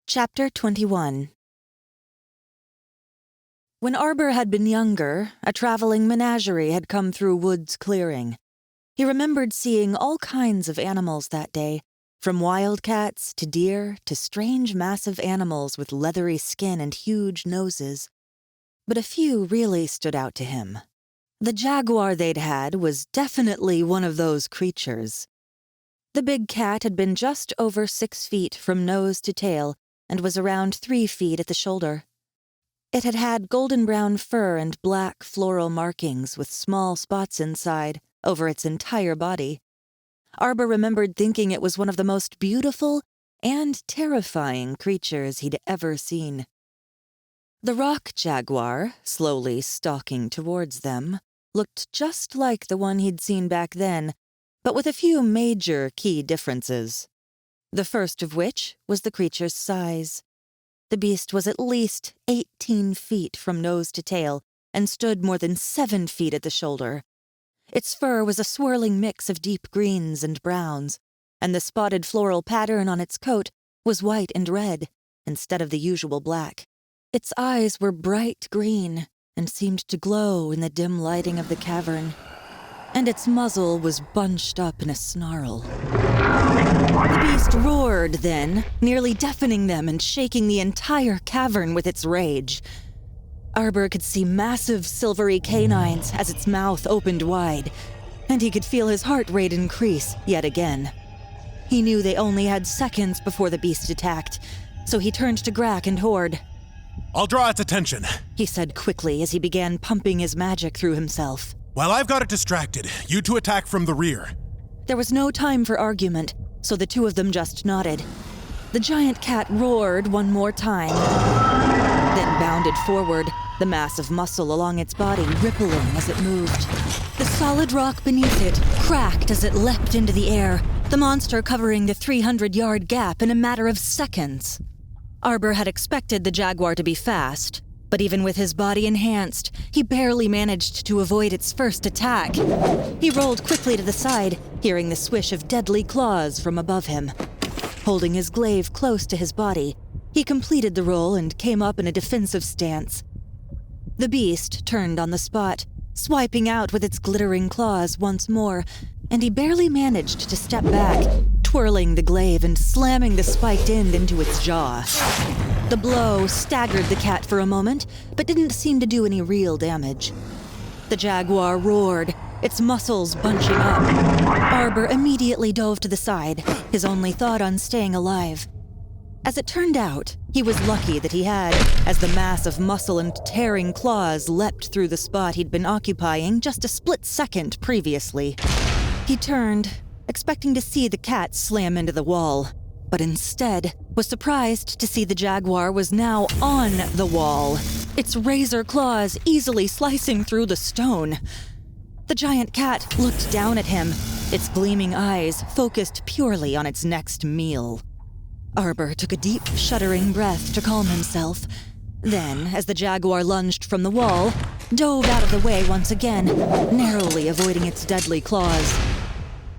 Chapter 21. When Arbor had been younger, a traveling menagerie had come through Wood's clearing. He remembered seeing all kinds of animals that day, from wildcats to deer to strange massive animals with leathery skin and huge noses. But a few really stood out to him. The jaguar they'd had was definitely one of those creatures. The big cat had been just over 6 feet from nose to tail, and was around 3 feet at the shoulder. It had had golden-brown fur and black floral markings with small spots inside, over its entire body. Arbor remembered thinking it was one of the most beautiful and terrifying creatures he'd ever seen. The rock jaguar, slowly stalking towards them, looked just like the one he'd seen back then, but with a few major key differences. The first of which was the creature's size. The beast was at least 18 feet from nose to tail and stood more than 7 feet at the shoulder. Its fur was a swirling mix of deep greens and browns, and the spotted floral pattern on its coat was white and red instead of the usual black. Its eyes were bright green and seemed to glow in the dim lighting of the cavern, and its muzzle was bunched up in a snarl. The beast roared then, nearly deafening them and shaking the entire cavern with its rage. Arbor could see massive silvery canines as its mouth opened wide, and he could feel his heart rate increase yet again. He knew they only had seconds before the beast attacked, so he turned to Grak and Horde. "I'll draw its attention," he said quickly as he began pumping his magic through himself. "While I've got it distracted, you two attack from the rear." There was no time for argument, so the two of them just nodded. The giant cat roared one more time, then bounded forward, the mass of muscle along its body rippling as it moved. The solid rock beneath it cracked as it leapt into the air, the monster covering the 300-yard gap in a matter of seconds. Arbor had expected the jaguar to be fast, but even with his body enhanced, he barely managed to avoid its first attack. He rolled quickly to the side, hearing the swish of deadly claws from above him. Holding his glaive close to his body, he completed the roll and came up in a defensive stance. The beast turned on the spot, swiping out with its glittering claws once more, and he barely managed to step back, twirling the glaive and slamming the spiked end into its jaw. The blow staggered the cat for a moment, but didn't seem to do any real damage. The jaguar roared, its muscles bunching up. Arbor immediately dove to the side, his only thought on staying alive. As it turned out, he was lucky that he had, as the mass of muscle and tearing claws leapt through the spot he'd been occupying just a split second previously. He turned, expecting to see the cat slam into the wall, but instead was surprised to see the jaguar was now on the wall, its razor claws easily slicing through the stone. The giant cat looked down at him, its gleaming eyes focused purely on its next meal. Arbor took a deep, shuddering breath to calm himself. Then, as the jaguar lunged from the wall, dove out of the way once again, narrowly avoiding its deadly claws.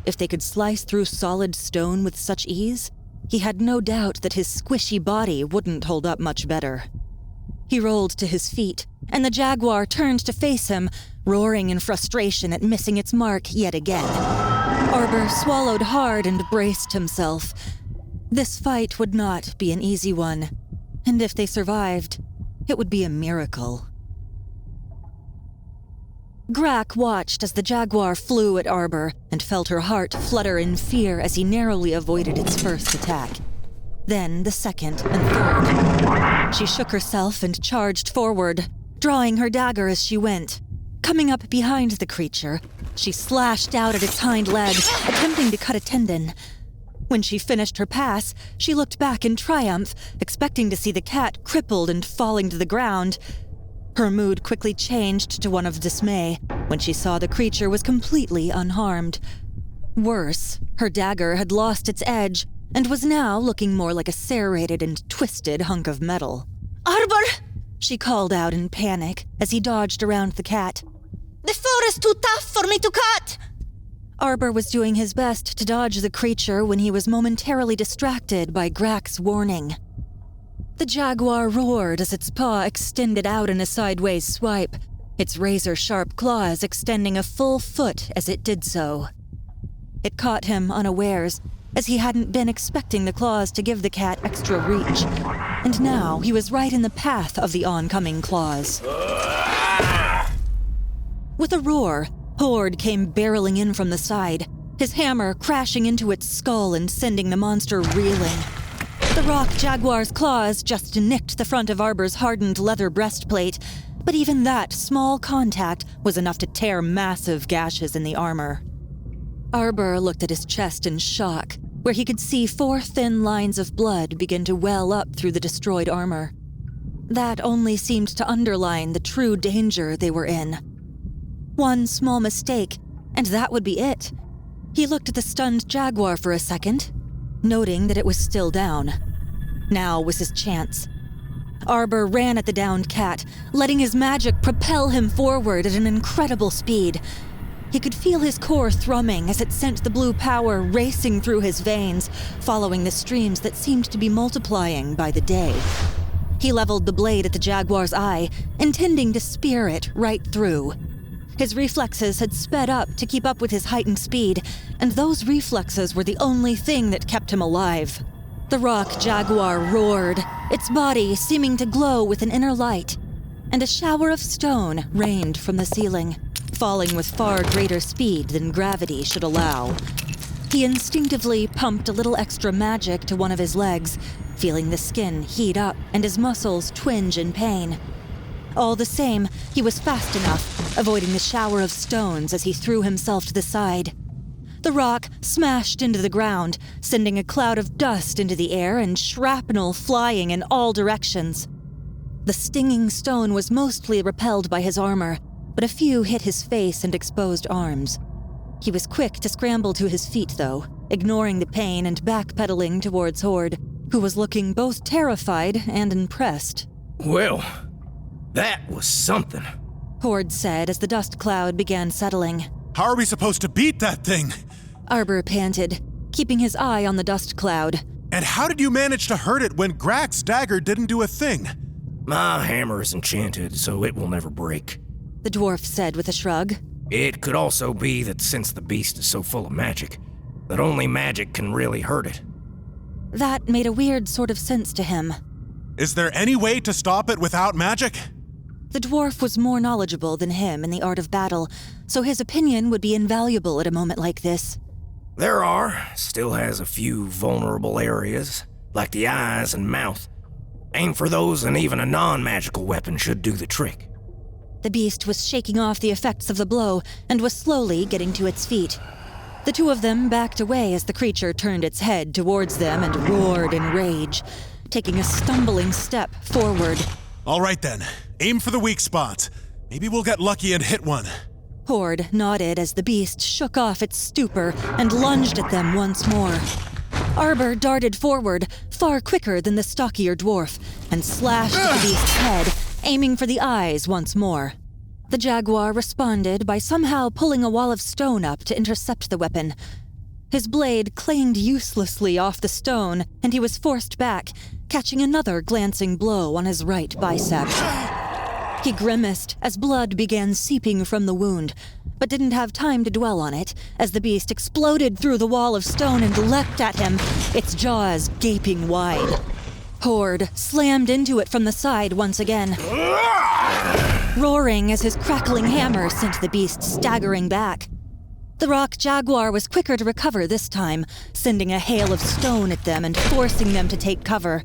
If they could slice through solid stone with such ease, he had no doubt that his squishy body wouldn't hold up much better. He rolled to his feet, and the jaguar turned to face him, roaring in frustration at missing its mark yet again. Arbor swallowed hard and braced himself. This fight would not be an easy one, and if they survived, it would be a miracle. Grak watched as the jaguar flew at Arbor and felt her heart flutter in fear as he narrowly avoided its first attack. Then the second and third. She shook herself and charged forward, drawing her dagger as she went. Coming up behind the creature, she slashed out at its hind leg, attempting to cut a tendon. When she finished her pass, she looked back in triumph, expecting to see the cat crippled and falling to the ground. Her mood quickly changed to one of dismay when she saw the creature was completely unharmed. Worse, her dagger had lost its edge and was now looking more like a serrated and twisted hunk of metal. "Arbor!" she called out in panic as he dodged around the cat. "The fur is too tough for me to cut!" Arbor was doing his best to dodge the creature when he was momentarily distracted by Grak's warning. The jaguar roared as its paw extended out in a sideways swipe, its razor-sharp claws extending a full foot as it did so. It caught him unawares, as he hadn't been expecting the claws to give the cat extra reach, and now he was right in the path of the oncoming claws. With a roar, Horde came barreling in from the side, his hammer crashing into its skull and sending the monster reeling. The rock jaguar's claws just nicked the front of Arbor's hardened leather breastplate, but even that small contact was enough to tear massive gashes in the armor. Arbor looked at his chest in shock, where he could see 4 thin lines of blood begin to well up through the destroyed armor. That only seemed to underline the true danger they were in. One small mistake, and that would be it. He looked at the stunned jaguar for a second, noting that it was still down. Now was his chance. Arbor ran at the downed cat, letting his magic propel him forward at an incredible speed. He could feel his core thrumming as it sent the blue power racing through his veins, following the streams that seemed to be multiplying by the day. He leveled the blade at the jaguar's eye, intending to spear it right through. His reflexes had sped up to keep up with his heightened speed, and those reflexes were the only thing that kept him alive. The rock jaguar roared, its body seeming to glow with an inner light, and a shower of stone rained from the ceiling, falling with far greater speed than gravity should allow. He instinctively pumped a little extra magic to one of his legs, feeling the skin heat up and his muscles twinge in pain. All the same, he was fast enough, avoiding the shower of stones as he threw himself to the side. The rock smashed into the ground, sending a cloud of dust into the air and shrapnel flying in all directions. The stinging stone was mostly repelled by his armor, but a few hit his face and exposed arms. He was quick to scramble to his feet, though, ignoring the pain and backpedaling towards Horde, who was looking both terrified and impressed. Well, that was something, Horde said as the dust cloud began settling. How are we supposed to beat that thing? Arbor panted, keeping his eye on the dust cloud. And how did you manage to hurt it when Grack's dagger didn't do a thing? My hammer is enchanted, so it will never break, The dwarf said with a shrug. It could also be that since the beast is so full of magic, that only magic can really hurt it. That made a weird sort of sense to him. Is there any way to stop it without magic? The dwarf was more knowledgeable than him in the art of battle, so his opinion would be invaluable at a moment like this. There are. Still has a few vulnerable areas, like the eyes and mouth. Aim for those and even a non-magical weapon should do the trick. The beast was shaking off the effects of the blow and was slowly getting to its feet. The two of them backed away as the creature turned its head towards them and roared in rage, taking a stumbling step forward. All right then, aim for the weak spots. Maybe we'll get lucky and hit one. Horde nodded as the beast shook off its stupor and lunged at them once more. Arbor darted forward, far quicker than the stockier dwarf, and slashed at the beast's head, aiming for the eyes once more. The jaguar responded by somehow pulling a wall of stone up to intercept the weapon. His blade clanged uselessly off the stone, and he was forced back, catching another glancing blow on his right bicep. He grimaced as blood began seeping from the wound, but didn't have time to dwell on it, as the beast exploded through the wall of stone and leapt at him, its jaws gaping wide. Horde slammed into it from the side once again, roaring as his crackling hammer sent the beast staggering back. The rock jaguar was quicker to recover this time, sending a hail of stone at them and forcing them to take cover.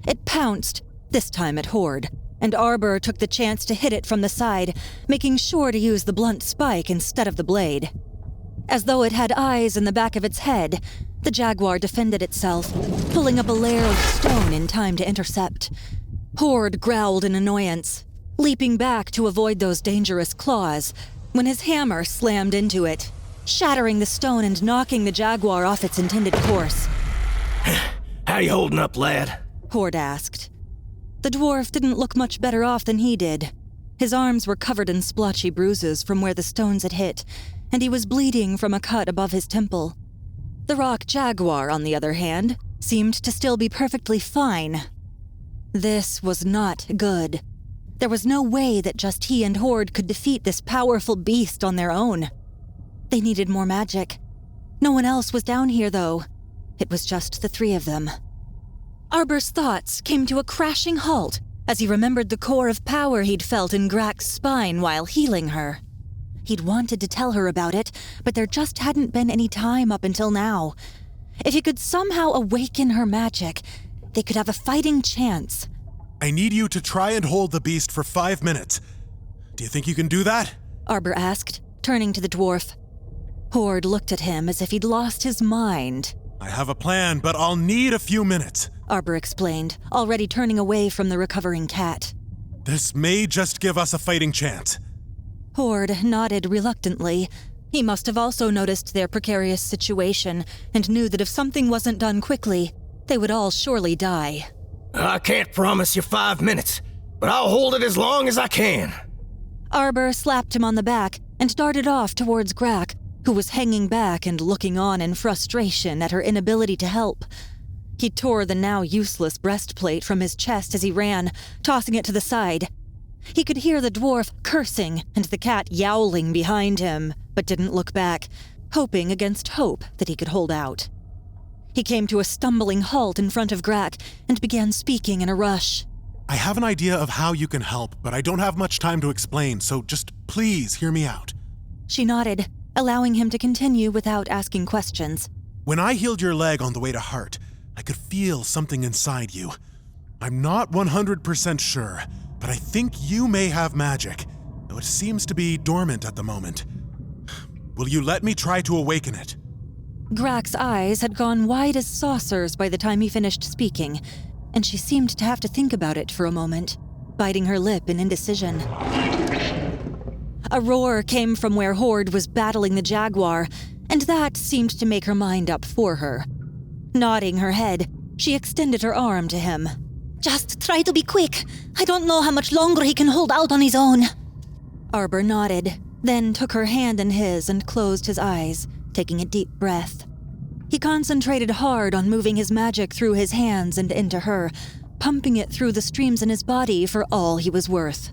It pounced, this time at Horde, and Arbor took the chance to hit it from the side, making sure to use the blunt spike instead of the blade. As though it had eyes in the back of its head, the jaguar defended itself, pulling up a layer of stone in time to intercept. Horde growled in annoyance, leaping back to avoid those dangerous claws, when his hammer slammed into it, shattering the stone and knocking the jaguar off its intended course. How you holding up, lad? Horde asked. The dwarf didn't look much better off than he did. His arms were covered in splotchy bruises from where the stones had hit, and he was bleeding from a cut above his temple. The rock jaguar, on the other hand, seemed to still be perfectly fine. This was not good. There was no way that just he and Horde could defeat this powerful beast on their own. They needed more magic. No one else was down here, though. It was just the three of them. Arbor's thoughts came to a crashing halt as he remembered the core of power he'd felt in Grak's spine while healing her. He'd wanted to tell her about it, but there just hadn't been any time up until now. If he could somehow awaken her magic, they could have a fighting chance. I need you to try and hold the beast for 5 minutes. Do you think you can do that? Arbor asked, turning to the dwarf. Horde looked at him as if he'd lost his mind. I have a plan, but I'll need a few minutes. Arbor explained, already turning away from the recovering cat. This may just give us a fighting chance. Horde nodded reluctantly. He must have also noticed their precarious situation and knew that if something wasn't done quickly, they would all surely die. I can't promise you 5 minutes, but I'll hold it as long as I can. Arbor slapped him on the back and darted off towards Grak, who was hanging back and looking on in frustration at her inability to help. He tore the now useless breastplate from his chest as he ran, tossing it to the side. He could hear the dwarf cursing and the cat yowling behind him, but didn't look back, hoping against hope that he could hold out. He came to a stumbling halt in front of Grak and began speaking in a rush. I have an idea of how you can help, but I don't have much time to explain, so just please hear me out. She nodded, allowing him to continue without asking questions. When I healed your leg on the way to Heart, I could feel something inside you. I'm not 100% sure, but I think you may have magic, though it seems to be dormant at the moment. Will you let me try to awaken it? Grak's eyes had gone wide as saucers by the time he finished speaking, and she seemed to have to think about it for a moment, biting her lip in indecision. A roar came from where Horde was battling the jaguar, and that seemed to make her mind up for her. Nodding her head, she extended her arm to him. Just try to be quick. I don't know how much longer he can hold out on his own. Arbor nodded, then took her hand in his and closed his eyes, taking a deep breath. He concentrated hard on moving his magic through his hands and into her, pumping it through the streams in his body for all he was worth.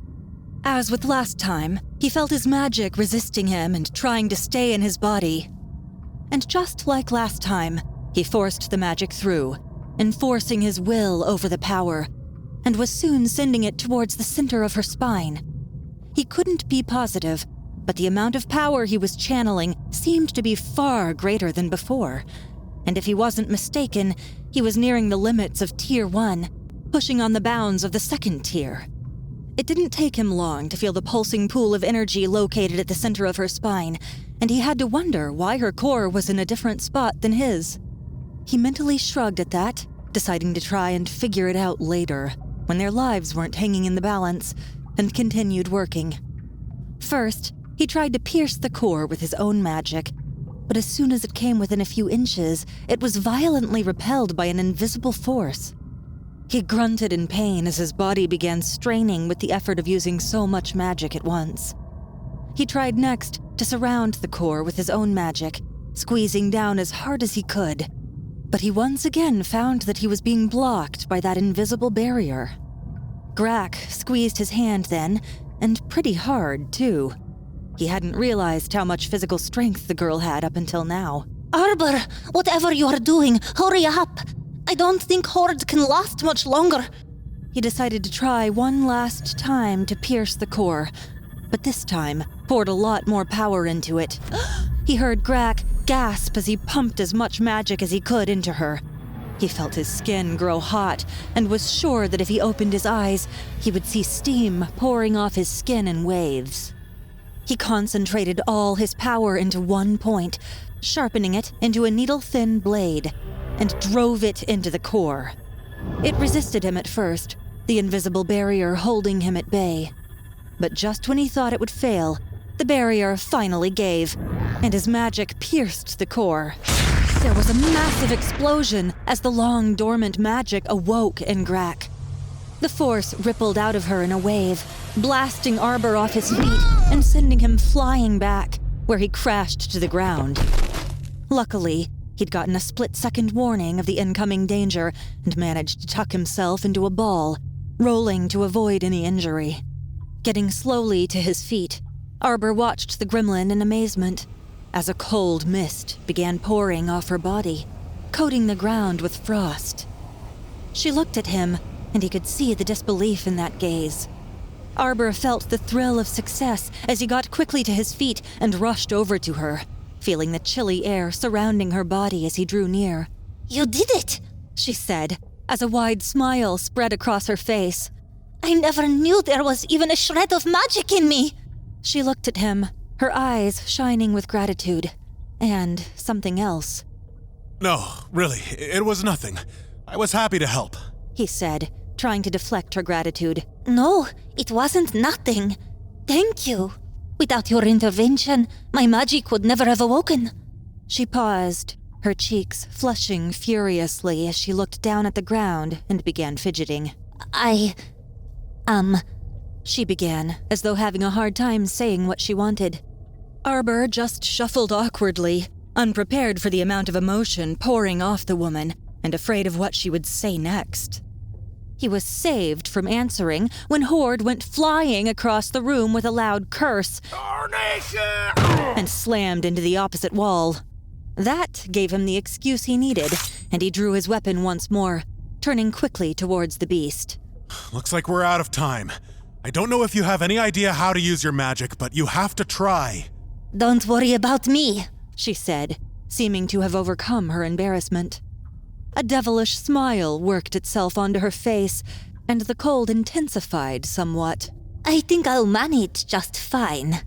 As with last time, he felt his magic resisting him and trying to stay in his body. And just like last time, he forced the magic through, enforcing his will over the power, and was soon sending it towards the center of her spine. He couldn't be positive, but the amount of power he was channeling seemed to be far greater than before. And if he wasn't mistaken, he was nearing the limits of Tier 1, pushing on the bounds of the second tier. It didn't take him long to feel the pulsing pool of energy located at the center of her spine, and he had to wonder why her core was in a different spot than his. He mentally shrugged at that, deciding to try and figure it out later, when their lives weren't hanging in the balance, and continued working. First, he tried to pierce the core with his own magic, but as soon as it came within a few inches, it was violently repelled by an invisible force. He grunted in pain as his body began straining with the effort of using so much magic at once. He tried next to surround the core with his own magic, squeezing down as hard as he could, but he once again found that he was being blocked by that invisible barrier. Grak squeezed his hand then, and pretty hard, too. He hadn't realized how much physical strength the girl had up until now. Arbor, whatever you are doing, hurry up. I don't think Horde can last much longer. He decided to try one last time to pierce the core, but this time poured a lot more power into it. He heard Grak gasp as he pumped as much magic as he could into her. He felt his skin grow hot and was sure that if he opened his eyes, he would see steam pouring off his skin in waves. He concentrated all his power into one point, sharpening it into a needle-thin blade, and drove it into the core. It resisted him at first, the invisible barrier holding him at bay. But just when he thought it would fail, the barrier finally gave, and his magic pierced the core. There was a massive explosion as the long dormant magic awoke in Grak. The force rippled out of her in a wave, blasting Arbor off his feet and sending him flying back, where he crashed to the ground. Luckily, he'd gotten a split-second warning of the incoming danger and managed to tuck himself into a ball, rolling to avoid any injury. Getting slowly to his feet, Arbor watched the gremlin in amazement as a cold mist began pouring off her body, coating the ground with frost. She looked at him, and he could see the disbelief in that gaze. Arbor felt the thrill of success as he got quickly to his feet and rushed over to her, feeling the chilly air surrounding her body as he drew near. You did it, she said, as a wide smile spread across her face. I never knew there was even a shred of magic in me. She looked at him, her eyes shining with gratitude, and something else. No, really, it was nothing. I was happy to help, he said, trying to deflect her gratitude. No, it wasn't nothing. Thank you. Without your intervention, my magic would never have awoken. She paused, her cheeks flushing furiously as she looked down at the ground and began fidgeting. She began, as though having a hard time saying what she wanted. Arbor just shuffled awkwardly, unprepared for the amount of emotion pouring off the woman, and afraid of what she would say next. He was saved from answering when Horde went flying across the room with a loud curse and slammed into the opposite wall. That gave him the excuse he needed, and he drew his weapon once more, turning quickly towards the beast. Looks like we're out of time. I don't know if you have any idea how to use your magic, but you have to try. Don't worry about me, she said, seeming to have overcome her embarrassment. A devilish smile worked itself onto her face, and the cold intensified somewhat. I think I'll manage just fine.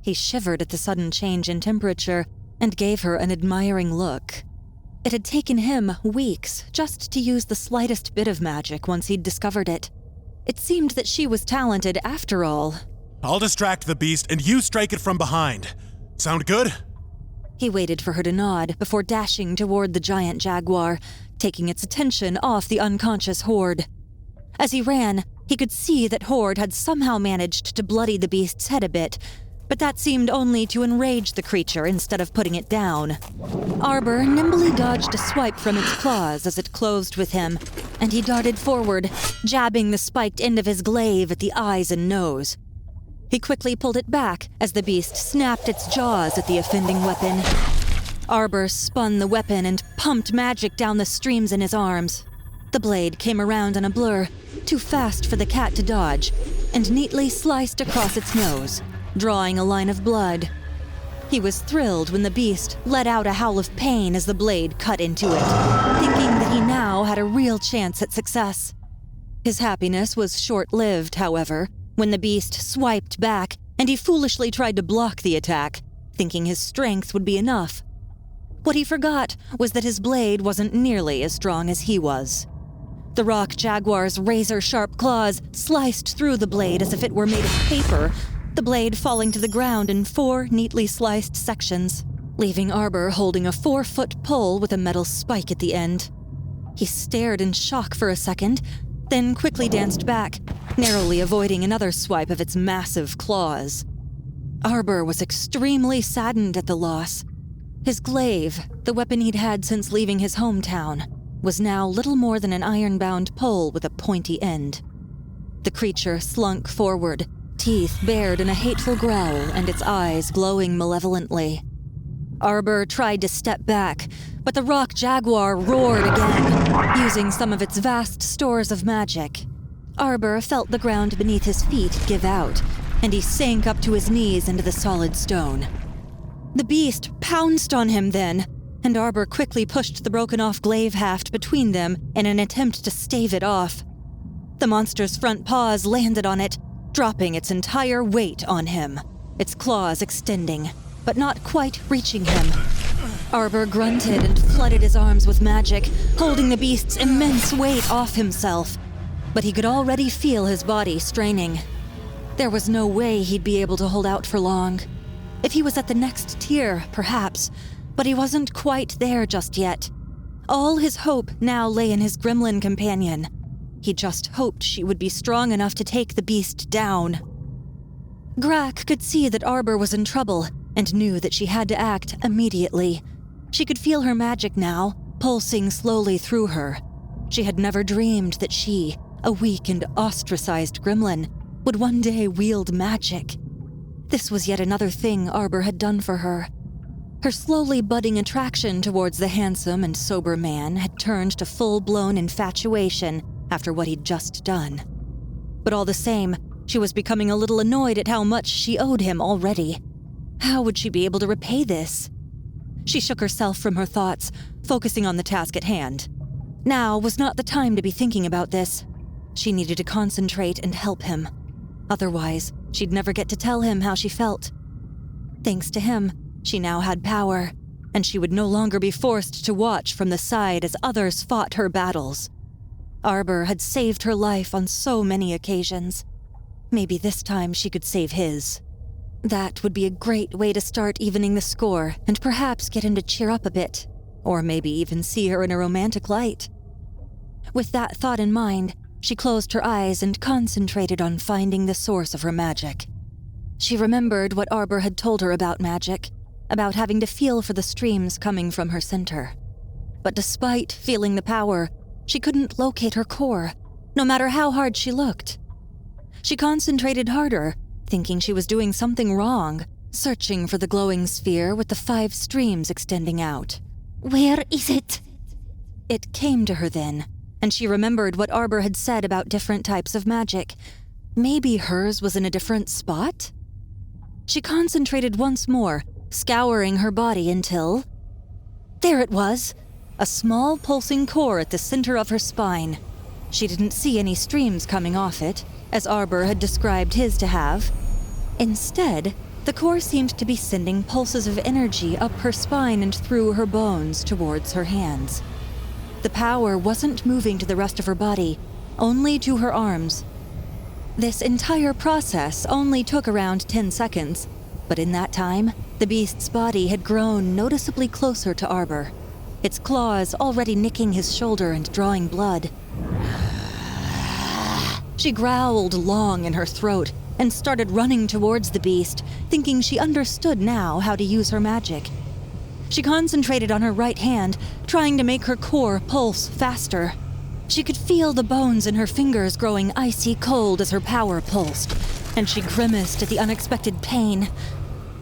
He shivered at the sudden change in temperature and gave her an admiring look. It had taken him weeks just to use the slightest bit of magic once he'd discovered it. It seemed that she was talented after all. I'll distract the beast and you strike it from behind. Sound good? He waited for her to nod before dashing toward the giant jaguar, taking its attention off the unconscious Horde. As he ran, he could see that Horde had somehow managed to bloody the beast's head a bit, but that seemed only to enrage the creature instead of putting it down. Arbor nimbly dodged a swipe from its claws as it closed with him, and he darted forward, jabbing the spiked end of his glaive at the eyes and nose. He quickly pulled it back as the beast snapped its jaws at the offending weapon. Arbor spun the weapon and pumped magic down the streams in his arms. The blade came around in a blur, too fast for the cat to dodge, and neatly sliced across its nose, drawing a line of blood. He was thrilled when the beast let out a howl of pain as the blade cut into it, thinking that he now had a real chance at success. His happiness was short-lived, however, when the beast swiped back and he foolishly tried to block the attack, thinking his strength would be enough. What he forgot was that his blade wasn't nearly as strong as he was. The rock jaguar's razor-sharp claws sliced through the blade as if it were made of paper, the blade falling to the ground in 4 neatly sliced sections, leaving Arbor holding a 4-foot pole with a metal spike at the end. He stared in shock for a second, then quickly danced back, narrowly avoiding another swipe of its massive claws. Arbor was extremely saddened at the loss. His glaive, the weapon he'd had since leaving his hometown, was now little more than an iron-bound pole with a pointy end. The creature slunk forward, teeth bared in a hateful growl and its eyes glowing malevolently. Arbor tried to step back, but the rock jaguar roared again, using some of its vast stores of magic. Arbor felt the ground beneath his feet give out, and he sank up to his knees into the solid stone. The beast pounced on him then, and Arbor quickly pushed the broken-off glaive haft between them in an attempt to stave it off. The monster's front paws landed on it, dropping its entire weight on him, its claws extending, but not quite reaching him. Arbor grunted and flooded his arms with magic, holding the beast's immense weight off himself, but he could already feel his body straining. There was no way he'd be able to hold out for long. If he was at the next tier, perhaps, but he wasn't quite there just yet. All his hope now lay in his gremlin companion. He just hoped she would be strong enough to take the beast down. Grak could see that Arbor was in trouble and knew that she had to act immediately. She could feel her magic now, pulsing slowly through her. She had never dreamed that she, a weak and ostracized gremlin, would one day wield magic. This was yet another thing Arbor had done for her. Her slowly budding attraction towards the handsome and sober man had turned to full-blown infatuation after what he'd just done. But all the same, she was becoming a little annoyed at how much she owed him already. How would she be able to repay this? She shook herself from her thoughts, focusing on the task at hand. Now was not the time to be thinking about this. She needed to concentrate and help him. Otherwise, she'd never get to tell him how she felt. Thanks to him, she now had power, and she would no longer be forced to watch from the side as others fought her battles. Arbor had saved her life on so many occasions. Maybe this time she could save his. That would be a great way to start evening the score and perhaps get him to cheer up a bit, or maybe even see her in a romantic light. With that thought in mind, she closed her eyes and concentrated on finding the source of her magic. She remembered what Arbor had told her about magic, about having to feel for the streams coming from her center. But despite feeling the power, she couldn't locate her core, no matter how hard she looked. She concentrated harder, thinking she was doing something wrong, searching for the glowing sphere with the 5 streams extending out. Where is it? It came to her then, and she remembered what Arbor had said about different types of magic. Maybe hers was in a different spot? She concentrated once more, scouring her body until... There it was! A small pulsing core at the center of her spine. She didn't see any streams coming off it, as Arbor had described his to have. Instead, the core seemed to be sending pulses of energy up her spine and through her bones towards her hands. The power wasn't moving to the rest of her body, only to her arms. This entire process only took around 10 seconds, but in that time, the beast's body had grown noticeably closer to Arbor, its claws already nicking his shoulder and drawing blood. She growled long in her throat and started running towards the beast, thinking she understood now how to use her magic. She concentrated on her right hand, trying to make her core pulse faster. She could feel the bones in her fingers growing icy cold as her power pulsed, and she grimaced at the unexpected pain.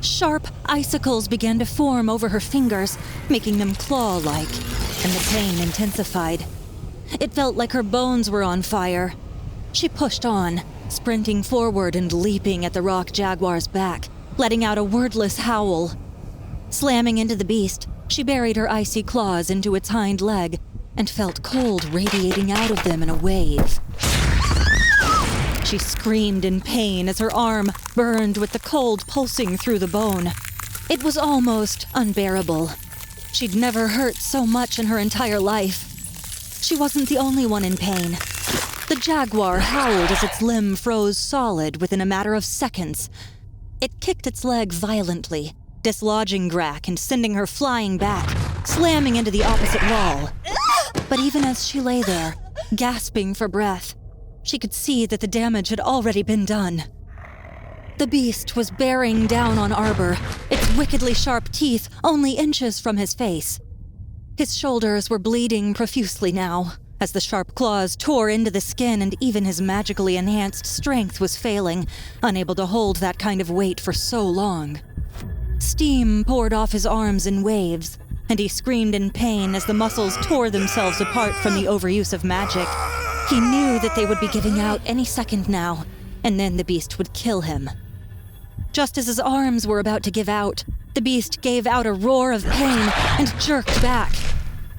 Sharp icicles began to form over her fingers, making them claw-like, and the pain intensified. It felt like her bones were on fire. She pushed on, sprinting forward and leaping at the rock jaguar's back, letting out a wordless howl. Slamming into the beast, she buried her icy claws into its hind leg and felt cold radiating out of them in a wave. She screamed in pain as her arm burned with the cold pulsing through the bone. It was almost unbearable. She'd never hurt so much in her entire life. She wasn't the only one in pain. The jaguar howled as its limb froze solid within a matter of seconds. It kicked its leg violently, dislodging Grack and sending her flying back, slamming into the opposite wall. But even as she lay there, gasping for breath, she could see that the damage had already been done. The beast was bearing down on Arbor, its wickedly sharp teeth only inches from his face. His shoulders were bleeding profusely now, as the sharp claws tore into the skin and even his magically enhanced strength was failing, unable to hold that kind of weight for so long. Steam poured off his arms in waves, and he screamed in pain as the muscles tore themselves apart from the overuse of magic. He knew that they would be giving out any second now, and then the beast would kill him. Just as his arms were about to give out, the beast gave out a roar of pain and jerked back.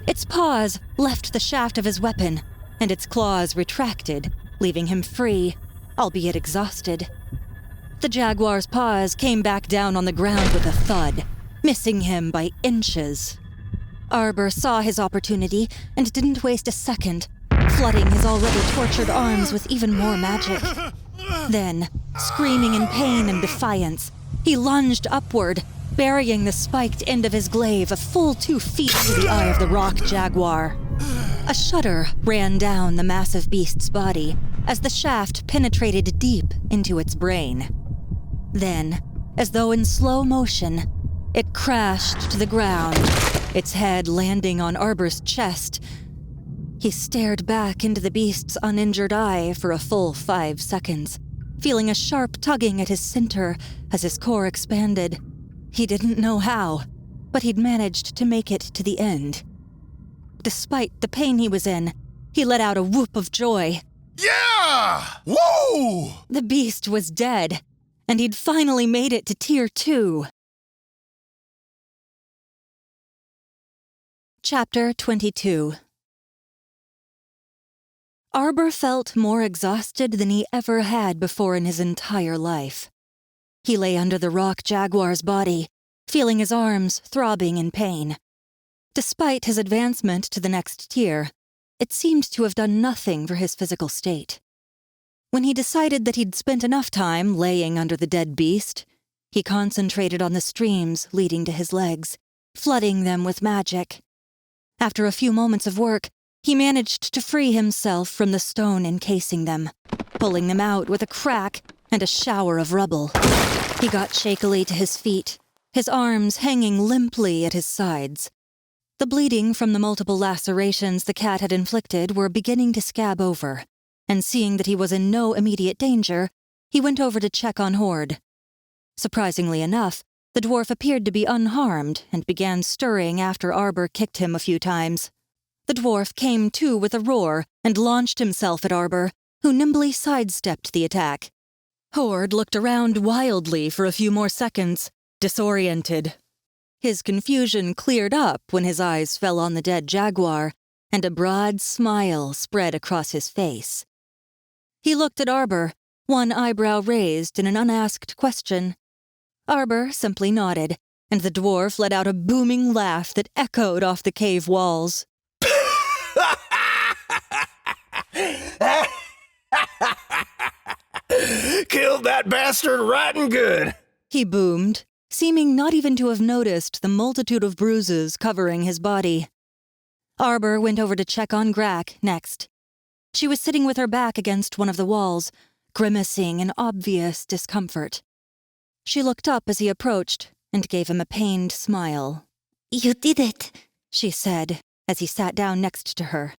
Its paws left the shaft of his weapon, and its claws retracted, leaving him free, albeit exhausted. The jaguar's paws came back down on the ground with a thud, missing him by inches. Arbor saw his opportunity and didn't waste a second, flooding his already tortured arms with even more magic. Then, screaming in pain and defiance, he lunged upward, burying the spiked end of his glaive a full 2 feet through the eye of the rock jaguar. A shudder ran down the massive beast's body as the shaft penetrated deep into its brain. Then, as though in slow motion, it crashed to the ground, its head landing on Arbor's chest. He stared back into the beast's uninjured eye for a full 5 seconds, feeling a sharp tugging at his center as his core expanded. He didn't know how, but he'd managed to make it to the end. Despite the pain he was in, he let out a whoop of joy. Yeah! Whoa! The beast was dead, and he'd finally made it to Tier 2. Chapter 22. Arbor felt more exhausted than he ever had before in his entire life. He lay under the rock jaguar's body, feeling his arms throbbing in pain. Despite his advancement to the next tier, it seemed to have done nothing for his physical state. When he decided that he'd spent enough time laying under the dead beast, he concentrated on the streams leading to his legs, flooding them with magic. After a few moments of work, he managed to free himself from the stone encasing them, pulling them out with a crack and a shower of rubble. He got shakily to his feet, his arms hanging limply at his sides. The bleeding from the multiple lacerations the cat had inflicted were beginning to scab over, and seeing that he was in no immediate danger, he went over to check on Horde. Surprisingly enough, the dwarf appeared to be unharmed and began stirring after Arbor kicked him a few times. The dwarf came to with a roar and launched himself at Arbor, who nimbly sidestepped the attack. Horde looked around wildly for a few more seconds, disoriented. His confusion cleared up when his eyes fell on the dead jaguar, and a broad smile spread across his face. He looked at Arbor, one eyebrow raised in an unasked question. Arbor simply nodded, and the dwarf let out a booming laugh that echoed off the cave walls. Killed that bastard right and good, he boomed, seeming not even to have noticed the multitude of bruises covering his body. Arbor went over to check on Grak next. She was sitting with her back against one of the walls, grimacing in obvious discomfort. She looked up as he approached and gave him a pained smile. You did it, she said as he sat down next to her.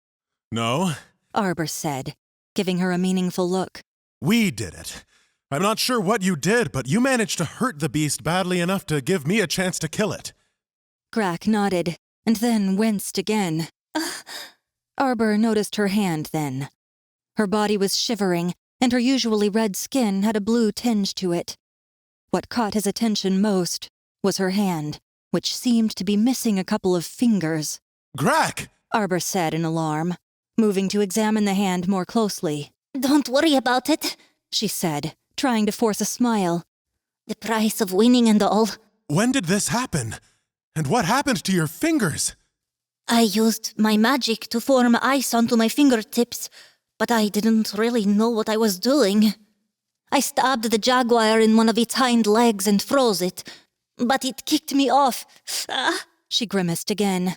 No, Arbor said, giving her a meaningful look. we did it. I'm not sure what you did, but you managed to hurt the beast badly enough to give me a chance to kill it. Grak nodded, and then winced again. Arbor noticed her hand then. Her body was shivering, and her usually red skin had a blue tinge to it. What caught his attention most was her hand, which seemed to be missing a couple of fingers. Grak! Arbor said in alarm, moving to examine the hand more closely. Don't worry about it, She said, trying to force a smile. the price of winning and all. When did this happen? And what happened to your fingers? I used my magic to form ice onto my fingertips, but I didn't really know what I was doing. I stabbed the jaguar in one of its hind legs and froze it, but it kicked me off. She grimaced again.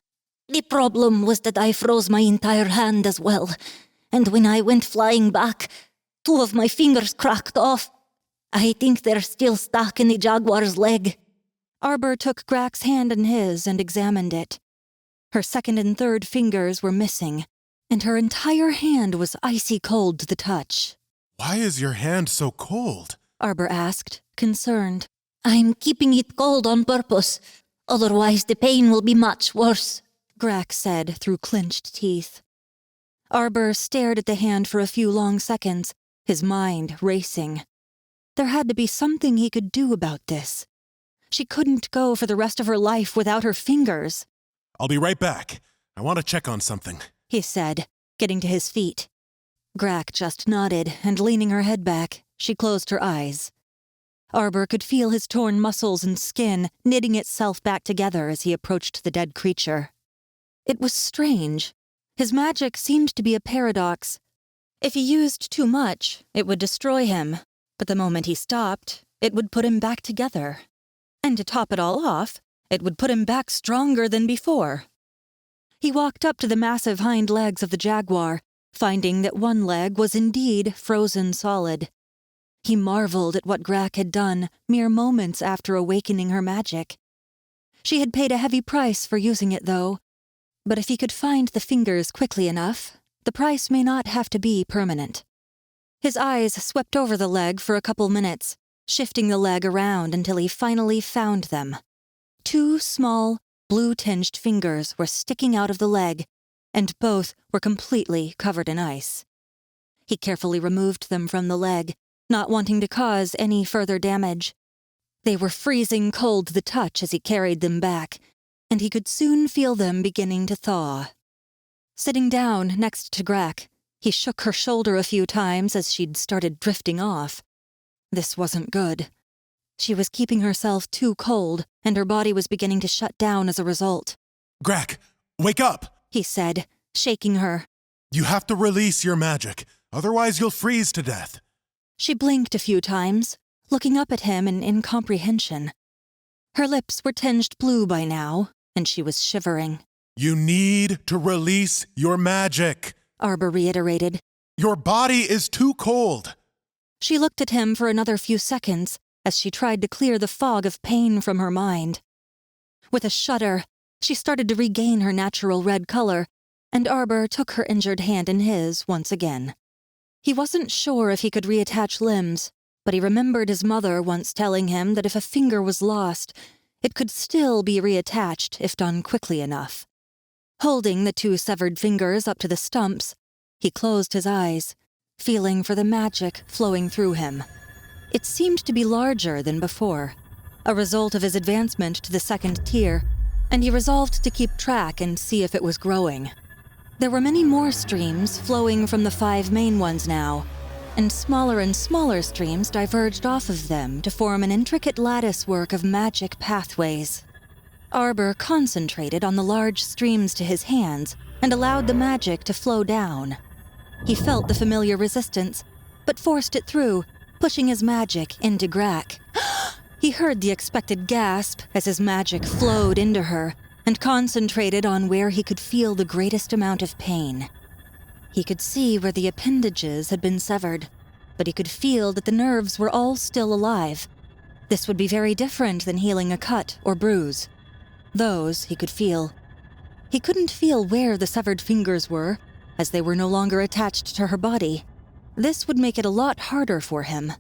The problem was that I froze my entire hand as well, and when I went flying back, 2 of my fingers cracked off. I think they're still stuck in the jaguar's leg. Arbor took Grak's hand in his and examined it. Her second and third fingers were missing, and her entire hand was icy cold to the touch. Why is your hand so cold? Arbor asked, concerned. I'm keeping it cold on purpose, otherwise the pain will be much worse. Grak said through clenched teeth. Arbor stared at the hand for a few long seconds, his mind racing. There had to be something he could do about this. She couldn't go for the rest of her life without her fingers. I'll be right back. I want to check on something. He said, getting to his feet. Grak just nodded, and leaning her head back, she closed her eyes. Arbor could feel his torn muscles and skin knitting itself back together as he approached the dead creature. It was strange. His magic seemed to be a paradox. If he used too much, it would destroy him, but the moment he stopped, it would put him back together. And to top it all off, it would put him back stronger than before. He walked up to the massive hind legs of the jaguar, finding that one leg was indeed frozen solid. He marveled at what Grak had done mere moments after awakening her magic. She had paid a heavy price for using it, though. But if he could find the fingers quickly enough, the price may not have to be permanent. His eyes swept over the leg for a couple minutes, shifting the leg around until he finally found them. 2 small, blue-tinged fingers were sticking out of the leg, and both were completely covered in ice. He carefully removed them from the leg, not wanting to cause any further damage. They were freezing cold to the touch as he carried them back, and he could soon feel them beginning to thaw. Sitting down next to Grack, he shook her shoulder a few times as she'd started drifting off. This wasn't good. She was keeping herself too cold, and her body was beginning to shut down as a result. Grack, wake up! He said, shaking her. You have to release your magic, otherwise you'll freeze to death. She blinked a few times, looking up at him in incomprehension. Her lips were tinged blue by now, and she was shivering. You need to release your magic, Arbor reiterated. Your body is too cold. She looked at him for another few seconds as she tried to clear the fog of pain from her mind. With a shudder, she started to regain her natural red color, and Arbor took her injured hand in his once again. He wasn't sure if he could reattach limbs, but he remembered his mother once telling him that if a finger was lost, it could still be reattached if done quickly enough. Holding the 2 severed fingers up to the stumps, he closed his eyes, feeling for the magic flowing through him. It seemed to be larger than before, a result of his advancement to the 2nd tier, and he resolved to keep track and see if it was growing. There were many more streams flowing from the 5 main ones now, and smaller streams diverged off of them to form an intricate latticework of magic pathways. Arbor concentrated on the large streams to his hands and allowed the magic to flow down. He felt the familiar resistance, but forced it through, pushing his magic into Grack. He heard the expected gasp as his magic flowed into her and concentrated on where he could feel the greatest amount of pain. He could see where the appendages had been severed, but he could feel that the nerves were all still alive. This would be very different than healing a cut or bruise. Those he could feel. He couldn't feel where the severed fingers were, as they were no longer attached to her body. This would make it a lot harder for him.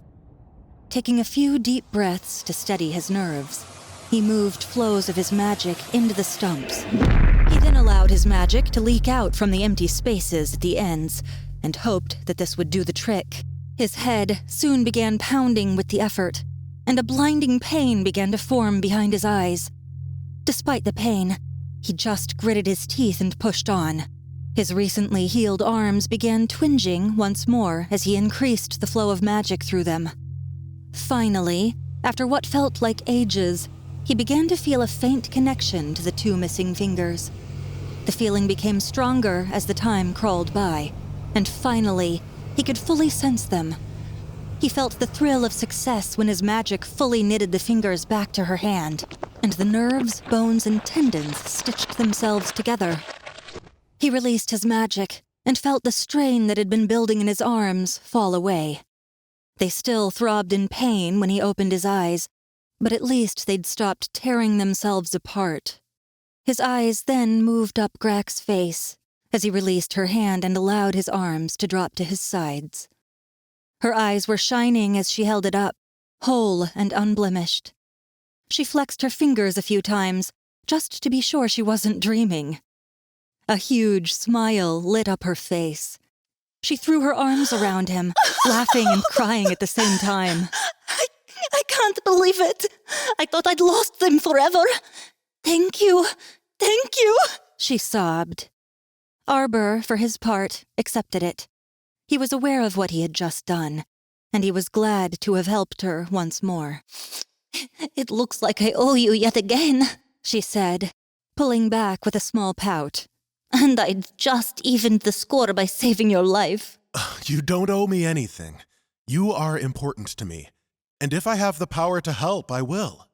Taking a few deep breaths to steady his nerves, he moved flows of his magic into the stumps. He then allowed his magic to leak out from the empty spaces at the ends, and hoped that this would do the trick. His head soon began pounding with the effort, and a blinding pain began to form behind his eyes. Despite the pain, he just gritted his teeth and pushed on. His recently healed arms began twinging once more as he increased the flow of magic through them. Finally, after what felt like ages, he began to feel a faint connection to the 2 missing fingers. The feeling became stronger as the time crawled by, and finally, he could fully sense them. He felt the thrill of success when his magic fully knitted the fingers back to her hand, and the nerves, bones, and tendons stitched themselves together. He released his magic and felt the strain that had been building in his arms fall away. They still throbbed in pain when he opened his eyes, but at least they'd stopped tearing themselves apart. His eyes then moved up Grack's face as he released her hand and allowed his arms to drop to his sides. Her eyes were shining as she held it up, whole and unblemished. She flexed her fingers a few times, just to be sure she wasn't dreaming. A huge smile lit up her face. She threw her arms around him, laughing and crying at the same time. I can't believe it. I thought I'd lost them forever. Thank you, she sobbed. Arbor, for his part, accepted it. He was aware of what he had just done, and he was glad to have helped her once more. It looks like I owe you yet again, she said, pulling back with a small pout. And I'd just evened the score by saving your life. You don't owe me anything. You are important to me, and if I have the power to help, I will.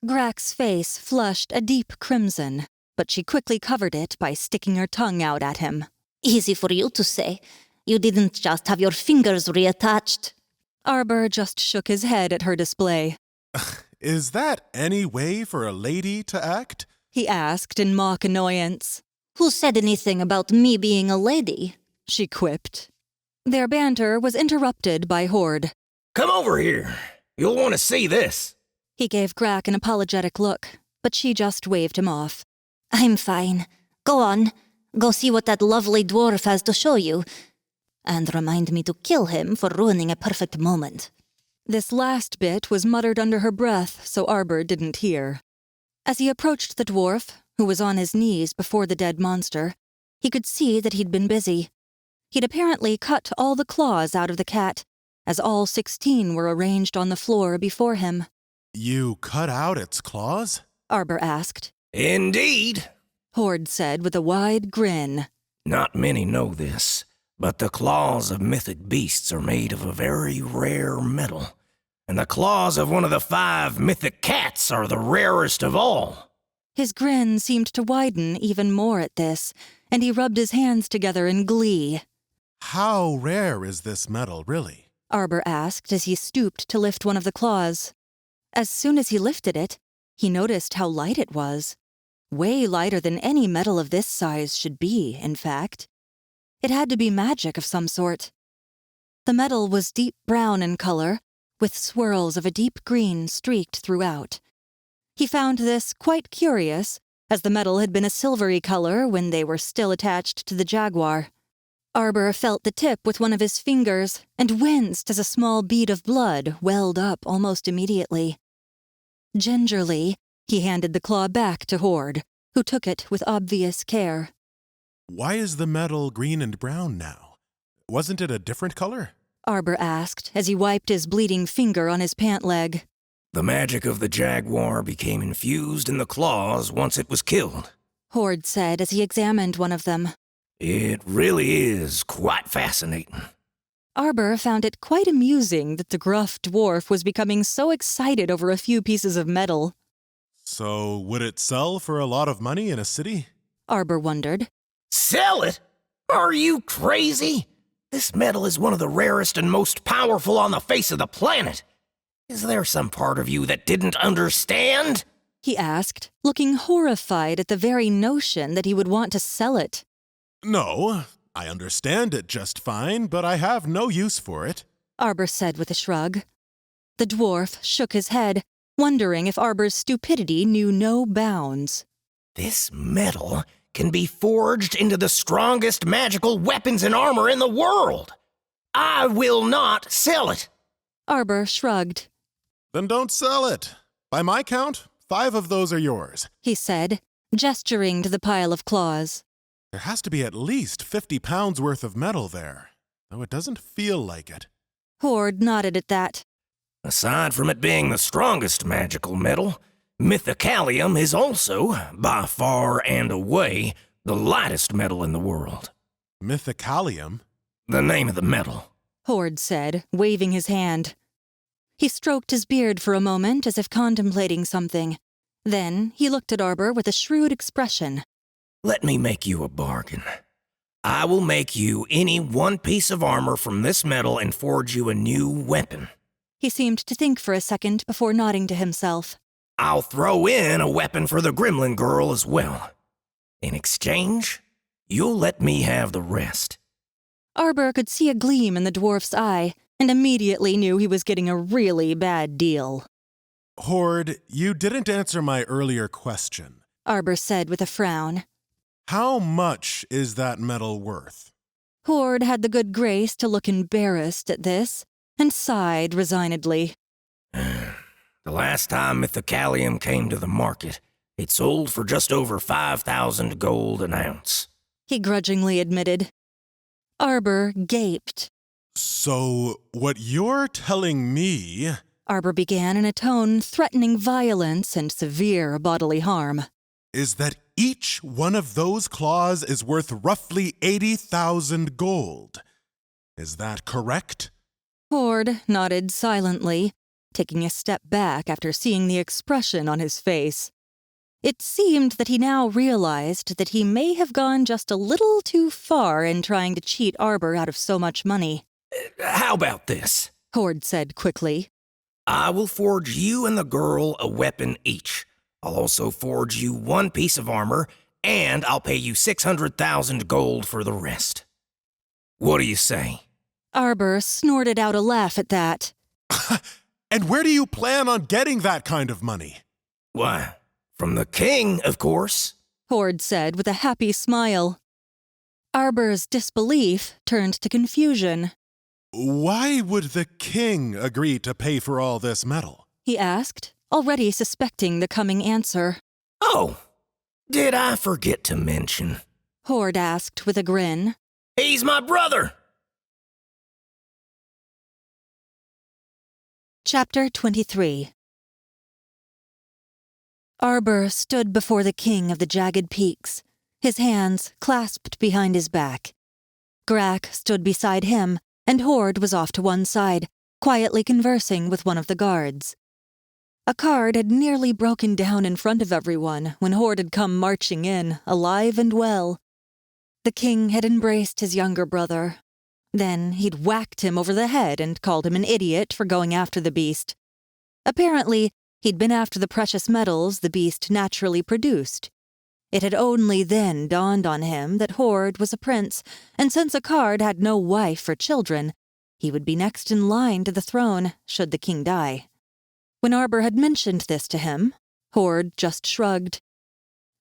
Grack's face flushed a deep crimson, but she quickly covered it by sticking her tongue out at him. Easy for you to say. You didn't just have your fingers reattached. Arbor just shook his head at her display. Is that any way for a lady to act? He asked in mock annoyance. Who said anything about me being a lady? she quipped. Their banter was interrupted by Horde. Come over here. You'll want to see this. He gave Grack an apologetic look, but she just waved him off. I'm fine. Go on. Go see what that lovely dwarf has to show you. And remind me to kill him for ruining a perfect moment. This last bit was muttered under her breath, so Arbor didn't hear. As he approached the dwarf, who was on his knees before the dead monster, he could see that he'd been busy. He'd apparently cut all the claws out of the cat, as all 16 were arranged on the floor before him. You cut out its claws? Arbor asked. Indeed, Horde said with a wide grin. Not many know this, but the claws of mythic beasts are made of a very rare metal, and the claws of one of the 5 mythic cats are the rarest of all. His grin seemed to widen even more at this, and he rubbed his hands together in glee. How rare is this metal, really? Arbor asked as he stooped to lift one of the claws. As soon as he lifted it, he noticed how light it was. Way lighter than any metal of this size should be, in fact. It had to be magic of some sort. The metal was deep brown in color, with swirls of a deep green streaked throughout. He found this quite curious, as the metal had been a silvery color when they were still attached to the jaguar. Arbor felt the tip with one of his fingers and winced as a small bead of blood welled up almost immediately. Gingerly, he handed the claw back to Horde, who took it with obvious care. Why is the metal green and brown now? Wasn't it a different color? Arbor asked as he wiped his bleeding finger on his pant leg. The magic of the jaguar became infused in the claws once it was killed, Horde said as he examined one of them. It really is quite fascinating. Arbor found it quite amusing that the gruff dwarf was becoming so excited over a few pieces of metal. So, would it sell for a lot of money in a city? Arbor wondered. Sell it? Are you crazy? This metal is one of the rarest and most powerful on the face of the planet. Is there some part of you that didn't understand? He asked, looking horrified at the very notion that he would want to sell it. No, I understand it just fine, but I have no use for it, Arbor said with a shrug. The dwarf shook his head, wondering if Arbor's stupidity knew no bounds. This metal can be forged into the strongest magical weapons and armor in the world. I will not sell it. Arbor shrugged. Then don't sell it. By my count, 5 of those are yours, He said, gesturing to the pile of claws. There has to be at least 50 pounds worth of metal there, though it doesn't feel like it. Horde nodded at that. Aside from it being the strongest magical metal, mythicalium is also, by far and away, the lightest metal in the world. Mythicalium? The name of the metal. Horde said, waving his hand. He stroked his beard for a moment as if contemplating something. Then he looked at Arbor with a shrewd expression. Let me make you a bargain. I will make you any one piece of armor from this metal and forge you a new weapon. He seemed to think for a second before nodding to himself. I'll throw in a weapon for the gremlin girl as well. In exchange, you'll let me have the rest. Arbor could see a gleam in the dwarf's eye and immediately knew he was getting a really bad deal. Horde, you didn't answer my earlier question, Arbor said with a frown. How much is that metal worth? Horde had the good grace to look embarrassed at this and sighed resignedly. The last time mythicalium came to the market, it sold for just over 5,000 gold an ounce. He grudgingly admitted. Arbor gaped. So, what you're telling me... Arbor began in a tone threatening violence and severe bodily harm. ...is that each one of those claws is worth roughly 80,000 gold. Is that correct? Horde nodded silently, taking a step back after seeing the expression on his face. It seemed that he now realized that he may have gone just a little too far in trying to cheat Arbor out of so much money. How about this? Horde said quickly. I will forge you and the girl a weapon each. I'll also forge you one piece of armor, and I'll pay you 600,000 gold for the rest. What do you say? Arbor snorted out a laugh at that. And where do you plan on getting that kind of money? Why, from the king, of course. Horde said with a happy smile. Arbor's disbelief turned to confusion. Why would the king agree to pay for all this metal? He asked, already suspecting the coming answer. Oh, did I forget to mention? Horde asked with a grin. He's my brother! Chapter 23. Arbor stood before the king of the jagged peaks, his hands clasped behind his back. Grak stood beside him, and Horde was off to one side, quietly conversing with one of the guards. A card had nearly broken down in front of everyone when Horde had come marching in, alive and well. The king had embraced his younger brother. Then he'd whacked him over the head and called him an idiot for going after the beast. Apparently, he'd been after the precious metals the beast naturally produced. It had only then dawned on him that Horde was a prince, and since a card had no wife or children, he would be next in line to the throne should the king die. When Arbor had mentioned this to him, Horde just shrugged.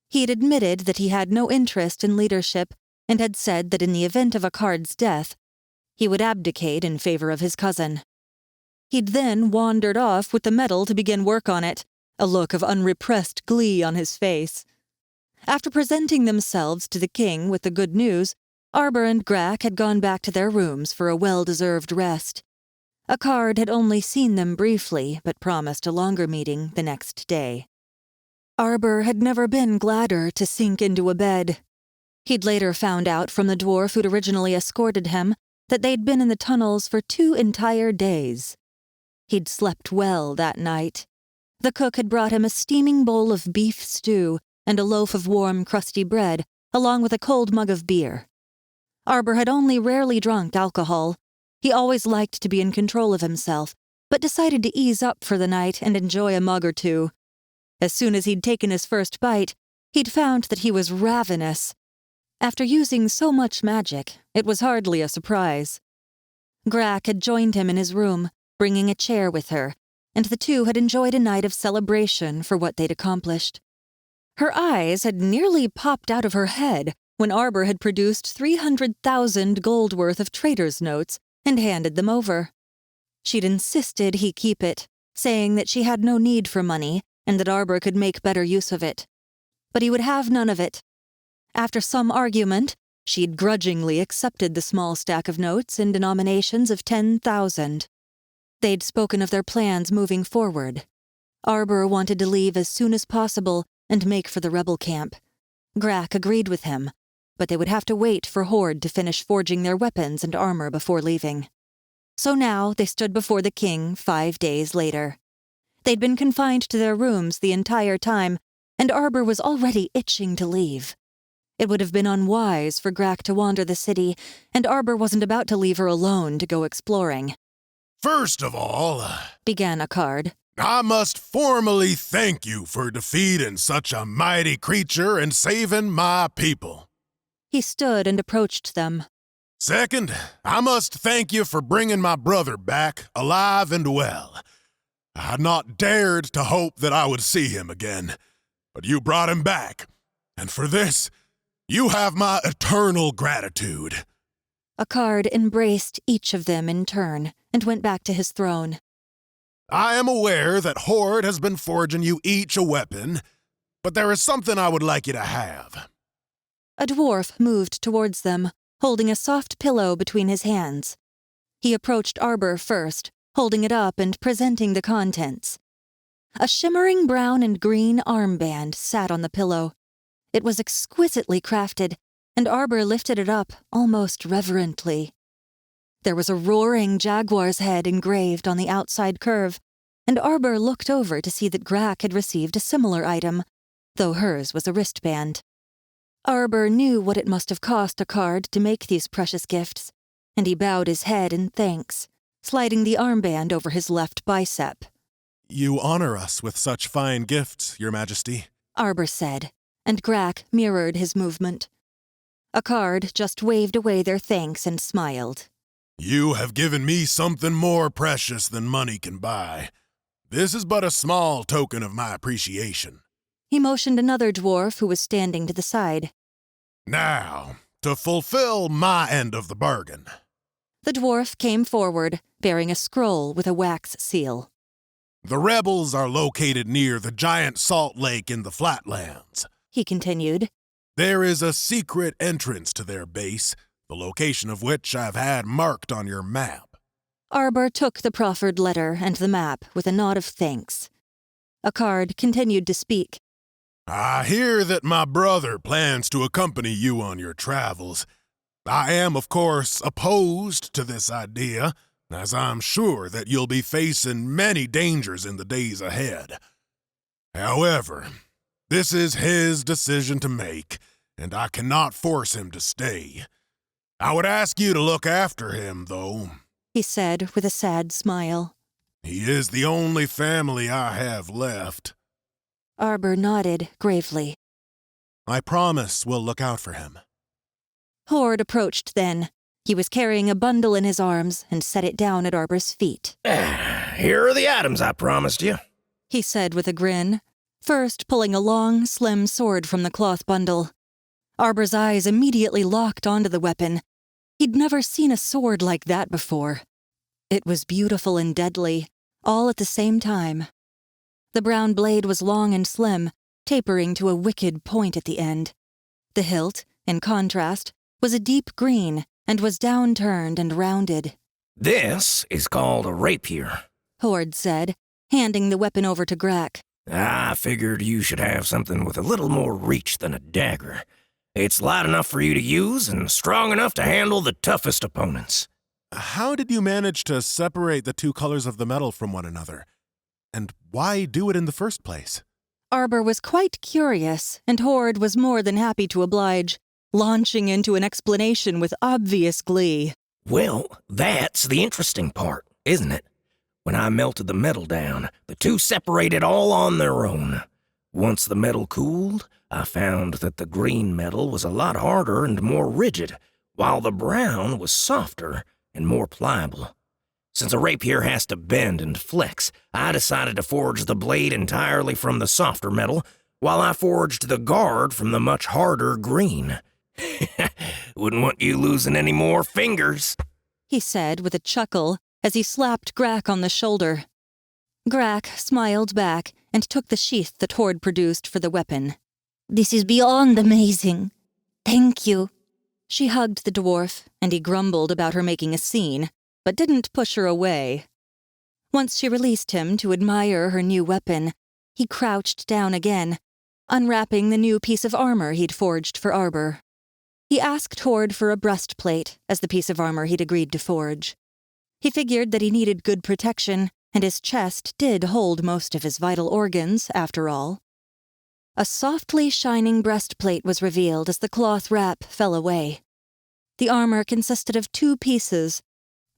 He had admitted that he had no interest in leadership and had said that in the event of a card's death, he would abdicate in favor of his cousin. He'd then wandered off with the metal to begin work on it, a look of unrepressed glee on his face. After presenting themselves to the king with the good news, Arbor and Grak had gone back to their rooms for a well-deserved rest. A card had only seen them briefly, but promised a longer meeting the next day. Arbor had never been gladder to sink into a bed. He'd later found out from the dwarf who'd originally escorted him that they'd been in the tunnels for 2 entire days. He'd slept well that night. The cook had brought him a steaming bowl of beef stew and a loaf of warm, crusty bread, along with a cold mug of beer. Arbor had only rarely drunk alcohol. He always liked to be in control of himself, but decided to ease up for the night and enjoy a mug or two. As soon as he'd taken his first bite, he'd found that he was ravenous. After using so much magic, it was hardly a surprise. Grak had joined him in his room, bringing a chair with her, and the two had enjoyed a night of celebration for what they'd accomplished. Her eyes had nearly popped out of her head when Arbor had produced 300,000 gold worth of trader's notes and handed them over. She'd insisted he keep it, saying that she had no need for money and that Arbor could make better use of it. But he would have none of it. After some argument, she'd grudgingly accepted the small stack of notes in denominations of 10,000. They'd spoken of their plans moving forward. Arbor wanted to leave as soon as possible and make for the rebel camp. Grak agreed with him, but they would have to wait for Horde to finish forging their weapons and armor before leaving. So now they stood before the king 5 days later. They'd been confined to their rooms the entire time, and Arbor was already itching to leave. It would have been unwise for Grak to wander the city, and Arbor wasn't about to leave her alone to go exploring. First of all, began a card. I must formally thank you for defeating such a mighty creature and saving my people. He stood and approached them. Second, I must thank you for bringing my brother back, alive and well. I had not dared to hope that I would see him again, but you brought him back, and for this, you have my eternal gratitude. A card embraced each of them in turn and went back to his throne. I am aware that Horde has been forging you each a weapon, but there is something I would like you to have. A dwarf moved towards them, holding a soft pillow between his hands. He approached Arbor first, holding it up and presenting the contents. A shimmering brown and green armband sat on the pillow. It was exquisitely crafted, and Arbor lifted it up almost reverently. There was a roaring jaguar's head engraved on the outside curve, and Arbor looked over to see that Grak had received a similar item, though hers was a wristband. Arbor knew what it must have cost a card to make these precious gifts, and he bowed his head in thanks, sliding the armband over his left bicep. You honor us with such fine gifts, Your Majesty, Arbor said, and Grak mirrored his movement. A card just waved away their thanks and smiled. You have given me something more precious than money can buy. This is but a small token of my appreciation. He motioned another dwarf who was standing to the side. Now, to fulfill my end of the bargain. The dwarf came forward, bearing a scroll with a wax seal. The rebels are located near the giant salt lake in the flatlands, He continued. There is a secret entrance to their base, the location of which I've had marked on your map. Arbor took the proffered letter and the map with a nod of thanks. A card continued to speak. I hear that my brother plans to accompany you on your travels. I am, of course, opposed to this idea, as I'm sure that you'll be facing many dangers in the days ahead. However, this is his decision to make, and I cannot force him to stay. I would ask you to look after him, though, He said with a sad smile. He is the only family I have left. Arbor nodded gravely. I promise we'll look out for him. Horde approached then. He was carrying a bundle in his arms and set it down at Arbor's feet. Here are the items I promised you. He said with a grin, first pulling a long, slim sword from the cloth bundle. Arbor's eyes immediately locked onto the weapon. He'd never seen a sword like that before. It was beautiful and deadly, all at the same time. The brown blade was long and slim, tapering to a wicked point at the end. The hilt, in contrast, was a deep green and was downturned and rounded. This is called a rapier. Horde said, handing the weapon over to Grak. I figured you should have something with a little more reach than a dagger. It's light enough for you to use and strong enough to handle the toughest opponents. How did you manage to separate the two colors of the metal from one another? And why do it in the first place? Arbor was quite curious, and Horde was more than happy to oblige, launching into an explanation with obvious glee. Well, that's the interesting part, isn't it? When I melted the metal down, the two separated all on their own. Once the metal cooled, I found that the green metal was a lot harder and more rigid, while the brown was softer and more pliable. Since a rapier has to bend and flex, I decided to forge the blade entirely from the softer metal, while I forged the guard from the much harder green. Wouldn't want you losing any more fingers, He said with a chuckle as he slapped Grak on the shoulder. Grak smiled back and took the sheath that Horde produced for the weapon. This is beyond amazing. Thank you. She hugged the dwarf, and he grumbled about her making a scene, but didn't push her away. Once she released him to admire her new weapon, he crouched down again, unwrapping the new piece of armor he'd forged for Arbor. He asked Horde for a breastplate as the piece of armor he'd agreed to forge. He figured that he needed good protection, and his chest did hold most of his vital organs, after all. A softly shining breastplate was revealed as the cloth wrap fell away. The armor consisted of two pieces,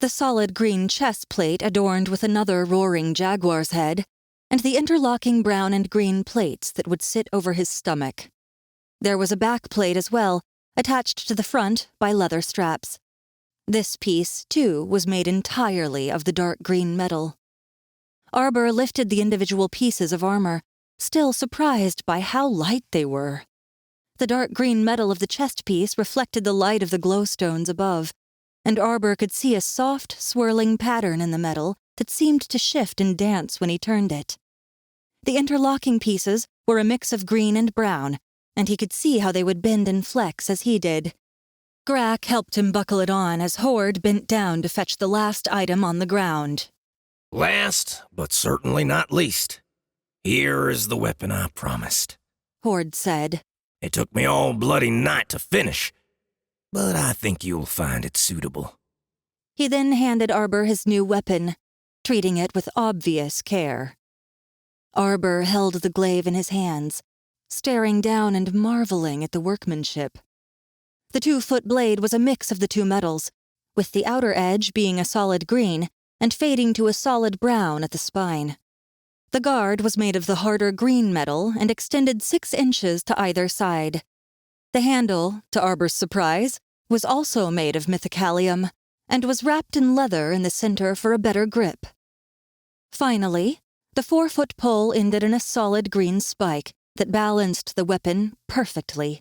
the solid green chest plate adorned with another roaring jaguar's head, and the interlocking brown and green plates that would sit over his stomach. There was a back plate as well, attached to the front by leather straps. This piece, too, was made entirely of the dark green metal. Arbor lifted the individual pieces of armor, still surprised by how light they were. The dark green metal of the chest piece reflected the light of the glowstones above, and Arbor could see a soft, swirling pattern in the metal that seemed to shift and dance when he turned it. The interlocking pieces were a mix of green and brown, and he could see how they would bend and flex as he did. Grak helped him buckle it on as Horde bent down to fetch the last item on the ground. Last, but certainly not least, here is the weapon I promised. Horde said. It took me all bloody night to finish, but I think you'll find it suitable. He then handed Arbor his new weapon, treating it with obvious care. Arbor held the glaive in his hands, staring down and marveling at the workmanship. The 2-foot blade was a mix of the two metals, with the outer edge being a solid green and fading to a solid brown at the spine. The guard was made of the harder green metal and extended 6 inches to either side. The handle, to Arbor's surprise, was also made of mythicalium and was wrapped in leather in the center for a better grip. Finally, the 4-foot pole ended in a solid green spike that balanced the weapon perfectly.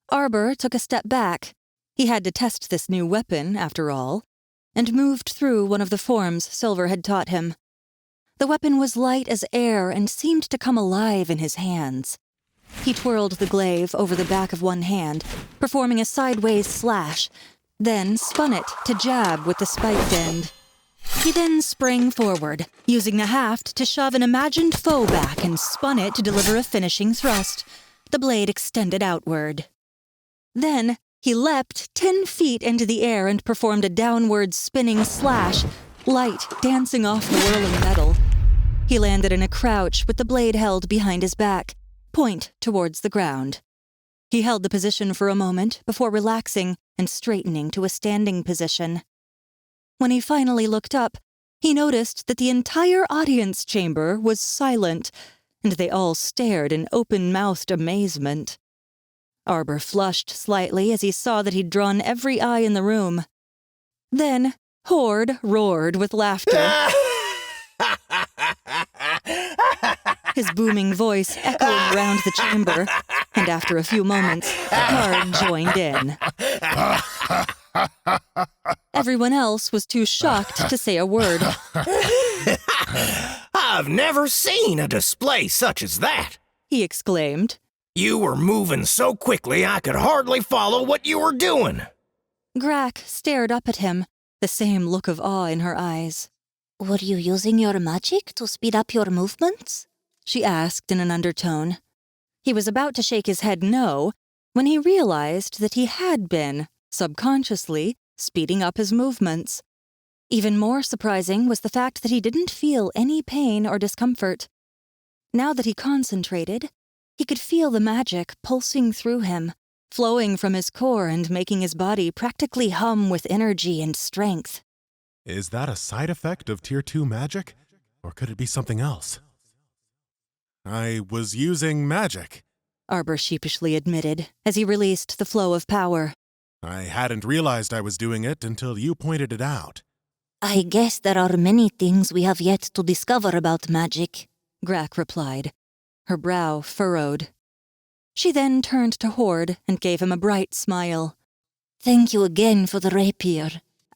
Arbor took a step back. He had to test this new weapon, after all, and moved through one of the forms Silver had taught him. The weapon was light as air and seemed to come alive in his hands. He twirled the glaive over the back of one hand, performing a sideways slash, then spun it to jab with the spiked end. He then sprang forward, using the haft to shove an imagined foe back and spun it to deliver a finishing thrust, the blade extended outward. Then, he leapt 10 feet into the air and performed a downward spinning slash, light dancing off the whirling metal. He landed in a crouch with the blade held behind his back, point towards the ground. He held the position for a moment before relaxing and straightening to a standing position. When he finally looked up, he noticed that the entire audience chamber was silent, and they all stared in open-mouthed amazement. Arbor flushed slightly as he saw that he'd drawn every eye in the room. Then, Horde roared with laughter. His booming voice echoing around the chamber, and after a few moments, Hard joined in. Everyone else was too shocked to say a word. I've never seen a display such as that, he exclaimed. You were moving so quickly I could hardly follow what you were doing. Grack stared up at him, the same look of awe in her eyes. Were you using your magic to speed up your movements? She asked in an undertone. He was about to shake his head no, when he realized that he had been, subconsciously, speeding up his movements. Even more surprising was the fact that he didn't feel any pain or discomfort. Now that he concentrated, he could feel the magic pulsing through him, flowing from his core and making his body practically hum with energy and strength. Is that a side effect of Tier 2 magic? Or could it be something else? I was using magic, Arbor sheepishly admitted as he released the flow of power. I hadn't realized I was doing it until you pointed it out. I guess there are many things we have yet to discover about magic, Grack replied, her brow furrowed. She then turned to Horde and gave him a bright smile. Thank you again for the rapier.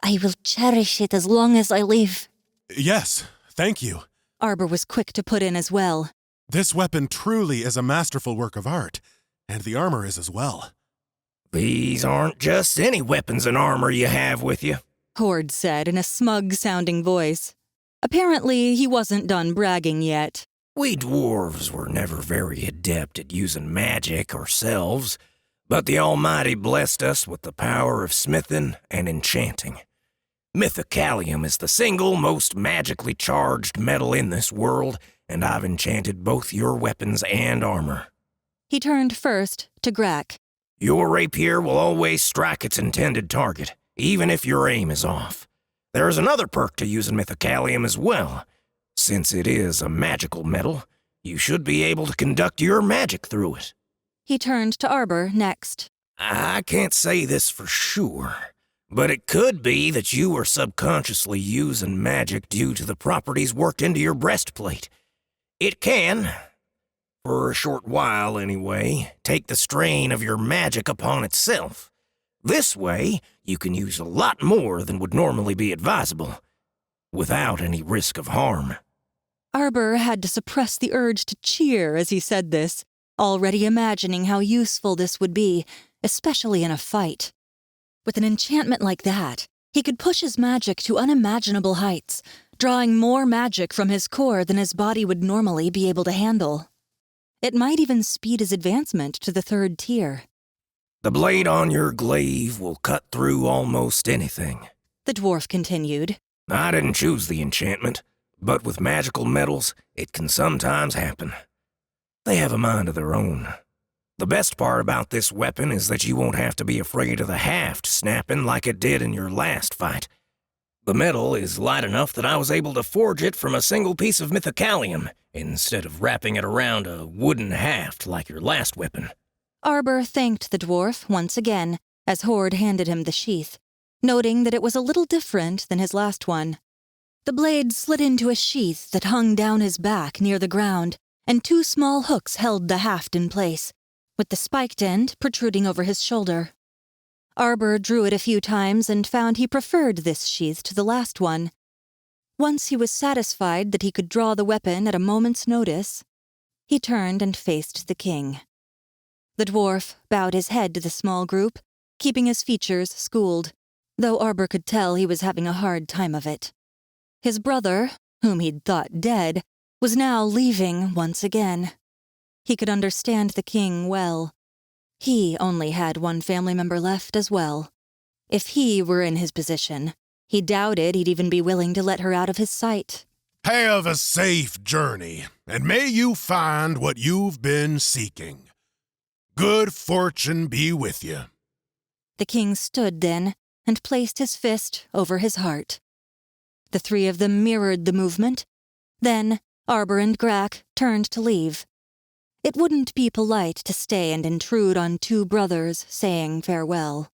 I will cherish it as long as I live. Yes, thank you. Arbor was quick to put in as well. This weapon truly is a masterful work of art, and the armor is as well. These aren't just any weapons and armor you have with you, Horde said in a smug-sounding voice. Apparently, he wasn't done bragging yet. We dwarves were never very adept at using magic ourselves, but the Almighty blessed us with the power of smithing and enchanting. Mythicalium is the single most magically charged metal in this world, and I've enchanted both your weapons and armor. He turned first to Grack. Your rapier will always strike its intended target, even if your aim is off. There is another perk to using mythicalium as well. Since it is a magical metal, you should be able to conduct your magic through it. He turned to Arbor next. I can't say this for sure, but it could be that you are subconsciously using magic due to the properties worked into your breastplate. It can, for a short while anyway, take the strain of your magic upon itself. This way, you can use a lot more than would normally be advisable, without any risk of harm. Arbor had to suppress the urge to cheer as he said this, already imagining how useful this would be, especially in a fight. With an enchantment like that, he could push his magic to unimaginable heights, drawing more magic from his core than his body would normally be able to handle. It might even speed his advancement to the 3rd tier. The blade on your glaive will cut through almost anything, the dwarf continued. I didn't choose the enchantment, but with magical metals, it can sometimes happen. They have a mind of their own. The best part about this weapon is that you won't have to be afraid of the haft snapping like it did in your last fight. The metal is light enough that I was able to forge it from a single piece of mythicalium, instead of wrapping it around a wooden haft like your last weapon. Arbor thanked the dwarf once again as Horde handed him the sheath, noting that it was a little different than his last one. The blade slid into a sheath that hung down his back near the ground, and 2 small hooks held the haft in place, with the spiked end protruding over his shoulder. Arbor drew it a few times and found he preferred this sheath to the last one. Once he was satisfied that he could draw the weapon at a moment's notice, he turned and faced the king. The dwarf bowed his head to the small group, keeping his features schooled, though Arbor could tell he was having a hard time of it. His brother, whom he'd thought dead, was now leaving once again. He could understand the king well. He only had one family member left as well. If he were in his position, he doubted he'd even be willing to let her out of his sight. Have a safe journey, and may you find what you've been seeking. Good fortune be with you. The king stood then and placed his fist over his heart. The 3 of them mirrored the movement. Then Arbor and Grack turned to leave. It wouldn't be polite to stay and intrude on 2 brothers saying farewell.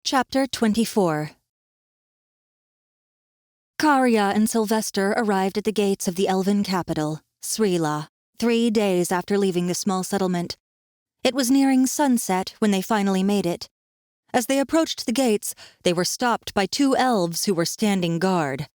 Chapter 24. Karya and Sylvester arrived at the gates of the elven capital, Srila, 3 days after leaving the small settlement. It was nearing sunset when they finally made it. As they approached the gates, they were stopped by 2 elves who were standing guard.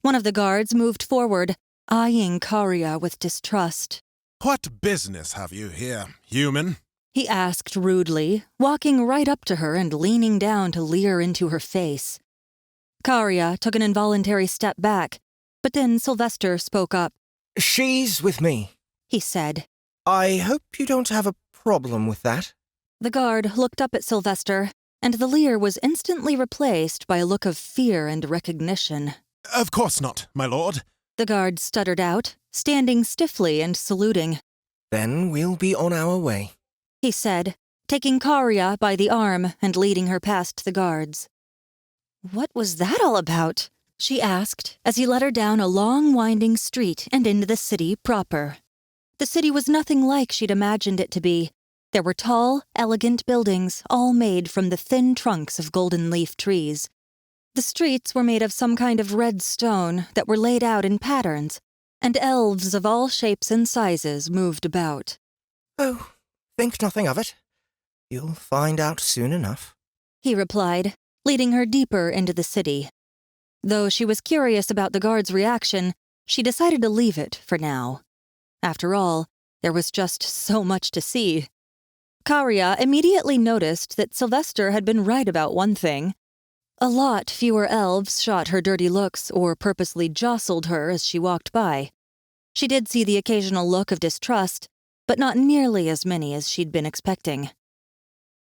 One of the guards moved forward, eyeing Karya with distrust. What business have you here, human? He asked rudely, walking right up to her and leaning down to leer into her face. Karya took an involuntary step back, but then Sylvester spoke up. She's with me, He said. I hope you don't have a problem with that. The guard looked up at Sylvester, and the leer was instantly replaced by a look of fear and recognition. Of course not, my lord. The guard stuttered out, standing stiffly and saluting. Then we'll be on our way, He said, taking Karya by the arm and leading her past the guards. What was that all about? She asked as he led her down a long winding street and into the city proper. The city was nothing like she'd imagined it to be. There were tall, elegant buildings, all made from the thin trunks of golden leaf trees. The streets were made of some kind of red stone that were laid out in patterns, and elves of all shapes and sizes moved about. Oh, think nothing of it. You'll find out soon enough, He replied, leading her deeper into the city. Though she was curious about the guard's reaction, she decided to leave it for now. After all, there was just so much to see. Karya immediately noticed that Sylvester had been right about one thing. A lot fewer elves shot her dirty looks or purposely jostled her as she walked by. She did see the occasional look of distrust, but not nearly as many as she'd been expecting.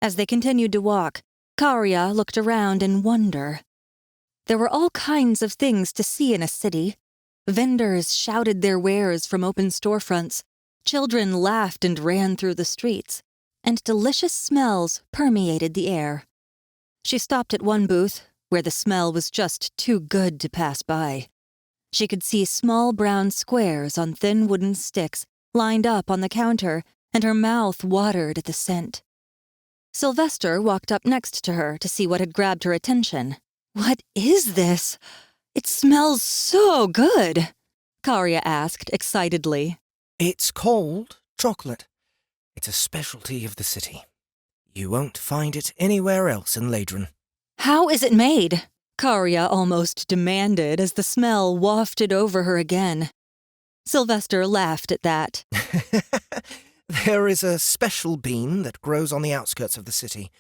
As they continued to walk, Karya looked around in wonder. There were all kinds of things to see in a city. Vendors shouted their wares from open storefronts, children laughed and ran through the streets, and delicious smells permeated the air. She stopped at one booth, where the smell was just too good to pass by. She could see small brown squares on thin wooden sticks lined up on the counter, and her mouth watered at the scent. Sylvester walked up next to her to see what had grabbed her attention. What is this? It smells so good, Karya asked excitedly. It's called chocolate. It's a specialty of the city. You won't find it anywhere else in Ladron. How is it made? Karya almost demanded as the smell wafted over her again. Sylvester laughed at that. There is a special bean that grows on the outskirts of the city.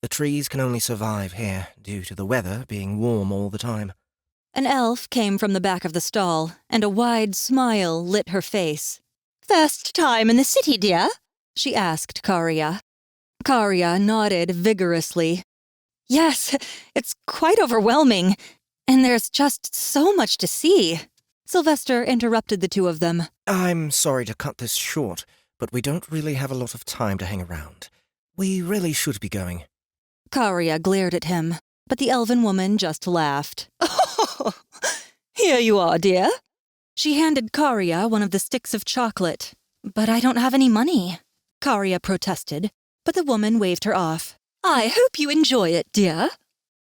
The trees can only survive here due to the weather being warm all the time. An elf came from the back of the stall, and a wide smile lit her face. First time in the city, dear? She asked Karya. Karya nodded vigorously. Yes, it's quite overwhelming, and there's just so much to see. Sylvester interrupted the 2 of them. I'm sorry to cut this short, but we don't really have a lot of time to hang around. We really should be going. Karya glared at him, but the elven woman just laughed. Oh, here you are, dear. She handed Karia one of the sticks of chocolate. But I don't have any money. Karia protested, but the woman waved her off. I hope you enjoy it, dear.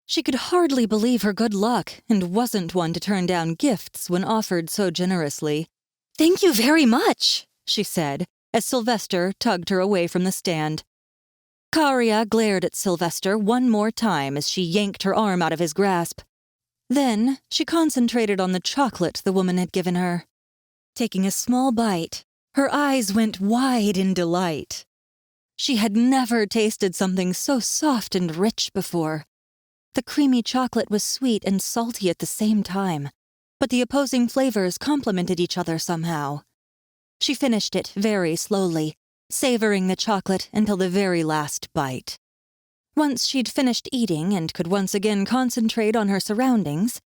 She could hardly believe her good luck and wasn't one to turn down gifts when offered so generously. Thank you very much, she said, as Sylvester tugged her away from the stand. Karia glared at Sylvester one more time as she yanked her arm out of his grasp. Then she concentrated on the chocolate the woman had given her. Taking a small bite, her eyes went wide in delight. She had never tasted something so soft and rich before. The creamy chocolate was sweet and salty at the same time, but the opposing flavors complemented each other somehow. She finished it very slowly, savoring the chocolate until the very last bite. Once she'd finished eating and could once again concentrate on her surroundings,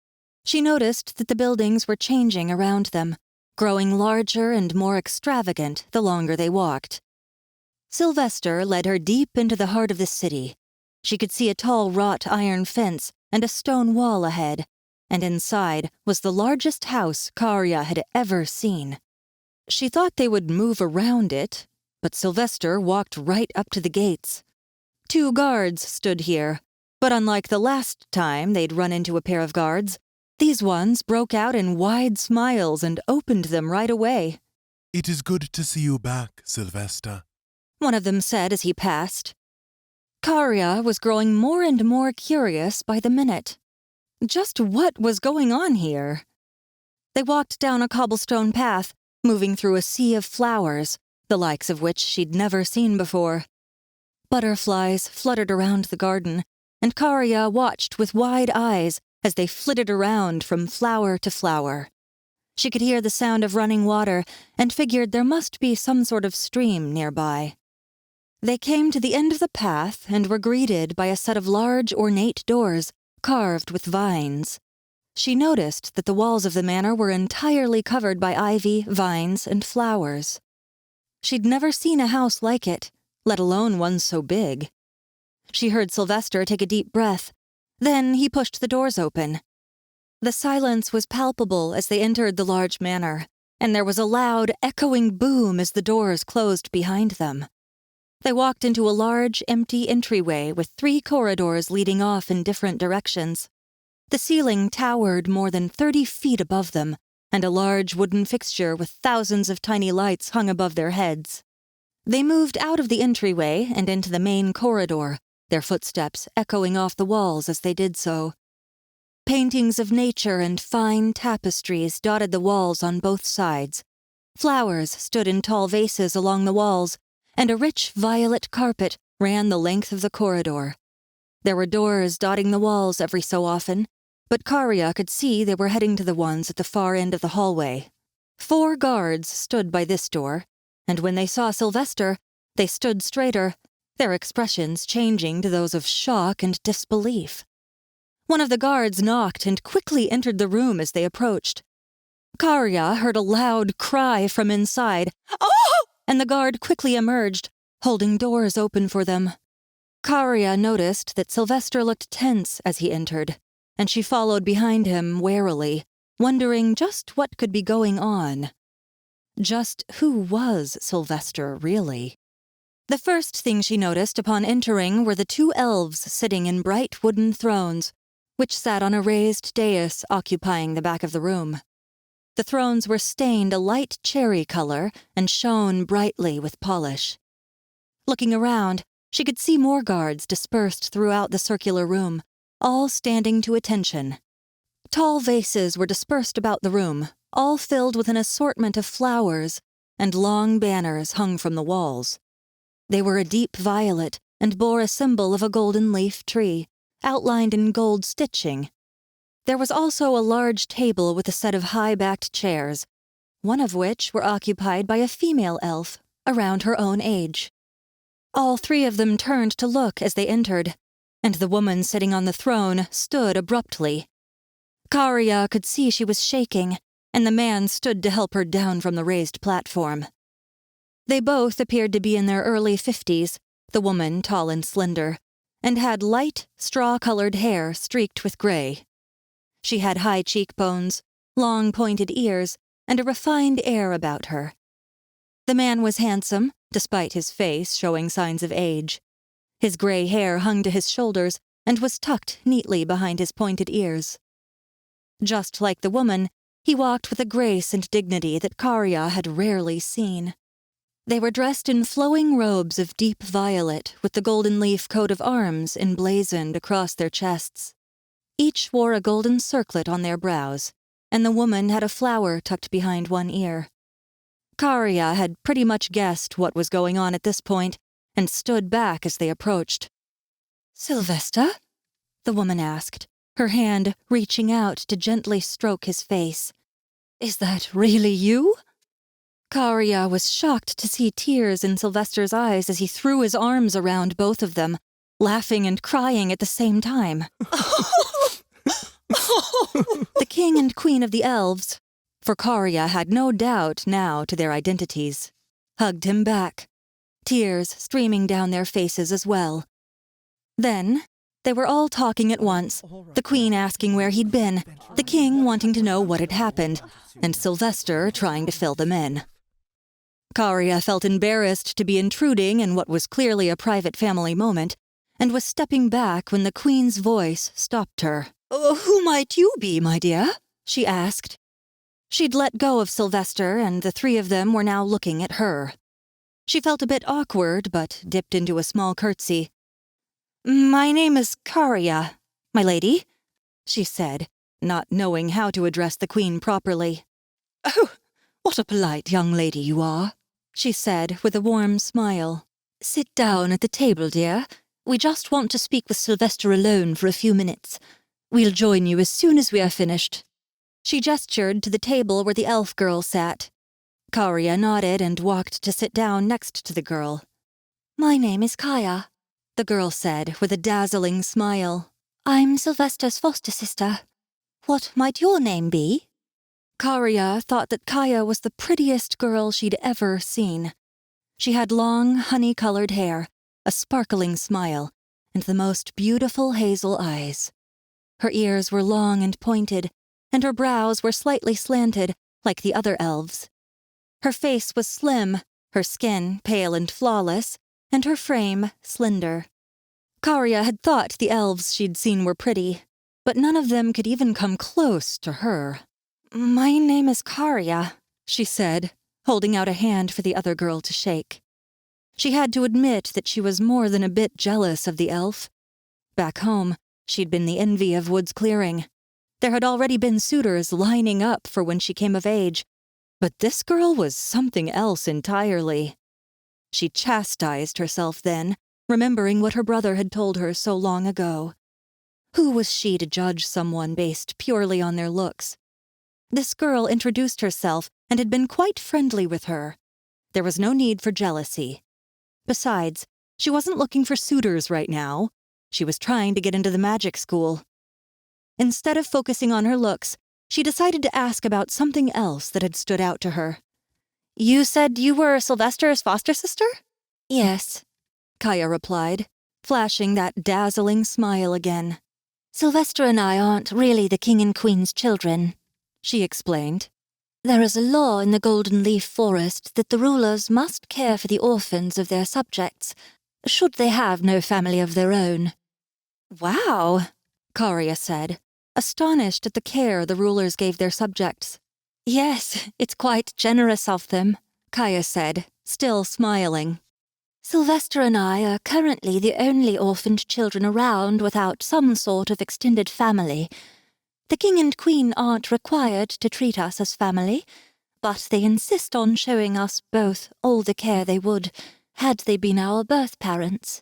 she noticed that the buildings were changing around them, growing larger and more extravagant the longer they walked. Sylvester led her deep into the heart of the city. She could see a tall wrought iron fence and a stone wall ahead, and inside was the largest house Karia had ever seen. She thought they would move around it, but Sylvester walked right up to the gates. 2 guards stood here, but unlike the last time they'd run into a pair of guards, these ones broke out in wide smiles and opened them right away. It is good to see you back, Sylvester, one of them said as he passed. Karia was growing more and more curious by the minute. Just what was going on here? They walked down a cobblestone path, moving through a sea of flowers, the likes of which she'd never seen before. Butterflies fluttered around the garden, and Karia watched with wide eyes as they flitted around from flower to flower. She could hear the sound of running water and figured there must be some sort of stream nearby. They came to the end of the path and were greeted by a set of large, ornate doors carved with vines. She noticed that the walls of the manor were entirely covered by ivy, vines, and flowers. She'd never seen a house like it, let alone one so big. She heard Sylvester take a deep breath. Then he pushed the doors open. The silence was palpable as they entered the large manor, and there was a loud, echoing boom as the doors closed behind them. They walked into a large, empty entryway with 3 corridors leading off in different directions. The ceiling towered more than 30 feet above them, and a large wooden fixture with thousands of tiny lights hung above their heads. They moved out of the entryway and into the main corridor, their footsteps echoing off the walls as they did so. Paintings of nature and fine tapestries dotted the walls on both sides. Flowers stood in tall vases along the walls, and a rich violet carpet ran the length of the corridor. There were doors dotting the walls every so often, but Karia could see they were heading to the ones at the far end of the hallway. 4 guards stood by this door, and when they saw Sylvester, they stood straighter, their expressions changing to those of shock and disbelief. One of the guards knocked and quickly entered the room as they approached. Karia heard a loud cry from inside, "Oh!" and the guard quickly emerged, holding doors open for them. Karia noticed that Sylvester looked tense as he entered, and she followed behind him warily, wondering just what could be going on. Just who was Sylvester, really? The first thing she noticed upon entering were the 2 elves sitting in bright wooden thrones, which sat on a raised dais occupying the back of the room. The thrones were stained a light cherry color and shone brightly with polish. Looking around, she could see more guards dispersed throughout the circular room, all standing to attention. Tall vases were dispersed about the room, all filled with an assortment of flowers, and long banners hung from the walls. They were a deep violet and bore a symbol of a golden leaf tree, outlined in gold stitching. There was also a large table with a set of high-backed chairs, one of which were occupied by a female elf, around her own age. All 3 of them turned to look as they entered, and the woman sitting on the throne stood abruptly. Karia could see she was shaking, and the man stood to help her down from the raised platform. They both appeared to be in their early 50s, the woman tall and slender, and had light, straw-colored hair streaked with gray. She had high cheekbones, long pointed ears, and a refined air about her. The man was handsome, despite his face showing signs of age. His gray hair hung to his shoulders and was tucked neatly behind his pointed ears. Just like the woman, he walked with a grace and dignity that Karya had rarely seen. They were dressed in flowing robes of deep violet with the golden leaf coat of arms emblazoned across their chests. Each wore a golden circlet on their brows, and the woman had a flower tucked behind one ear. Karya had pretty much guessed what was going on at this point and stood back as they approached. "Sylvester?" the woman asked, her hand reaching out to gently stroke his face. "Is that really you?" Karya was shocked to see tears in Sylvester's eyes as he threw his arms around both of them, laughing and crying at the same time. The king and queen of the elves, for Karya had no doubt now to their identities, hugged him back, tears streaming down their faces as well. Then, they were all talking at once, the queen asking where he'd been, the king wanting to know what had happened, and Sylvester trying to fill them in. Karya felt embarrassed to be intruding in what was clearly a private family moment, and was stepping back when the queen's voice stopped her. "Who might you be, my dear?" she asked. She'd let go of Sylvester, and the three of them were now looking at her. She felt a bit awkward, but dipped into a small curtsy. "My name is Karya, my lady," she said, not knowing how to address the queen properly. "Oh, what a polite young lady you are," she said with a warm smile. "Sit down at the table, dear. We just want to speak with Sylvester alone for a few minutes. We'll join you as soon as we are finished." She gestured to the table where the elf girl sat. Karya nodded and walked to sit down next to the girl. "My name is Kaya," the girl said with a dazzling smile. "I'm Sylvester's foster sister. What might your name be?" Karya thought that Kaya was the prettiest girl she'd ever seen. She had long, honey-colored hair, a sparkling smile, and the most beautiful hazel eyes. Her ears were long and pointed, and her brows were slightly slanted, like the other elves. Her face was slim, her skin pale and flawless, and her frame slender. Karya had thought the elves she'd seen were pretty, but none of them could even come close to her. "My name is Karya," she said, holding out a hand for the other girl to shake. She had to admit that she was more than a bit jealous of the elf. Back home, she'd been the envy of Wood's Clearing. There had already been suitors lining up for when she came of age, but this girl was something else entirely. She chastised herself then, remembering what her brother had told her so long ago. Who was she to judge someone based purely on their looks? This girl introduced herself and had been quite friendly with her. There was no need for jealousy. Besides, she wasn't looking for suitors right now. She was trying to get into the magic school. Instead of focusing on her looks, she decided to ask about something else that had stood out to her. "You said you were Sylvester's foster sister?" "Yes," Kaya replied, flashing that dazzling smile again. "Sylvester and I aren't really the king and queen's children," she explained. "There is a law in the Golden Leaf Forest that the rulers must care for the orphans of their subjects, should they have no family of their own." "Wow," Karya said, astonished at the care the rulers gave their subjects. "Yes, it's quite generous of them," Kaya said, still smiling. "Sylvester and I are currently the only orphaned children around without some sort of extended family. The king and queen aren't required to treat us as family, but they insist on showing us both all the care they would, had they been our birth parents."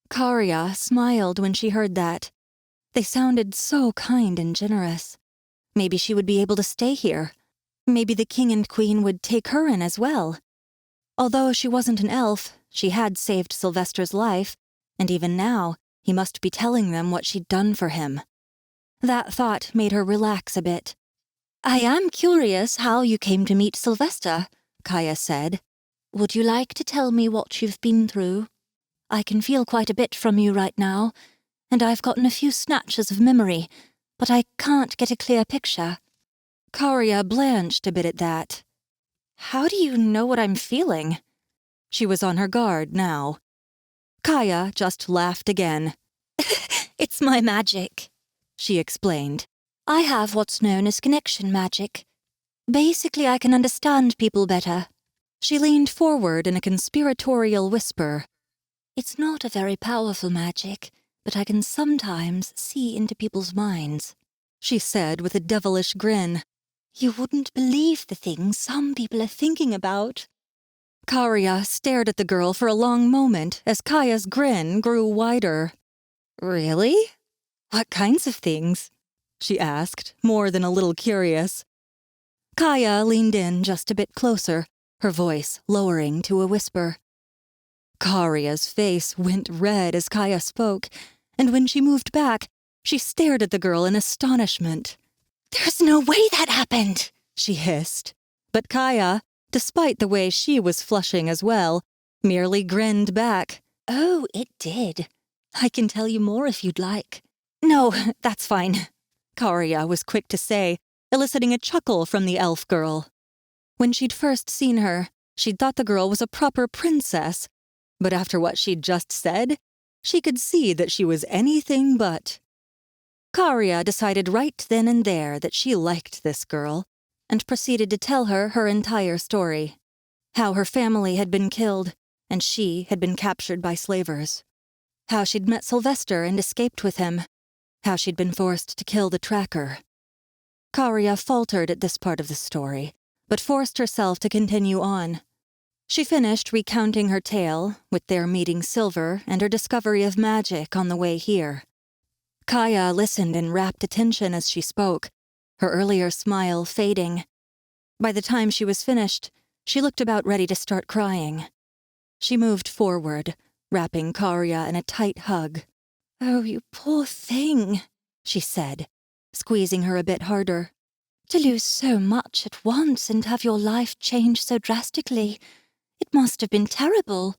Karya smiled when she heard that. They sounded so kind and generous. Maybe she would be able to stay here. Maybe the king and queen would take her in as well. Although she wasn't an elf, she had saved Sylvester's life, and even now, he must be telling them what she'd done for him. That thought made her relax a bit. "I am curious how you came to meet Sylvester," Kaya said. "Would you like to tell me what you've been through? I can feel quite a bit from you right now, and I've gotten a few snatches of memory, but I can't get a clear picture." Karia blanched a bit at that. How do you know what I'm feeling? She was on her guard now. Kaya just laughed again. It's my magic, She explained. I have what's known as connection magic. Basically, I can understand people better. She leaned forward in a conspiratorial whisper. It's not a very powerful magic, but I can sometimes see into people's minds, She said with a devilish grin. You wouldn't believe the things some people are thinking about. Karia stared at the girl for a long moment as Kaya's grin grew wider. Really? What kinds of things? She asked, more than a little curious. Kaya leaned in just a bit closer, her voice lowering to a whisper. Karia's face went red as Kaya spoke, and when she moved back, she stared at the girl in astonishment. There's no way that happened, She hissed. But Kaya, despite the way she was flushing as well, merely grinned back. Oh, it did. I can tell you more if you'd like. No, that's fine, Karia was quick to say, eliciting a chuckle from the elf girl. When she'd first seen her, she'd thought the girl was a proper princess, but after what she'd just said, she could see that she was anything but. Karia decided right then and there that she liked this girl, and proceeded to tell her entire story. How her family had been killed, and she had been captured by slavers. How she'd met Sylvester and escaped with him. How she'd been forced to kill the tracker. Karia faltered at this part of the story, but forced herself to continue on. She finished recounting her tale, with their meeting Silver and her discovery of magic on the way here. Kaya listened in rapt attention as she spoke, her earlier smile fading. By the time she was finished, she looked about ready to start crying. She moved forward, wrapping Karia in a tight hug. "Oh, you poor thing," she said, squeezing her a bit harder. To lose so much at once and have your life change so drastically, it must have been terrible.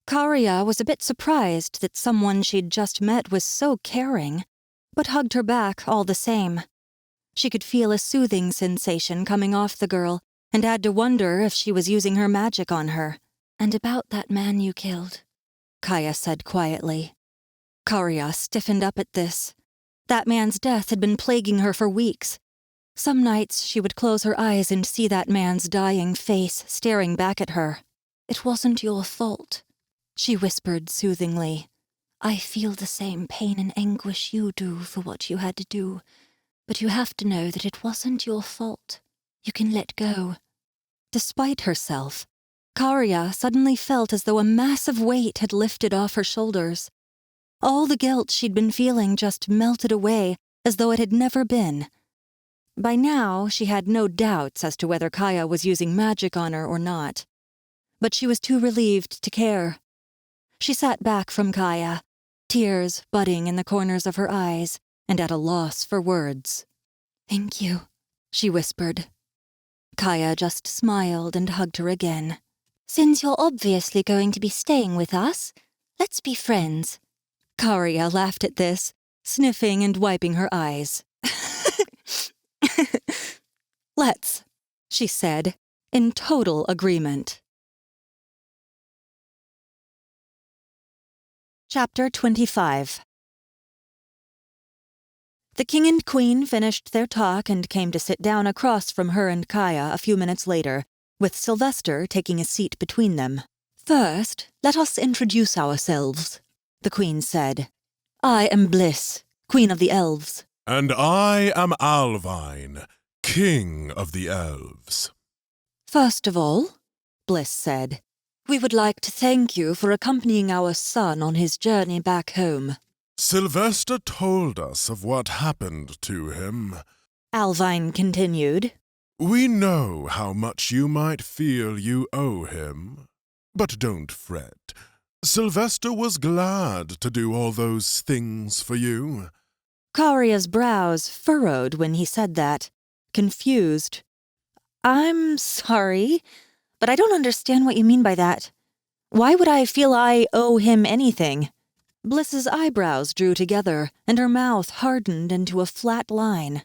Karia was a bit surprised that someone she'd just met was so caring, but hugged her back all the same. She could feel a soothing sensation coming off the girl, and had to wonder if she was using her magic on her. And about that man you killed, Kaya said quietly. Karia stiffened up at this. That man's death had been plaguing her for weeks. Some nights she would close her eyes and see that man's dying face staring back at her. It wasn't your fault, she whispered soothingly. I feel the same pain and anguish you do for what you had to do, but you have to know that it wasn't your fault. You can let go. Despite herself, Karia suddenly felt as though a massive weight had lifted off her shoulders. All the guilt she'd been feeling just melted away as though it had never been. By now, she had no doubts as to whether Kaya was using magic on her or not. But she was too relieved to care. She sat back from Kaya, tears budding in the corners of her eyes, and at a loss for words. Thank you, she whispered. Kaya just smiled and hugged her again. Since you're obviously going to be staying with us, let's be friends. Karia laughed at this, sniffing and wiping her eyes. Let's, she said, in total agreement. Chapter 25. The king and queen finished their talk and came to sit down across from her and Kaya a few minutes later, with Sylvester taking a seat between them. First, let us introduce ourselves, the queen said. I am Bliss, queen of the elves. And I am Alvine, king of the elves. First of all, Bliss said, we would like to thank you for accompanying our son on his journey back home. Sylvester told us of what happened to him, Alvine continued. We know how much you might feel you owe him, but don't fret. Sylvester was glad to do all those things for you. Karia's brows furrowed when he said that, confused. I'm sorry, but I don't understand what you mean by that. Why would I feel I owe him anything? Bliss's eyebrows drew together, and her mouth hardened into a flat line.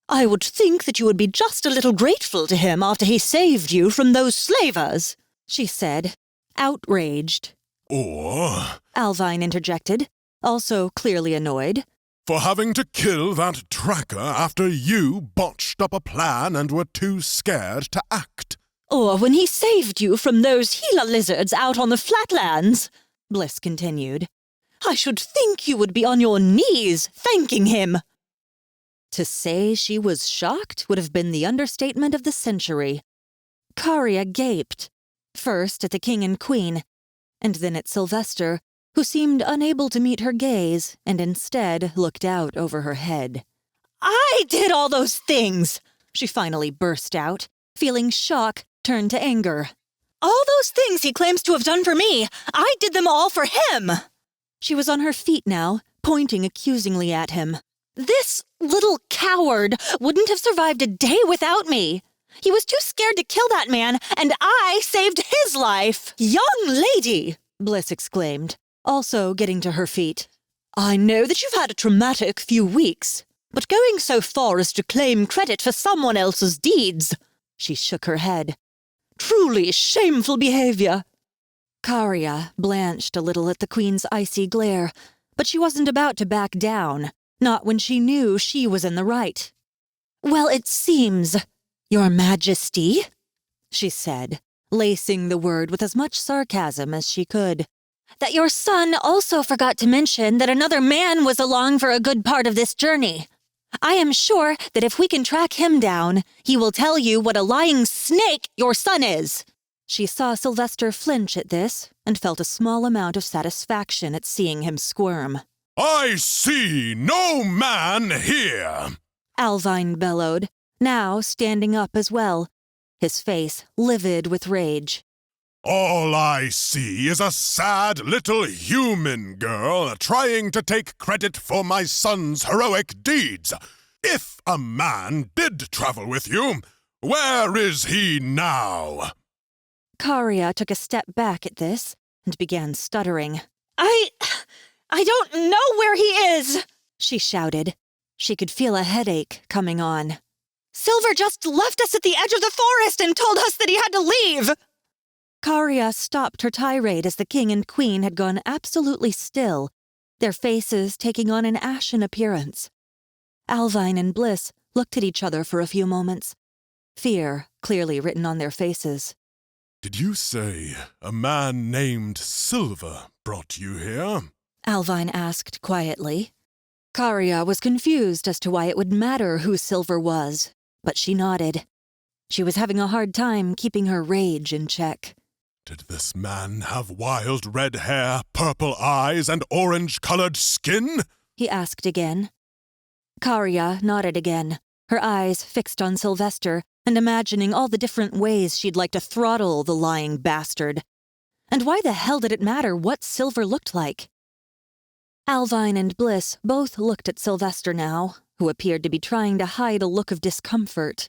I would think that you would be just a little grateful to him after he saved you from those slavers, she said, outraged. Or Alvine interjected, also clearly annoyed. for having to kill that tracker after you botched up a plan and were too scared to act. Or when he saved you from those Gila lizards out on the flatlands, Bliss continued. I should think you would be on your knees thanking him. To say she was shocked would have been the understatement of the century. Karia gaped, first at the king and queen, and then at Sylvester, who seemed unable to meet her gaze and instead looked out over her head. I did all those things, she finally burst out, feeling shock turned to anger. All those things he claims to have done for me, I did them all for him. She was on her feet now, pointing accusingly at him. This little coward wouldn't have survived a day without me. He was too scared to kill that man, and I saved his life. Young lady, Bliss exclaimed, also getting to her feet. I know that you've had a traumatic few weeks, but going so far as to claim credit for someone else's deeds. She shook her head. Truly shameful behavior. Karia blanched a little at the queen's icy glare, but she wasn't about to back down, not when she knew she was in the right. Well, it seems, Your Majesty, she said, lacing the word with as much sarcasm as she could, that your son also forgot to mention that another man was along for a good part of this journey. I am sure that if we can track him down, he will tell you what a lying snake your son is. She saw Sylvester flinch at this and felt a small amount of satisfaction at seeing him squirm. I see no man here, Alvine bellowed, now standing up as well, his face livid with rage. All I see is a sad little human girl trying to take credit for my son's heroic deeds. If a man did travel with you, where is he now? Karia took a step back at this and began stuttering. I don't know where he is, she shouted. She could feel a headache coming on. Silver just left us at the edge of the forest and told us that he had to leave. Karia stopped her tirade as the king and queen had gone absolutely still, their faces taking on an ashen appearance. Alvine and Bliss looked at each other for a few moments, fear clearly written on their faces. Did you say a man named Silver brought you here? Alvine asked quietly. Karia was confused as to why it would matter who Silver was, but she nodded. She was having a hard time keeping her rage in check. Did this man have wild red hair, purple eyes, and orange-colored skin? He asked again. Karia nodded again, her eyes fixed on Sylvester and imagining all the different ways she'd like to throttle the lying bastard. And why the hell did it matter what Silver looked like? Alvine and Bliss both looked at Sylvester now, who appeared to be trying to hide a look of discomfort.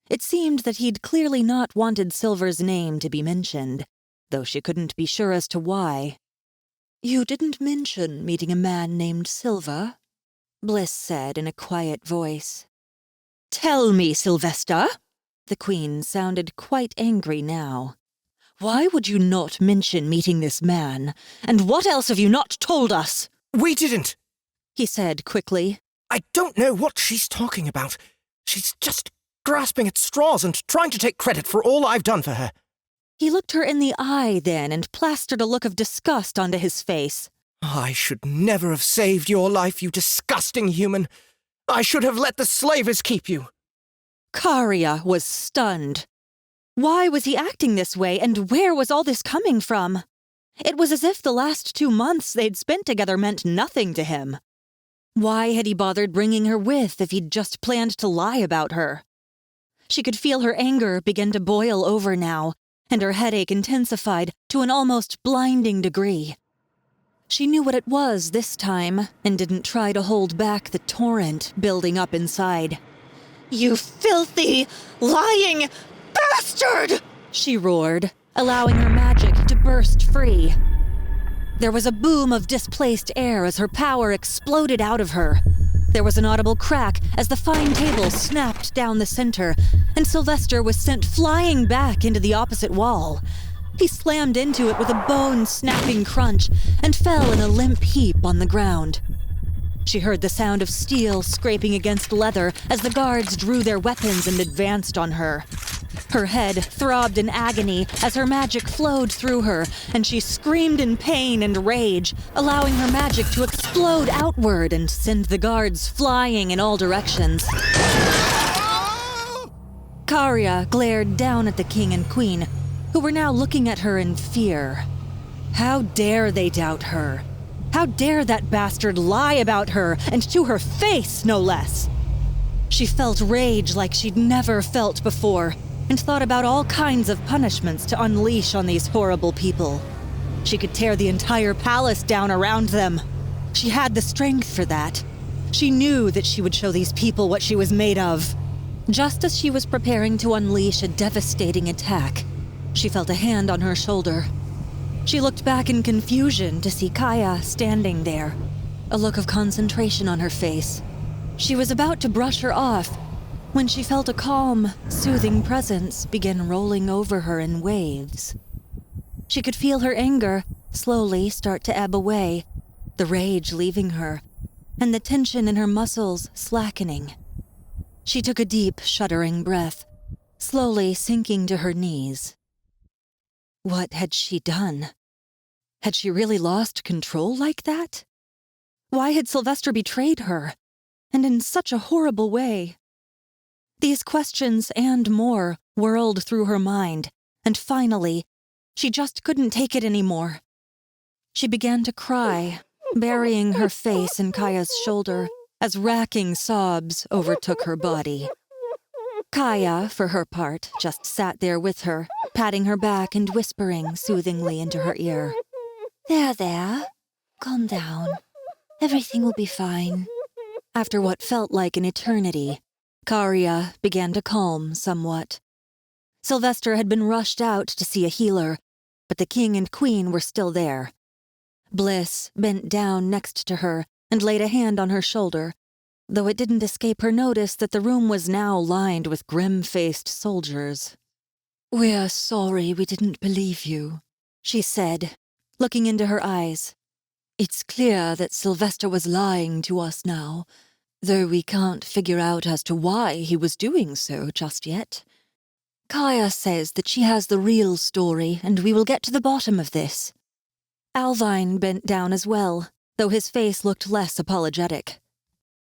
It seemed that he'd clearly not wanted Silver's name to be mentioned, though she couldn't be sure as to why. You didn't mention meeting a man named Silver, Bliss said in a quiet voice. Tell me, Sylvester. The queen sounded quite angry now. Why would you not mention meeting this man? And what else have you not told us? We didn't, He said quickly. I don't know what she's talking about. She's just grasping at straws and trying to take credit for all I've done for her. He looked her in the eye then and plastered a look of disgust onto his face. I should never have saved your life, you disgusting human. I should have let the slavers keep you. Karia was stunned. Why was he acting this way, and where was all this coming from? It was as if the last 2 months they'd spent together meant nothing to him. Why had he bothered bringing her with if he'd just planned to lie about her? She could feel her anger begin to boil over now, and her headache intensified to an almost blinding degree. She knew what it was this time, and didn't try to hold back the torrent building up inside. You filthy, lying bastard! She roared, allowing her magic to burst free. There was a boom of displaced air as her power exploded out of her. There was an audible crack as the fine table snapped down the center, and Sylvester was sent flying back into the opposite wall. He slammed into it with a bone-snapping crunch and fell in a limp heap on the ground. She heard the sound of steel scraping against leather as the guards drew their weapons and advanced on her. Her head throbbed in agony as her magic flowed through her, and she screamed in pain and rage, allowing her magic to explode outward and send the guards flying in all directions. Karya glared down at the king and queen, who were now looking at her in fear. How dare they doubt her? How dare that bastard lie about her, and to her face, no less? She felt rage like she'd never felt before, and thought about all kinds of punishments to unleash on these horrible people. She could tear the entire palace down around them. She had the strength for that. She knew that she would show these people what she was made of. Just as she was preparing to unleash a devastating attack, she felt a hand on her shoulder. She looked back in confusion to see Kaya standing there, a look of concentration on her face. She was about to brush her off when she felt a calm, soothing presence begin rolling over her in waves. She could feel her anger slowly start to ebb away, the rage leaving her, and the tension in her muscles slackening. She took a deep, shuddering breath, slowly sinking to her knees. What had she done? Had she really lost control like that? Why had Sylvester betrayed her, and in such a horrible way? These questions and more whirled through her mind, and finally, she just couldn't take it anymore. She began to cry, burying her face in Kaya's shoulder as racking sobs overtook her body. Kaya, for her part, just sat there with her, patting her back and whispering soothingly into her ear. There. Calm down. Everything will be fine. After what felt like an eternity, Karya began to calm somewhat. Sylvester had been rushed out to see a healer, but the king and queen were still there. Bliss bent down next to her and laid a hand on her shoulder, though it didn't escape her notice that the room was now lined with grim-faced soldiers. "We're sorry we didn't believe you," she said, looking into her eyes. "It's clear that Sylvester was lying to us now, though we can't figure out as to why he was doing so just yet. Kaya says that she has the real story, and we will get to the bottom of this." Alvine bent down as well, though his face looked less apologetic.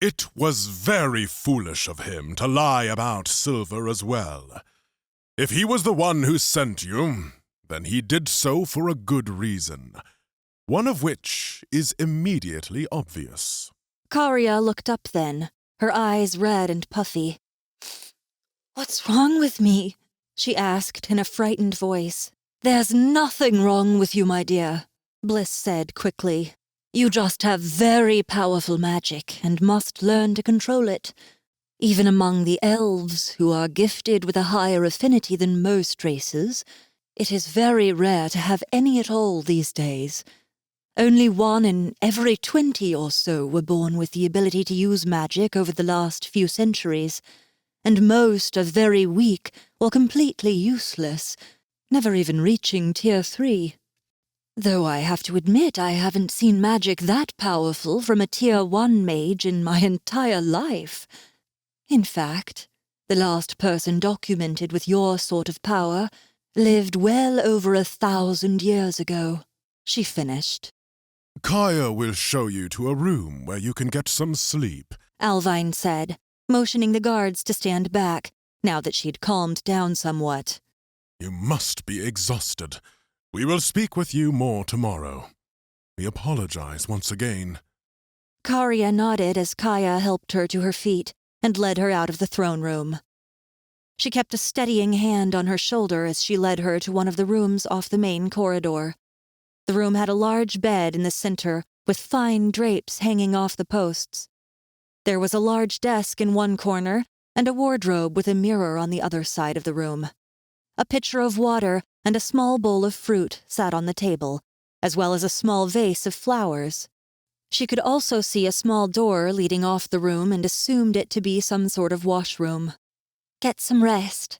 It was very foolish of him to lie about Silver as well. If he was the one who sent you, then he did so for a good reason, one of which is immediately obvious. Karya looked up then, her eyes red and puffy. "What's wrong with me?" she asked in a frightened voice. "There's nothing wrong with you, my dear," Bliss said quickly. "You just have very powerful magic and must learn to control it. Even among the elves, who are gifted with a higher affinity than most races, it is very rare to have any at all these days. Only 1 in every 20 or so were born with the ability to use magic over the last few centuries, and most are very weak or completely useless, never even reaching Tier 3. Though I have to admit I haven't seen magic that powerful from a Tier 1 mage in my entire life. In fact, the last person documented with your sort of power lived well over 1,000 years ago," she finished. Kaya will show you to a room where you can get some sleep, Alvine said, motioning the guards to stand back, now that she'd calmed down somewhat. You must be exhausted. We will speak with you more tomorrow. We apologize once again. Karya nodded as Kaya helped her to her feet and led her out of the throne room. She kept a steadying hand on her shoulder as she led her to one of the rooms off the main corridor. The room had a large bed in the center with fine drapes hanging off the posts. There was a large desk in one corner and a wardrobe with a mirror on the other side of the room. A pitcher of water and a small bowl of fruit sat on the table, as well as a small vase of flowers. She could also see a small door leading off the room and assumed it to be some sort of washroom. Get some rest.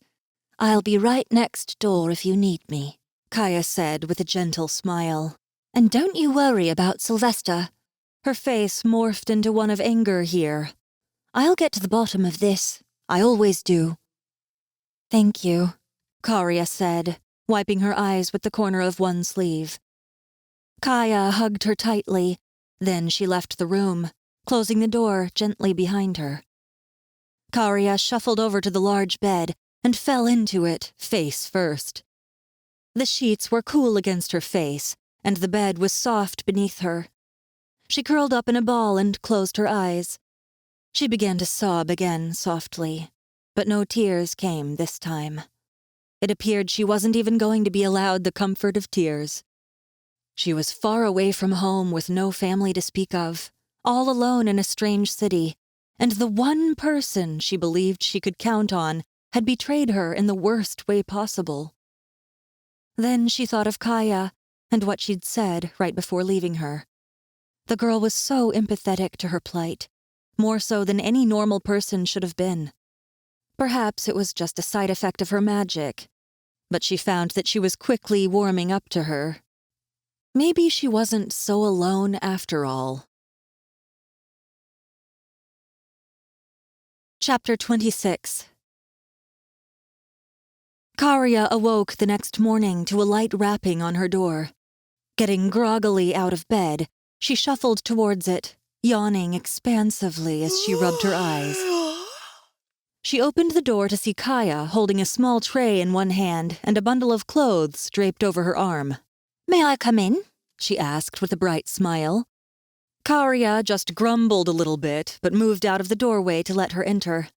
I'll be right next door if you need me, Kaya said with a gentle smile. And don't you worry about Sylvester. Her face morphed into one of anger here. I'll get to the bottom of this. I always do. Thank you, Karia said, wiping her eyes with the corner of one sleeve. Kaya hugged her tightly, then she left the room, closing the door gently behind her. Karia shuffled over to the large bed and fell into it, face first. The sheets were cool against her face, and the bed was soft beneath her. She curled up in a ball and closed her eyes. She began to sob again softly, but no tears came this time. It appeared she wasn't even going to be allowed the comfort of tears. She was far away from home with no family to speak of, all alone in a strange city, and the one person she believed she could count on had betrayed her in the worst way possible. Then she thought of Kaya and what she'd said right before leaving her. The girl was so empathetic to her plight, more so than any normal person should have been. Perhaps it was just a side effect of her magic, but she found that she was quickly warming up to her. Maybe she wasn't so alone after all. Chapter 26. Karia awoke the next morning to a light rapping on her door. Getting groggily out of bed, she shuffled towards it, yawning expansively as she rubbed her eyes. She opened the door to see Kaya holding a small tray in one hand and a bundle of clothes draped over her arm. May I come in? She asked with a bright smile. Karia just grumbled a little bit, but moved out of the doorway to let her enter.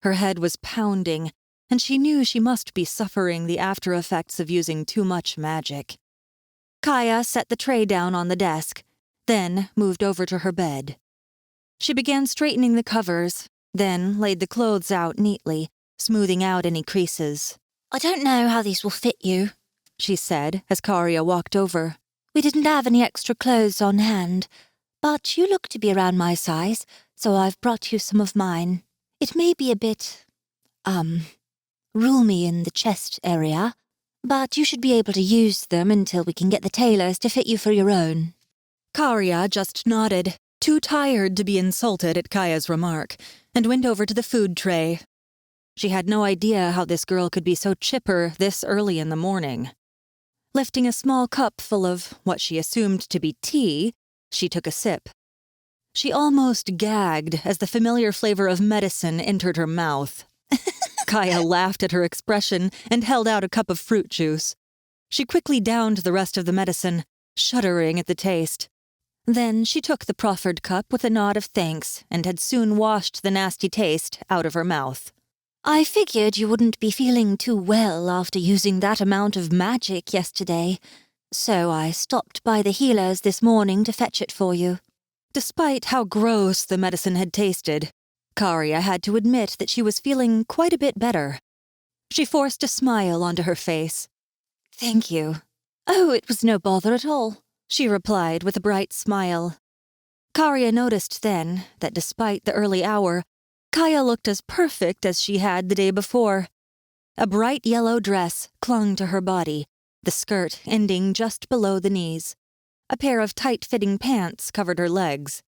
Her head was pounding, and she knew she must be suffering the after effects of using too much magic. Kaya set the tray down on the desk, then moved over to her bed. She began straightening the covers, then laid the clothes out neatly, smoothing out any creases. I don't know how these will fit you, she said as Karia walked over. We didn't have any extra clothes on hand, but you look to be around my size, so I've brought you some of mine. It may be a bit, roomy in the chest area, but you should be able to use them until we can get the tailors to fit you for your own. Karia just nodded, too tired to be insulted at Kaya's remark, and went over to the food tray. She had no idea how this girl could be so chipper this early in the morning. Lifting a small cup full of what she assumed to be tea, she took a sip. She almost gagged as the familiar flavor of medicine entered her mouth. Kaya laughed at her expression and held out a cup of fruit juice. She quickly downed the rest of the medicine, shuddering at the taste. Then she took the proffered cup with a nod of thanks and had soon washed the nasty taste out of her mouth. I figured you wouldn't be feeling too well after using that amount of magic yesterday, so I stopped by the healers this morning to fetch it for you. Despite how gross the medicine had tasted, Karia had to admit that she was feeling quite a bit better. She forced a smile onto her face. Thank you. Oh, it was no bother at all, she replied with a bright smile. Karia noticed then that despite the early hour, Kaya looked as perfect as she had the day before. A bright yellow dress clung to her body, the skirt ending just below the knees. A pair of tight-fitting pants covered her legs.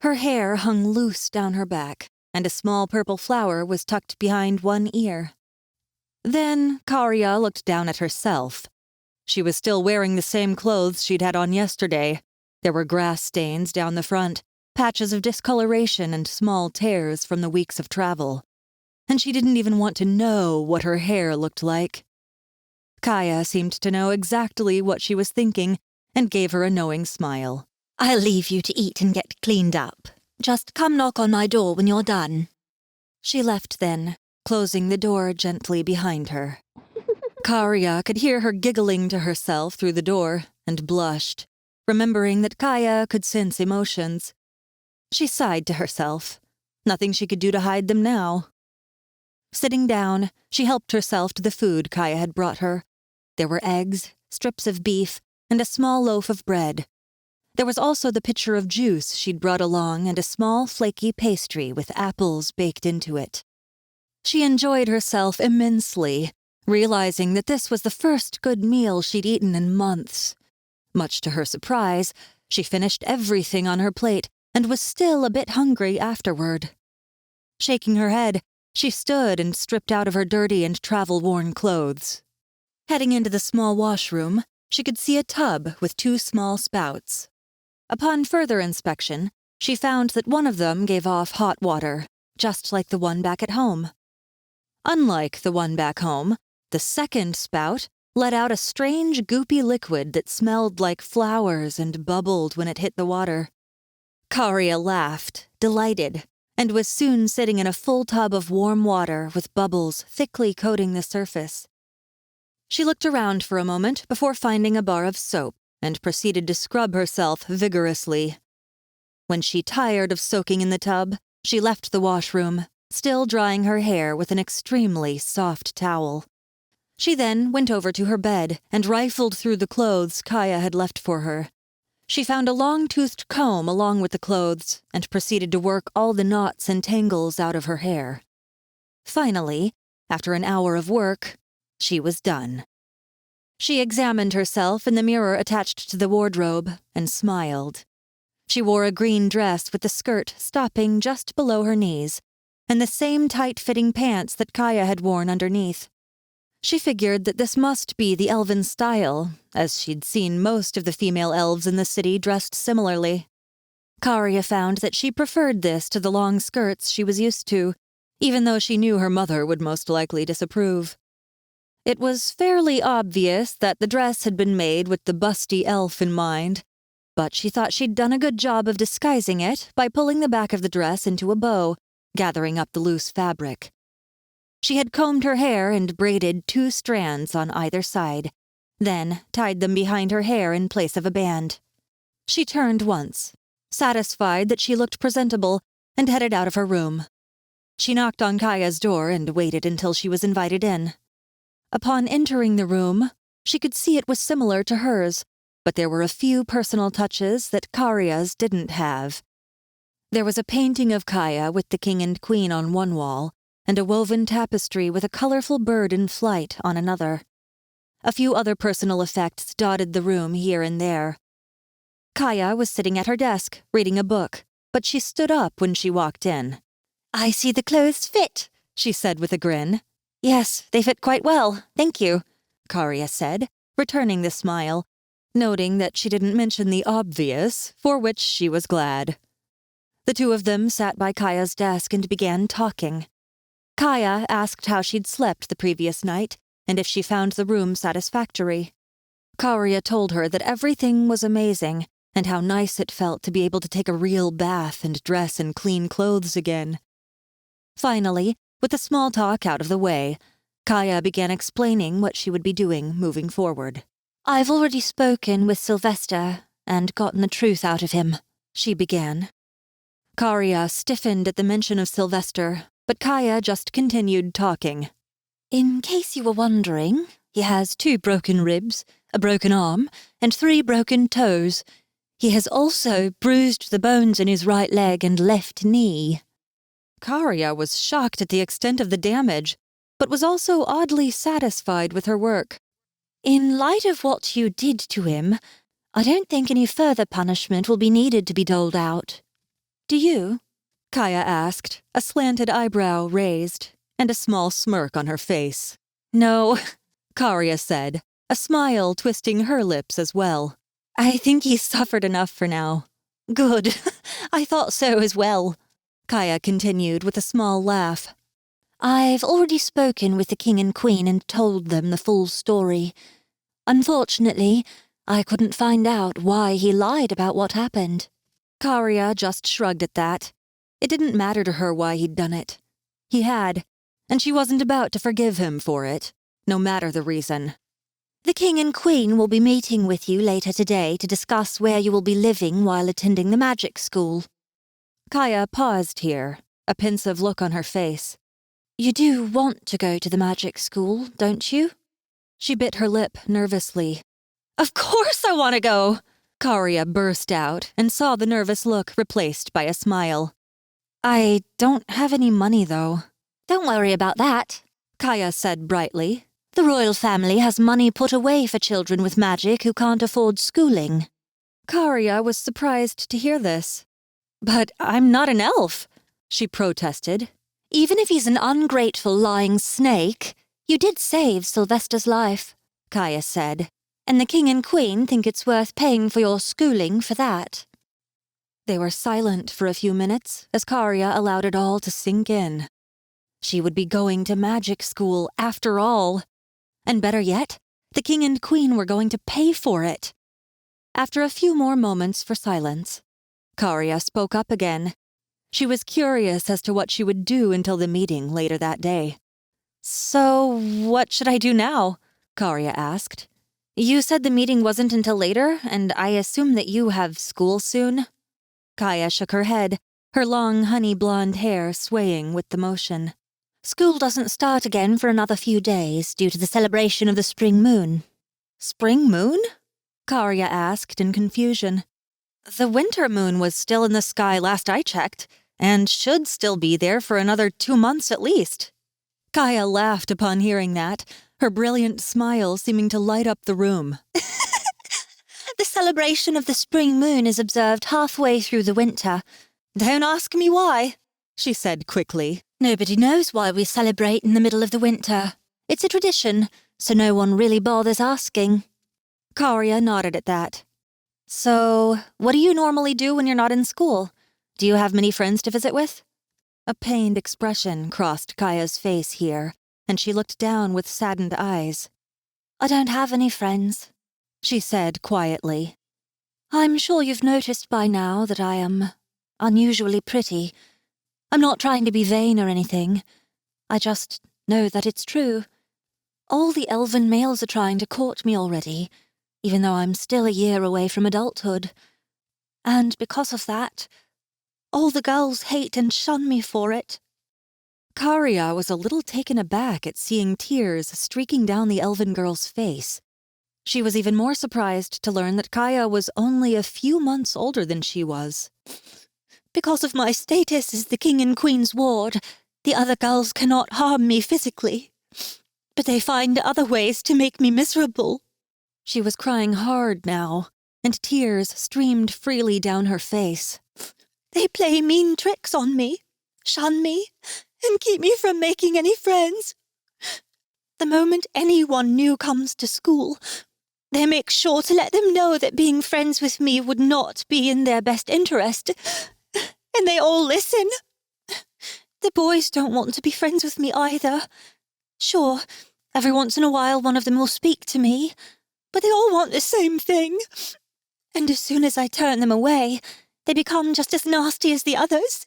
Her hair hung loose down her back, and a small purple flower was tucked behind one ear. Then Karia looked down at herself. She was still wearing the same clothes she'd had on yesterday. There were grass stains down the front, patches of discoloration and small tears from the weeks of travel. And she didn't even want to know what her hair looked like. Kaya seemed to know exactly what she was thinking and gave her a knowing smile. I'll leave you to eat and get cleaned up. Just come knock on my door when you're done. She left then, closing the door gently behind her. Karia could hear her giggling to herself through the door and blushed, remembering that Kaya could sense emotions. She sighed to herself. Nothing she could do to hide them now. Sitting down, she helped herself to the food Kaya had brought her. There were eggs, strips of beef, and a small loaf of bread. There was also the pitcher of juice she'd brought along and a small flaky pastry with apples baked into it. She enjoyed herself immensely, realizing that this was the first good meal she'd eaten in months. Much to her surprise, she finished everything on her plate and was still a bit hungry afterward. Shaking her head, she stood and stripped out of her dirty and travel-worn clothes. Heading into the small washroom, she could see a tub with 2 small spouts. Upon further inspection, she found that one of them gave off hot water, just like the one back at home. Unlike the one back home, the second spout let out a strange goopy liquid that smelled like flowers and bubbled when it hit the water. Karia laughed, delighted, and was soon sitting in a full tub of warm water with bubbles thickly coating the surface. She looked around for a moment before finding a bar of soap and proceeded to scrub herself vigorously. When she tired of soaking in the tub, she left the washroom, still drying her hair with an extremely soft towel. She then went over to her bed and rifled through the clothes Kaya had left for her. She found a long-toothed comb along with the clothes and proceeded to work all the knots and tangles out of her hair. Finally, after an hour of work, she was done. She examined herself in the mirror attached to the wardrobe and smiled. She wore a green dress with the skirt stopping just below her knees, and the same tight-fitting pants that Kaya had worn underneath. She figured that this must be the elven style, as she'd seen most of the female elves in the city dressed similarly. Karia found that she preferred this to the long skirts she was used to, even though she knew her mother would most likely disapprove. It was fairly obvious that the dress had been made with the busty elf in mind, but she thought she'd done a good job of disguising it by pulling the back of the dress into a bow, gathering up the loose fabric. She had combed her hair and braided 2 strands on either side, then tied them behind her hair in place of a band. She turned once, satisfied that she looked presentable, and headed out of her room. She knocked on Kaya's door and waited until she was invited in. Upon entering the room, she could see it was similar to hers, but there were a few personal touches that Karia's didn't have. There was a painting of Kaya with the king and queen on one wall, and a woven tapestry with a colorful bird in flight on another. A few other personal effects dotted the room here and there. Kaya was sitting at her desk, reading a book, but she stood up when she walked in. "I see the clothes fit," she said with a grin. "Yes, they fit quite well, thank you," Karia said, returning the smile, noting that she didn't mention the obvious, for which she was glad. The 2 of them sat by Kaya's desk and began talking. Kaya asked how she'd slept the previous night and if she found the room satisfactory. Karia told her that everything was amazing and how nice it felt to be able to take a real bath and dress in clean clothes again. Finally, with the small talk out of the way, Kaya began explaining what she would be doing moving forward. "I've already spoken with Sylvester and gotten the truth out of him," she began. Karia stiffened at the mention of Sylvester, but Kaya just continued talking. "In case you were wondering, he has 2 broken ribs, a broken arm, and 3 broken toes. He has also bruised the bones in his right leg and left knee." Karia was shocked at the extent of the damage, but was also oddly satisfied with her work. "In light of what you did to him, I don't think any further punishment will be needed to be doled out. Do you?" Kaya asked, a slanted eyebrow raised, and a small smirk on her face. "No," Karia said, a smile twisting her lips as well. "I think he's suffered enough for now." "Good. I thought so as well," Kaya continued with a small laugh. "I've already spoken with the king and queen and told them the full story. Unfortunately, I couldn't find out why he lied about what happened." Karia just shrugged at that. It didn't matter to her why he'd done it. He had, and she wasn't about to forgive him for it, no matter the reason. "The king and queen will be meeting with you later today to discuss where you will be living while attending the magic school." Kaya paused here, a pensive look on her face. "You do want to go to the magic school, don't you?" She bit her lip nervously. "Of course I want to go!" Karia burst out and saw the nervous look replaced by a smile. I don't have any money, though. Don't worry about that, Kaya said brightly. The royal family has money put away for children with magic who can't afford schooling. Karia was surprised to hear this. But I'm not an elf, she protested. Even if he's an ungrateful lying snake, you did save Sylvester's life, Kaya said, and the king and queen think it's worth paying for your schooling for that. They were silent for a few minutes as Karia allowed it all to sink in. She would be going to magic school after all. And better yet, the king and queen were going to pay for it. After a few more moments for silence, Karia spoke up again. She was curious as to what she would do until the meeting later that day. So, what should I do now? Karia asked. You said the meeting wasn't until later, and I assume that you have school soon? Kaya shook her head, her long honey blonde hair swaying with the motion. School doesn't start again for another few days due to the celebration of the spring moon. Spring moon? Karia asked in confusion. The winter moon was still in the sky last I checked, and should still be there for another 2 months at least. Kaya laughed upon hearing that, her brilliant smile seeming to light up the room. The celebration of the spring moon is observed halfway through the winter. Don't ask me why, she said quickly. Nobody knows why we celebrate in the middle of the winter. It's a tradition, so no one really bothers asking. Karia nodded at that. So, what do you normally do when you're not in school? Do you have many friends to visit with? A pained expression crossed Kaya's face here, and she looked down with saddened eyes. I don't have any friends, she said quietly. I'm sure you've noticed by now that I am unusually pretty. I'm not trying to be vain or anything. I just know that it's true. All the elven males are trying to court me already, even though I'm still a year away from adulthood. And because of that, all the girls hate and shun me for it. Karia was a little taken aback at seeing tears streaking down the elven girl's face. She was even more surprised to learn that Kaya was only a few months older than she was. Because of my status as the king and queen's ward, the other girls cannot harm me physically. But they find other ways to make me miserable. She was crying hard now, and tears streamed freely down her face. They play mean tricks on me, shun me, and keep me from making any friends. The moment anyone new comes to school, they make sure to let them know that being friends with me would not be in their best interest. And they all listen. The boys don't want to be friends with me either. Sure, every once in a while one of them will speak to me, but they all want the same thing. And as soon as I turn them away, they become just as nasty as the others.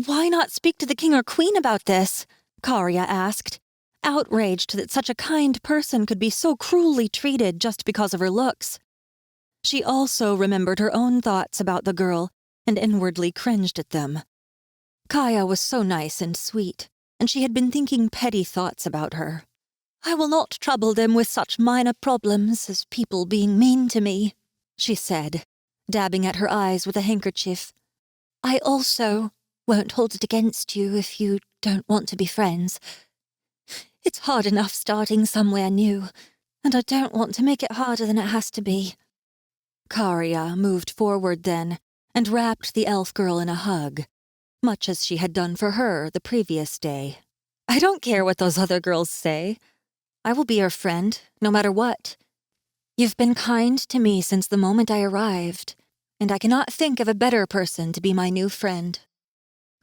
Why not speak to the king or queen about this? Karia asked, outraged that such a kind person could be so cruelly treated just because of her looks. She also remembered her own thoughts about the girl and inwardly cringed at them. Kaya was so nice and sweet, and she had been thinking petty thoughts about her. I will not trouble them with such minor problems as people being mean to me, she said, dabbing at her eyes with a handkerchief. I also won't hold it against you if you don't want to be friends. It's hard enough starting somewhere new, and I don't want to make it harder than it has to be. Karia moved forward then, and wrapped the elf girl in a hug, much as she had done for her the previous day. I don't care what those other girls say. I will be your friend, no matter what. You've been kind to me since the moment I arrived, and I cannot think of a better person to be my new friend.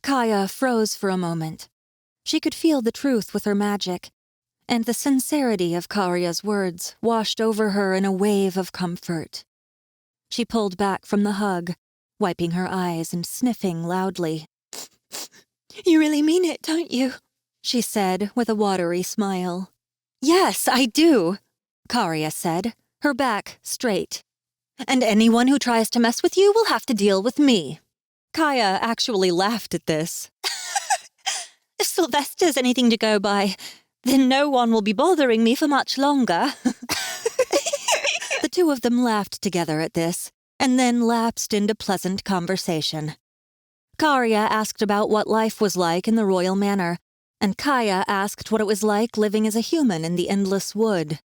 Kaya froze for a moment. She could feel the truth with her magic, and the sincerity of Karia's words washed over her in a wave of comfort. She pulled back from the hug, wiping her eyes and sniffing loudly. You really mean it, don't you? She said with a watery smile. Yes, I do, Karia said, her back straight. And anyone who tries to mess with you will have to deal with me. Kaya actually laughed at this. If Sylvester's anything to go by, then no one will be bothering me for much longer. The The two of them laughed together at this, and then lapsed into pleasant conversation. Karia asked about what life was like in the royal manor, and Kaya asked what it was like living as a human in the endless wood.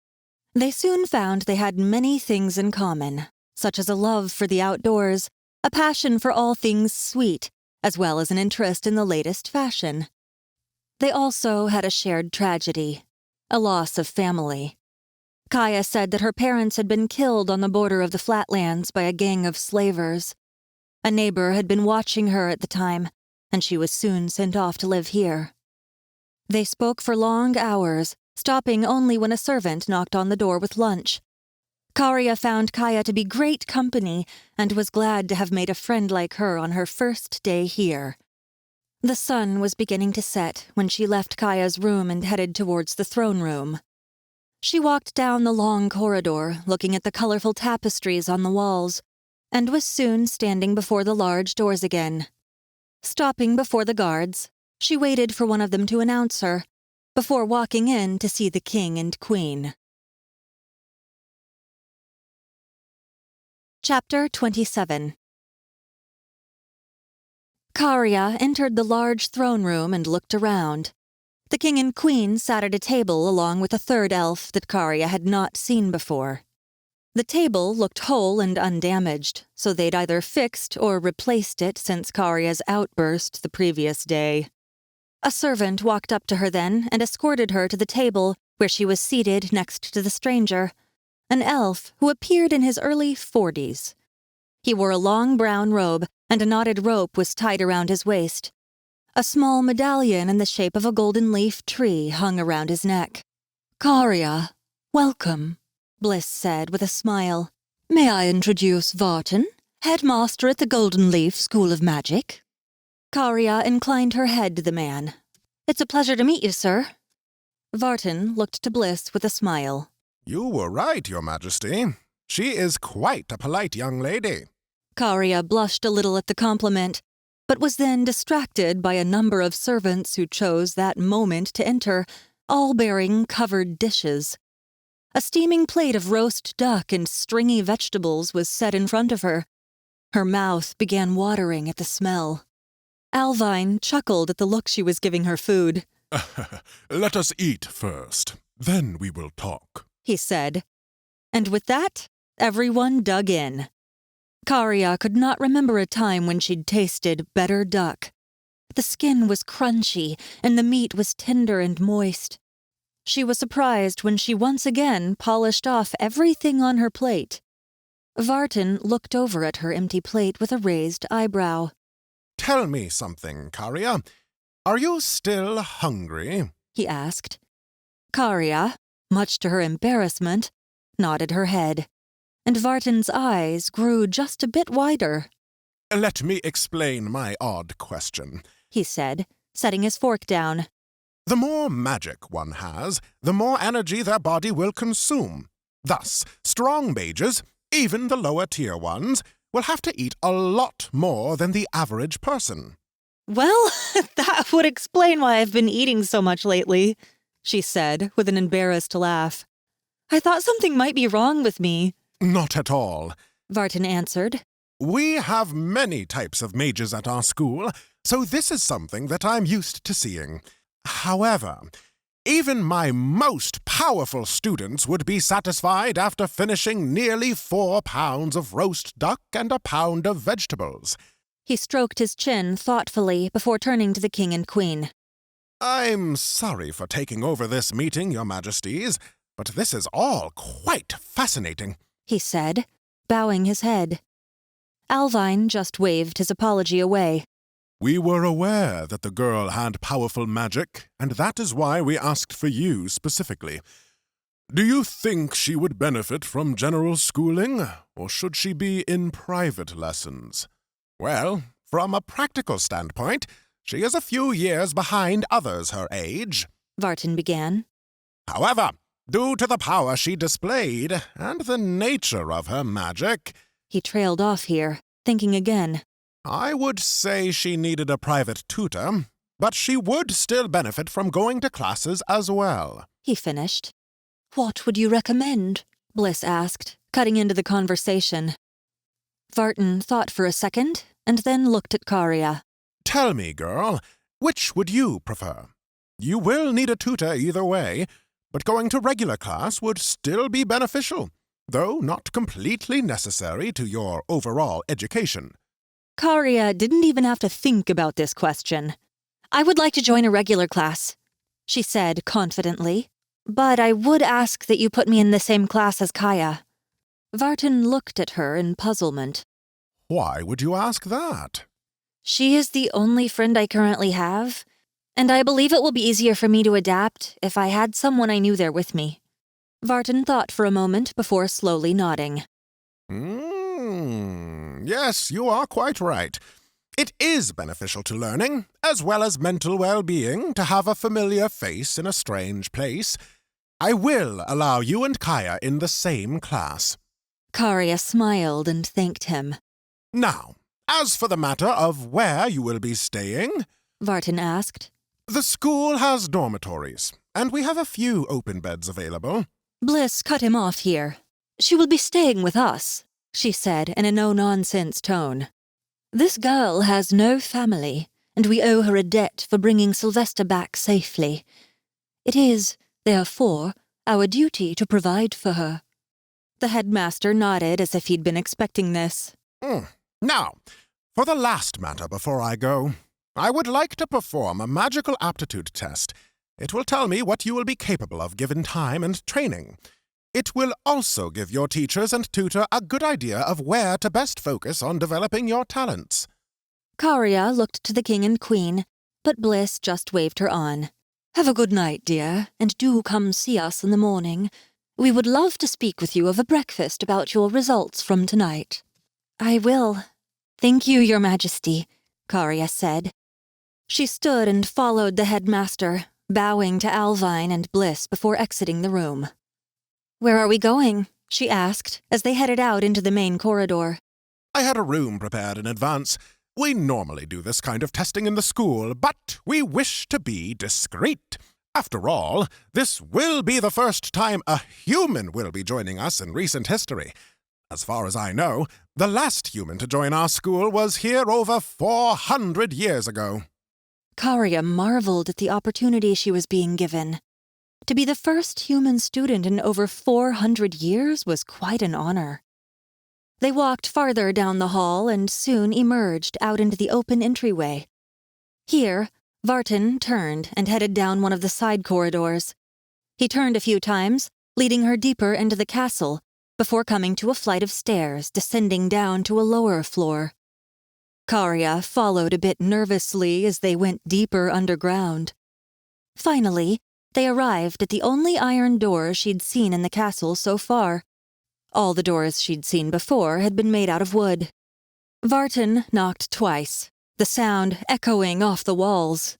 They soon found they had many things in common, such as a love for the outdoors, a passion for all things sweet, as well as an interest in the latest fashion. They also had a shared tragedy, a loss of family. Kaya said that her parents had been killed on the border of the flatlands by a gang of slavers. A neighbor had been watching her at the time, and she was soon sent off to live here. They spoke for long hours, stopping only when a servant knocked on the door with lunch. Karia found Kaya to be great company and was glad to have made a friend like her on her first day here. The sun was beginning to set when she left Kaya's room and headed towards the throne room. She walked down the long corridor, looking at the colorful tapestries on the walls, and was soon standing before the large doors again. Stopping before the guards, she waited for one of them to announce her, before walking in to see the king and queen. Chapter 27. Karia entered the large throne room and looked around. The king and queen sat at a table along with a third elf that Karia had not seen before. The table looked whole and undamaged, so they'd either fixed or replaced it since Karia's outburst the previous day. A servant walked up to her then and escorted her to the table, where she was seated next to the stranger, an elf who appeared in his early 40s. He wore a long brown robe, and a knotted rope was tied around his waist. A small medallion in the shape of a golden leaf tree hung around his neck. "Karia, welcome," Bliss said with a smile. "May I introduce Vartan, headmaster at the Golden Leaf School of Magic?" Karia inclined her head to the man. "It's a pleasure to meet you, sir." Vartan looked to Bliss with a smile. "You were right, Your Majesty. She is quite a polite young lady." Karia blushed a little at the compliment, but was then distracted by a number of servants who chose that moment to enter, all bearing covered dishes. A steaming plate of roast duck and stringy vegetables was set in front of her. Her mouth began watering at the smell. Alvine chuckled at the look she was giving her food. Let us eat first, then we will talk, he said. And with that, everyone dug in. Karia could not remember a time when she'd tasted better duck. The skin was crunchy, and the meat was tender and moist. She was surprised when she once again polished off everything on her plate. Vartan looked over at her empty plate with a raised eyebrow. "Tell me something, Karia. Are you still hungry?" he asked. Karia, much to her embarrassment, nodded her head, and Vartan's eyes grew just a bit wider. "Let me explain my odd question," he said, setting his fork down. "The more magic one has, the more energy their body will consume. Thus, strong mages, even the lower-tier ones, will have to eat a lot more than the average person." "Well, that would explain why I've been eating so much lately," she said with an embarrassed laugh. "I thought something might be wrong with me." "Not at all," Vartan answered. "We have many types of mages at our school, so this is something that I'm used to seeing. However, even my most powerful students would be satisfied after finishing nearly 4 pounds of roast duck and a pound of vegetables." He stroked his chin thoughtfully before turning to the king and queen. "I'm sorry for taking over this meeting, Your Majesties, but this is all quite fascinating," he said, bowing his head. Alvine just waved his apology away. We were aware that the girl had powerful magic, and that is why we asked for you specifically. Do you think she would benefit from general schooling, or should she be in private lessons? Well, from a practical standpoint, she is a few years behind others her age, Vartan began. However, due to the power she displayed and the nature of her magic, He trailed off here, thinking again. I would say she needed a private tutor, but she would still benefit from going to classes as well. He finished. What would you recommend? Bliss asked. cutting into the conversation. Vartan thought for a second, and then looked at Karia. Tell me, girl, which would you prefer? You will need a tutor either way, but going to regular class would still be beneficial, though not completely necessary to your overall education. Karia didn't even have to think about this question. I would like to join a regular class, she said confidently, but I would ask that you put me in the same class as Kaya. Vartan looked at her in puzzlement. Why would you ask that? She is the only friend I currently have, and I believe it will be easier for me to adapt if I had someone I knew there with me. Vartan thought for a moment before slowly nodding. Yes, you are quite right. It is beneficial to learning, as well as mental well-being, to have a familiar face in a strange place. I will allow you and Kaya in the same class. Karia smiled and thanked him. Now, as for the matter of where you will be staying, Vartan asked. The school has dormitories, and we have a few open beds available. Bliss cut him off here. She will be staying with us, she said in a no-nonsense tone. This girl has no family, and we owe her a debt for bringing Sylvester back safely. It is, therefore, our duty to provide for her. The headmaster nodded as if he'd been expecting this. Now, for the last matter before I go, I would like to perform a magical aptitude test. It will tell me what you will be capable of given time and training. It will also give your teachers and tutor a good idea of where to best focus on developing your talents. Karia looked to the king and queen, but Bliss just waved her on. Have a good night, dear, and do come see us in the morning. We would love to speak with you over breakfast about your results from tonight. I will. Thank you, Your Majesty, Karia said. She stood and followed the headmaster, bowing to Alvine and Bliss before exiting the room. Where are we going? She asked, as they headed out into the main corridor. I had a room prepared in advance. We normally do this kind of testing in the school, but we wish to be discreet. After all, this will be the first time a human will be joining us in recent history. As far as I know, the last human to join our school was here over 400 years ago. Karia marveled at the opportunity she was being given. To be the first human student in over 400 years was quite an honor. They walked farther down the hall and soon emerged out into the open entryway. Here, Vartan turned and headed down one of the side corridors. He turned a few times, leading her deeper into the castle, before coming to a flight of stairs descending down to a lower floor. Karia followed a bit nervously as they went deeper underground. Finally, they arrived at the only iron door she'd seen in the castle so far. All the doors she'd seen before had been made out of wood. Vartan knocked twice, the sound echoing off the walls.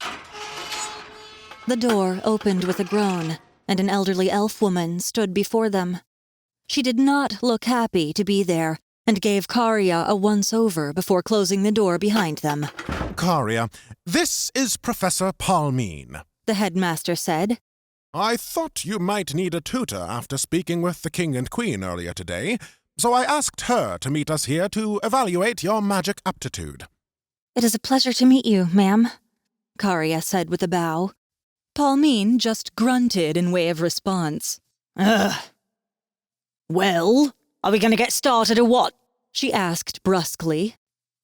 The door opened with a groan, and an elderly elf woman stood before them. She did not look happy to be there, and gave Karia a once-over before closing the door behind them. Karia, this is Professor Palmine, the headmaster said. I thought you might need a tutor after speaking with the king and queen earlier today, so I asked her to meet us here to evaluate your magic aptitude. It is a pleasure to meet you, ma'am, Karia said with a bow. Palmine just grunted in way of response. Ugh. Well, are we going to get started or what? She asked brusquely.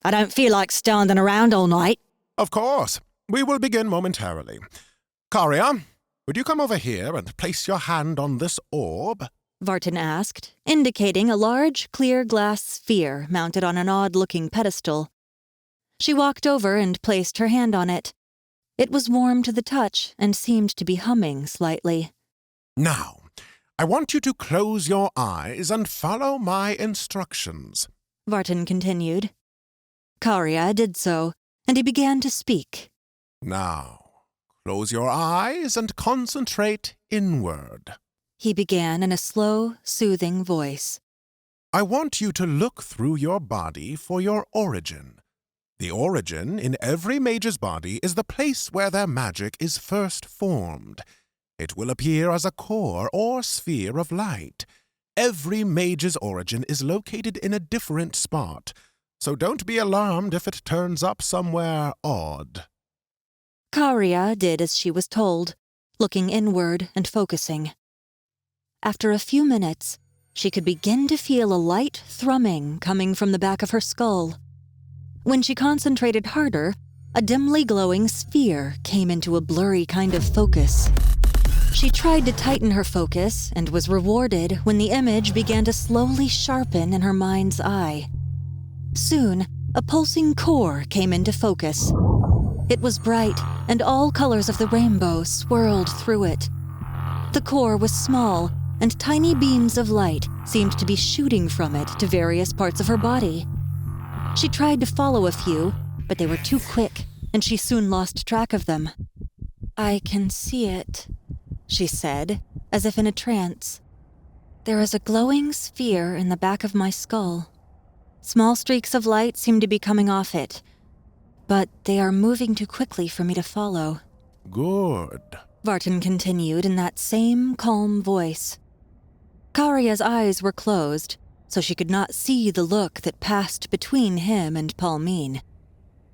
I don't feel like standing around all night. Of course. We will begin momentarily. Karia, would you come over here and place your hand on this orb? Vartan asked, indicating a large, clear glass sphere mounted on an odd-looking pedestal. She walked over and placed her hand on it. It was warm to the touch and seemed to be humming slightly. Now, I want you to close your eyes and follow my instructions, Vartan continued. Karia did so, and he began to speak. Now, close your eyes and concentrate inward. He began in a slow, soothing voice. I want you to look through your body for your origin. The origin in every mage's body is the place where their magic is first formed. It will appear as a core or sphere of light. Every mage's origin is located in a different spot, so don't be alarmed if it turns up somewhere odd. Karia did as she was told, looking inward and focusing. After a few minutes, she could begin to feel a light thrumming coming from the back of her skull. When she concentrated harder, a dimly glowing sphere came into a blurry kind of focus. She tried to tighten her focus and was rewarded when the image began to slowly sharpen in her mind's eye. Soon, a pulsing core came into focus. It was bright, and all colors of the rainbow swirled through it. The core was small, and tiny beams of light seemed to be shooting from it to various parts of her body. She tried to follow a few, but they were too quick, and she soon lost track of them. "I can see it," she said, as if in a trance. "There is a glowing sphere in the back of my skull. Small streaks of light seem to be coming off it, but they are moving too quickly for me to follow." Good, Vartan continued in that same calm voice. Karia's eyes were closed, so she could not see the look that passed between him and Palmine.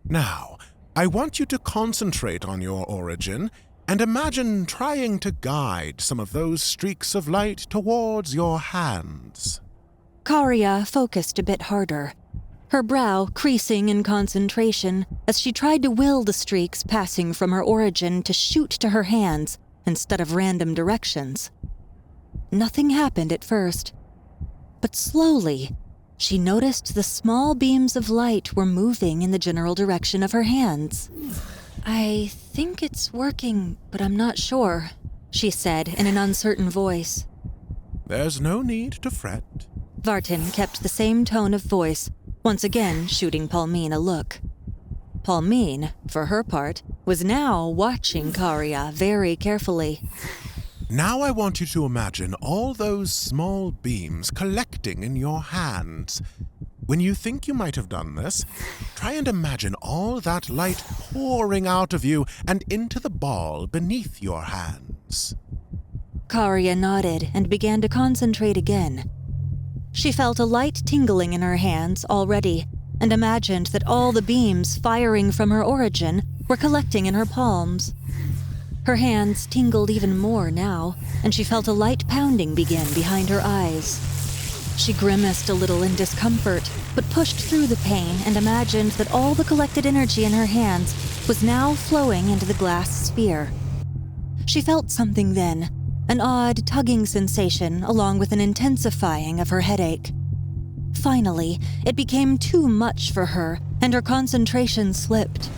Now, I want you to concentrate on your origin and imagine trying to guide some of those streaks of light towards your hands. Karia focused a bit harder, her brow creasing in concentration as she tried to will the streaks passing from her origin to shoot to her hands instead of random directions. Nothing happened at first, but slowly, she noticed the small beams of light were moving in the general direction of her hands. "I think it's working, but I'm not sure," she said in an uncertain voice. There's no need to fret. Vartan kept the same tone of voice, once again shooting Palmine a look. Palmine, for her part, was now watching Karia very carefully. Now I want you to imagine all those small beams collecting in your hands. When you think you might have done this, try and imagine all that light pouring out of you and into the ball beneath your hands. Karia nodded and began to concentrate again. She felt a light tingling in her hands already and imagined that all the beams firing from her origin were collecting in her palms. Her hands tingled even more now, and she felt a light pounding begin behind her eyes. She grimaced a little in discomfort, but pushed through the pain and imagined that all the collected energy in her hands was now flowing into the glass sphere. She felt something then, an odd tugging sensation along with an intensifying of her headache. Finally, it became too much for her, and her concentration slipped.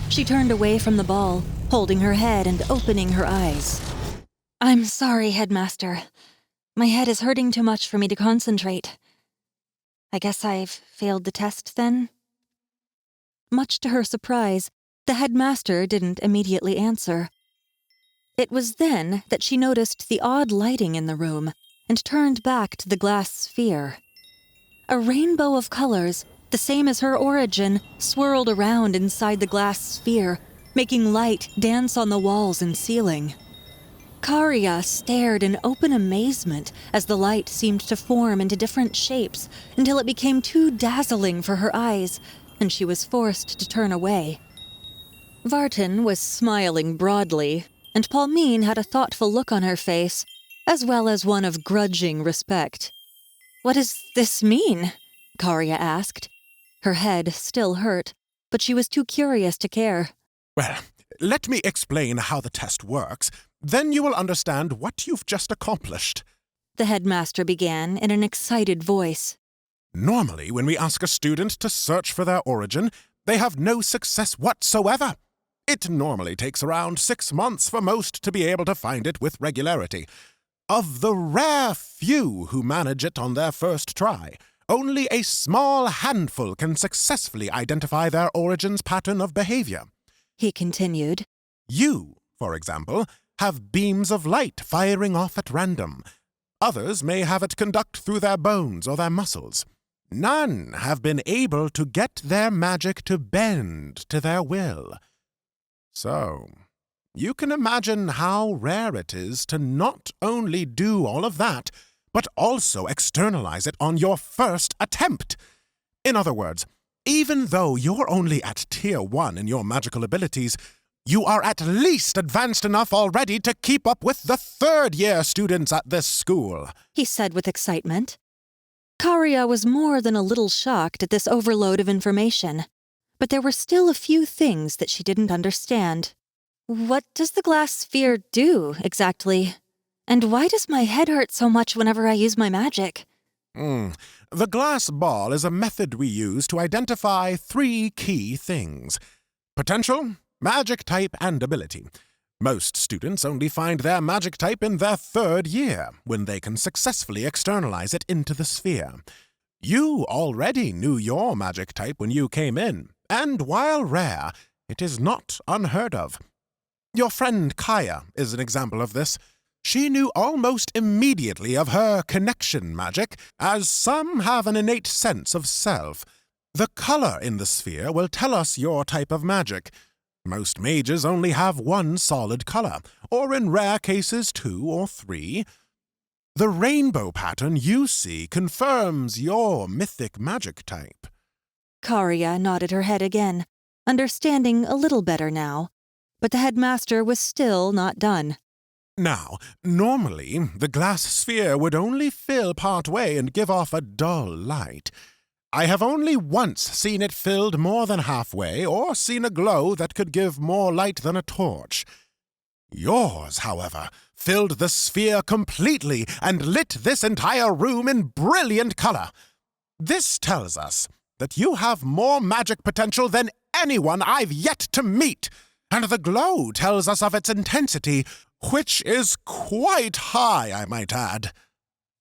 She turned away from the ball, holding her head and opening her eyes. "I'm sorry, Headmaster. My head is hurting too much for me to concentrate. I guess I've failed the test then?" Much to her surprise, the headmaster didn't immediately answer. It was then that she noticed the odd lighting in the room and turned back to the glass sphere. A rainbow of colors, the same as her origin, swirled around inside the glass sphere, making light dance on the walls and ceiling. Karia stared in open amazement as the light seemed to form into different shapes until it became too dazzling for her eyes, and she was forced to turn away. Vartan was smiling broadly, and Palmine had a thoughtful look on her face, as well as one of grudging respect. "What does this mean?" Karia asked. Her head still hurt, but she was too curious to care. Well, let me explain how the test works. Then you will understand what you've just accomplished. The headmaster began in an excited voice. Normally, when we ask a student to search for their origin, they have no success whatsoever. It normally takes around 6 months for most to be able to find it with regularity. Of the rare few who manage it on their first try, only a small handful can successfully identify their origin's pattern of behavior. He continued. You, for example, have beams of light firing off at random. Others may have it conduct through their bones or their muscles. None have been able to get their magic to bend to their will. So, you can imagine how rare it is to not only do all of that, but also externalize it on your first attempt. In other words, even though you're only at Tier 1 in your magical abilities, you are at least advanced enough already to keep up with the third-year students at this school, he said with excitement. Karia was more than a little shocked at this overload of information, but there were still a few things that she didn't understand. What does the glass sphere do, exactly? And why does my head hurt so much whenever I use my magic? The glass ball is a method we use to identify 3 key things: potential, magic type, and ability. Most students only find their magic type in their 3rd year, when they can successfully externalize it into the sphere. You already knew your magic type when you came in, and while rare, it is not unheard of. Your friend Kaya is an example of this. She knew almost immediately of her connection magic, as some have an innate sense of self. The color in the sphere will tell us your type of magic. Most mages only have 1 solid color, or in rare cases 2 or 3. The rainbow pattern you see confirms your mythic magic type. Karia nodded her head again, understanding a little better now, but the headmaster was still not done. Now, normally, the glass sphere would only fill part way and give off a dull light. I have only once seen it filled more than halfway, or seen a glow that could give more light than a torch. Yours, however, filled the sphere completely and lit this entire room in brilliant color. This tells us that you have more magic potential than anyone I've yet to meet, and the glow tells us of its intensity, which is quite high, I might add.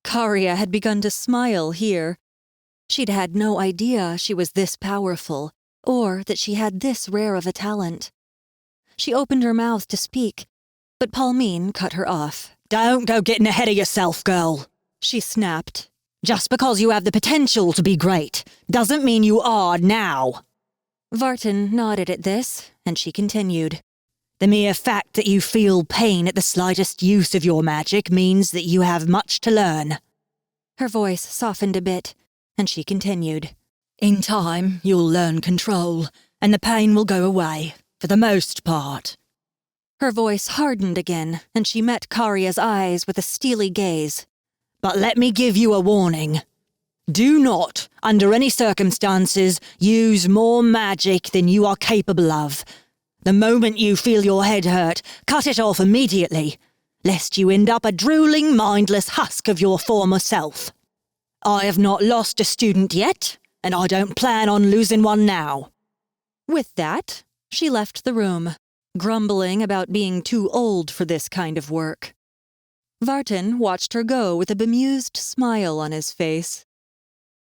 Karia had begun to smile here. She'd had no idea she was this powerful, or that she had this rare of a talent. She opened her mouth to speak, but Palmine cut her off. Don't go getting ahead of yourself, girl, she snapped. Just because you have the potential to be great doesn't mean you are now. Vartan nodded at this, and she continued. The mere fact that you feel pain at the slightest use of your magic means that you have much to learn. Her voice softened a bit, and she continued. In time, you'll learn control, and the pain will go away, for the most part. Her voice hardened again, and she met Karia's eyes with a steely gaze. But let me give you a warning. Do not, under any circumstances, use more magic than you are capable of. The moment you feel your head hurt, cut it off immediately, lest you end up a drooling, mindless husk of your former self. I have not lost a student yet, and I don't plan on losing one now. With that, she left the room, grumbling about being too old for this kind of work. Vartan watched her go with a bemused smile on his face.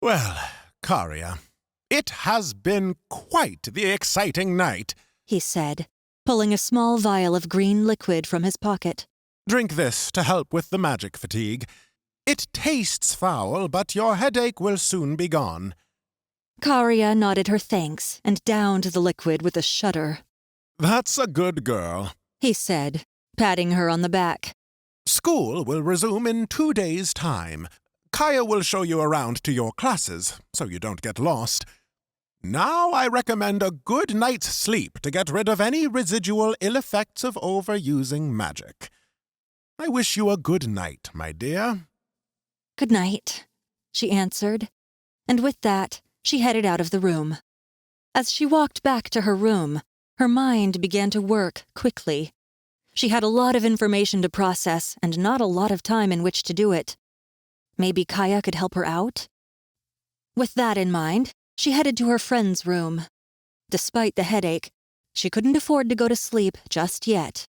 Well, Karia, it has been quite the exciting night, he said, pulling a small vial of green liquid from his pocket. Drink this to help with the magic fatigue. It tastes foul, but your headache will soon be gone. Karia nodded her thanks and downed the liquid with a shudder. That's a good girl, he said, patting her on the back. School will resume in 2 days' time. Kaya will show you around to your classes, so you don't get lost. Now I recommend a good night's sleep to get rid of any residual ill effects of overusing magic. I wish you a good night, my dear. Good night, she answered, and with that, she headed out of the room. As she walked back to her room, her mind began to work quickly. She had a lot of information to process and not a lot of time in which to do it. Maybe Kaya could help her out? With that in mind, she headed to her friend's room. Despite the headache, she couldn't afford to go to sleep just yet.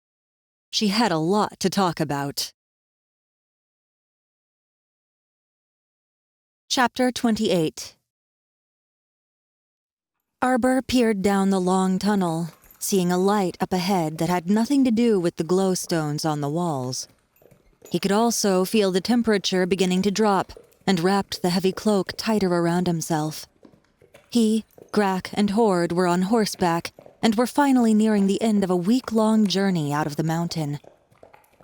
She had a lot to talk about. Chapter 28. Arbor peered down the long tunnel, seeing a light up ahead that had nothing to do with the glowstones on the walls. He could also feel the temperature beginning to drop and wrapped the heavy cloak tighter around himself. He, Grak, and Horde were on horseback and were finally nearing the end of a week-long journey out of the mountain.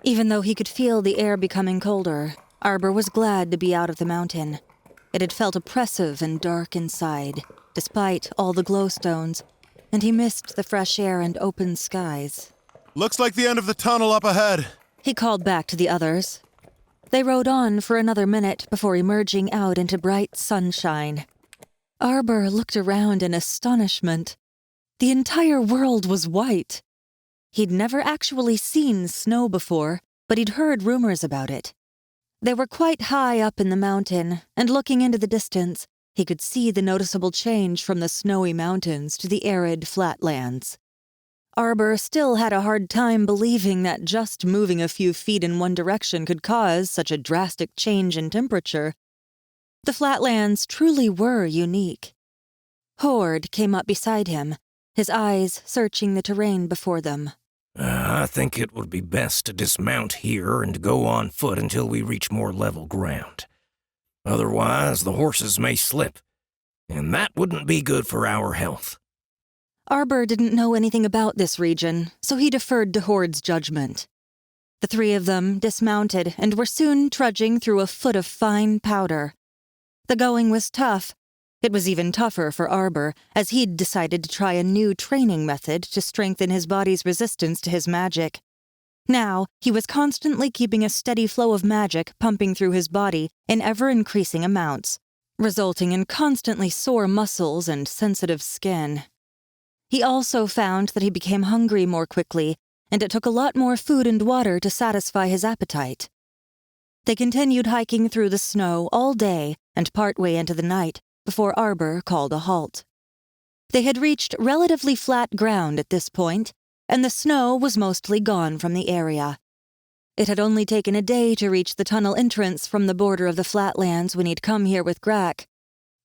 Even though he could feel the air becoming colder, Arbor was glad to be out of the mountain. It had felt oppressive and dark inside, despite all the glowstones, and he missed the fresh air and open skies. Looks like the end of the tunnel up ahead. He called back to the others. They rode on for another minute before emerging out into bright sunshine. Arbor looked around in astonishment. The entire world was white. He'd never actually seen snow before, but he'd heard rumors about it. They were quite high up in the mountain, and looking into the distance, he could see the noticeable change from the snowy mountains to the arid flatlands. Arbor still had a hard time believing that just moving a few feet in one direction could cause such a drastic change in temperature. The flatlands truly were unique. Horde came up beside him, his eyes searching the terrain before them. I think it would be best to dismount here and go on foot until we reach more level ground. Otherwise, the horses may slip, and that wouldn't be good for our health. Arbor didn't know anything about this region, so he deferred to Horde's judgment. The three of them dismounted and were soon trudging through a foot of fine powder. The going was tough. It was even tougher for Arbor, as he'd decided to try a new training method to strengthen his body's resistance to his magic. Now, he was constantly keeping a steady flow of magic pumping through his body in ever-increasing amounts, resulting in constantly sore muscles and sensitive skin. He also found that he became hungry more quickly, and it took a lot more food and water to satisfy his appetite. They continued hiking through the snow all day and partway into the night before Arbor called a halt. They had reached relatively flat ground at this point, and the snow was mostly gone from the area. It had only taken a day to reach the tunnel entrance from the border of the flatlands when he'd come here with Grak.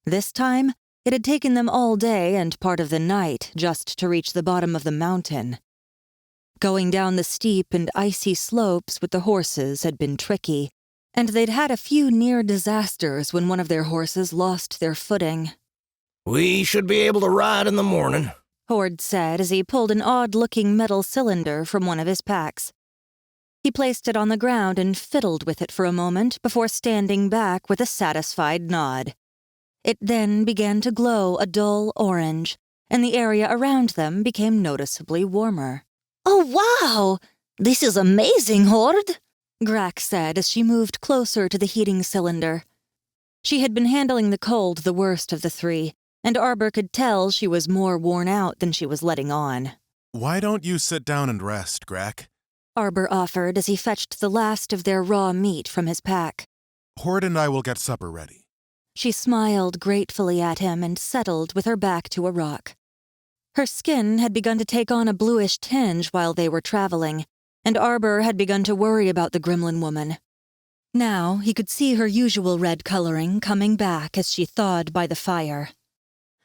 This time, it had taken them all day and part of the night just to reach the bottom of the mountain. Going down the steep and icy slopes with the horses had been tricky, and they'd had a few near disasters when one of their horses lost their footing. We should be able to ride in the morning, Horde said as he pulled an odd-looking metal cylinder from one of his packs. He placed it on the ground and fiddled with it for a moment before standing back with a satisfied nod. It then began to glow a dull orange, and the area around them became noticeably warmer. Oh, wow! This is amazing, Horde! Grak said as she moved closer to the heating cylinder. She had been handling the cold the worst of the three, and Arbor could tell she was more worn out than she was letting on. Why don't you sit down and rest, Grak? Arbor offered as he fetched the last of their raw meat from his pack. Horde and I will get supper ready. She smiled gratefully at him and settled with her back to a rock. Her skin had begun to take on a bluish tinge while they were traveling, and Arbor had begun to worry about the gremlin woman. Now he could see her usual red coloring coming back as she thawed by the fire.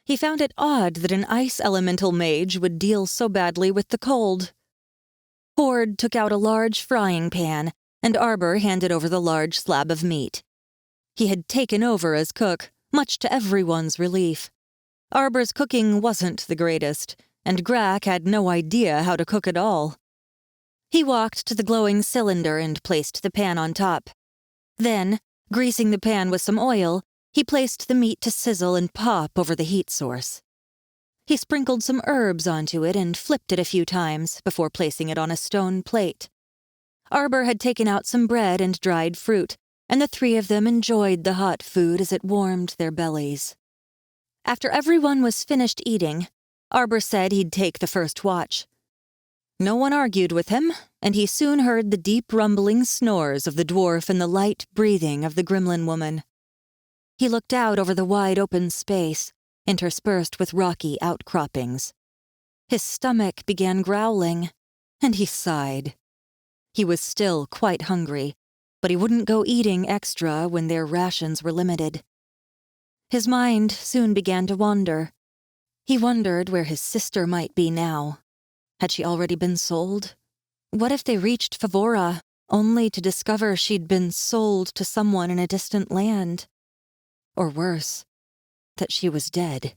He found it odd that an ice elemental mage would deal so badly with the cold. Horde took out a large frying pan, and Arbor handed over the large slab of meat. He had taken over as cook, much to everyone's relief. Arbor's cooking wasn't the greatest, and Grak had no idea how to cook at all. He walked to the glowing cylinder and placed the pan on top. Then, greasing the pan with some oil, he placed the meat to sizzle and pop over the heat source. He sprinkled some herbs onto it and flipped it a few times before placing it on a stone plate. Arbor had taken out some bread and dried fruit, and the three of them enjoyed the hot food as it warmed their bellies. After everyone was finished eating, Arbor said he'd take the first watch. No one argued with him, and he soon heard the deep rumbling snores of the dwarf and the light breathing of the gremlin woman. He looked out over the wide open space, interspersed with rocky outcroppings. His stomach began growling, and he sighed. He was still quite hungry, but he wouldn't go eating extra when their rations were limited. His mind soon began to wander. He wondered where his sister might be now. Had she already been sold? What if they reached Favora, only to discover she'd been sold to someone in a distant land? Or worse, that she was dead.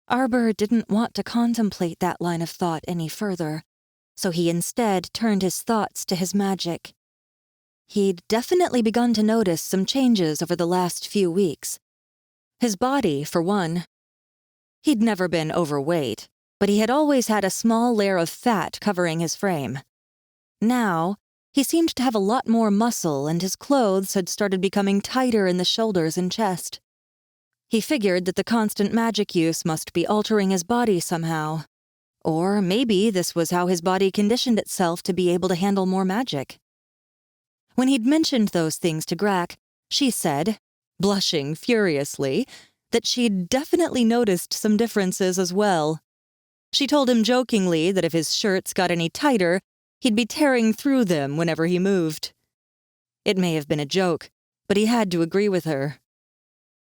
Arbor didn't want to contemplate that line of thought any further, so he instead turned his thoughts to his magic. he'd definitely begun to notice some changes over the last few weeks. His body, for one. He'd never been overweight, but he had always had a small layer of fat covering his frame. Now, he seemed to have a lot more muscle, and his clothes had started becoming tighter in the shoulders and chest. He figured that the constant magic use must be altering his body somehow. Or maybe this was how his body conditioned itself to be able to handle more magic. When he'd mentioned those things to Grak, she said, blushing furiously, that she'd definitely noticed some differences as well. She told him jokingly that if his shirts got any tighter, he'd be tearing through them whenever he moved. It may have been a joke, but he had to agree with her.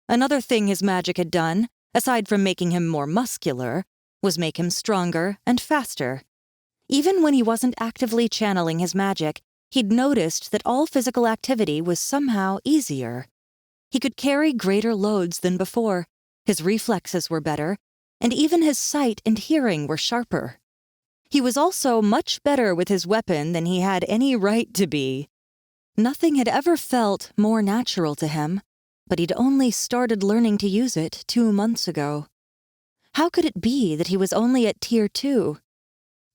Another thing his magic had done, aside from making him more muscular, was make him stronger and faster. Even when he wasn't actively channeling his magic, he'd noticed that all physical activity was somehow easier. He could carry greater loads than before, his reflexes were better, and even his sight and hearing were sharper. He was also much better with his weapon than he had any right to be. Nothing had ever felt more natural to him, but he'd only started learning to use it 2 months ago. How could it be that he was only at Tier 2?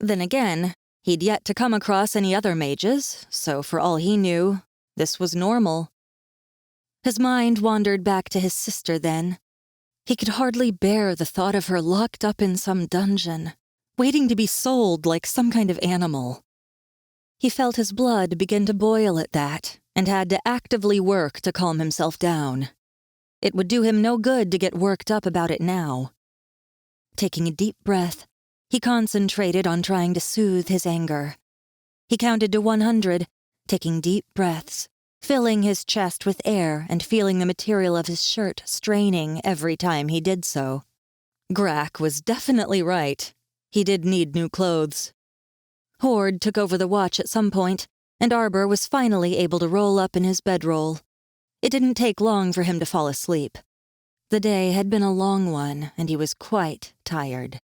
Then again, he'd yet to come across any other mages, so for all he knew, this was normal. His mind wandered back to his sister then. He could hardly bear the thought of her locked up in some dungeon, waiting to be sold like some kind of animal. He felt his blood begin to boil at that, and had to actively work to calm himself down. It would do him no good to get worked up about it now. Taking a deep breath, he concentrated on trying to soothe his anger. He counted to 100, taking deep breaths, filling his chest with air and feeling the material of his shirt straining every time he did so. Grak was definitely right. He did need new clothes. Horde took over the watch at some point, and Arbor was finally able to roll up in his bedroll. It didn't take long for him to fall asleep. The day had been a long one, and he was quite tired.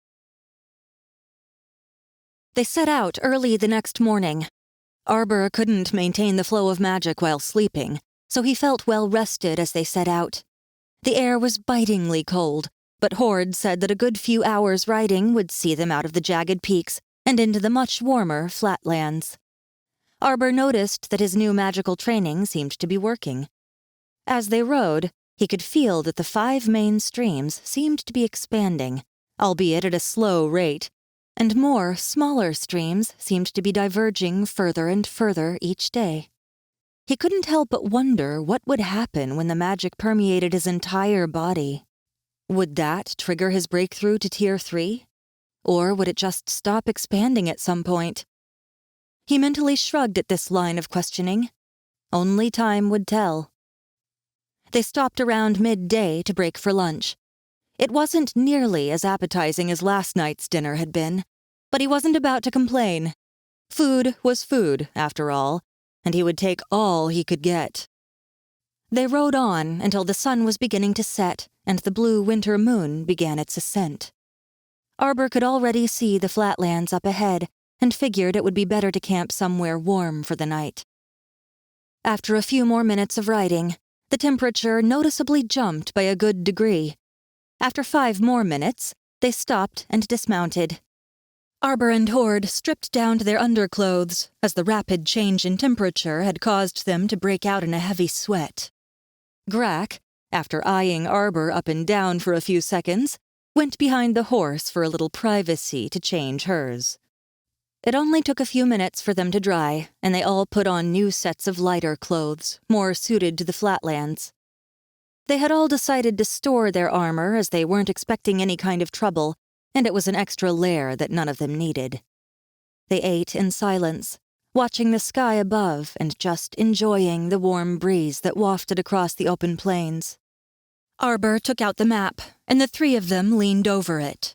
They set out early the next morning. Arbor couldn't maintain the flow of magic while sleeping, so he felt well rested as they set out. The air was bitingly cold, but Horde said that a good few hours' riding would see them out of the jagged peaks and into the much warmer flatlands. Arbor noticed that his new magical training seemed to be working. As they rode, he could feel that the 5 main streams seemed to be expanding, albeit at a slow rate, and more smaller streams seemed to be diverging further and further each day. He couldn't help but wonder what would happen when the magic permeated his entire body. Would that trigger his breakthrough to Tier 3? Or would it just stop expanding at some point? He mentally shrugged at this line of questioning. Only time would tell. They stopped around midday to break for lunch. It wasn't nearly as appetizing as last night's dinner had been, but he wasn't about to complain. Food was food, after all, and he would take all he could get. They rode on until the sun was beginning to set and the blue winter moon began its ascent. Arbor could already see the flatlands up ahead and figured it would be better to camp somewhere warm for the night. After a few more minutes of riding, the temperature noticeably jumped by a good degree. After 5 more minutes, they stopped and dismounted. Arbor and Horde stripped down to their underclothes, as the rapid change in temperature had caused them to break out in a heavy sweat. Grak, after eyeing Arbor up and down for a few seconds, went behind the horse for a little privacy to change hers. It only took a few minutes for them to dry, and they all put on new sets of lighter clothes, more suited to the flatlands. They had all decided to store their armor as they weren't expecting any kind of trouble, and it was an extra layer that none of them needed. They ate in silence, watching the sky above and just enjoying the warm breeze that wafted across the open plains. Arbor took out the map, and the 3 of them leaned over it.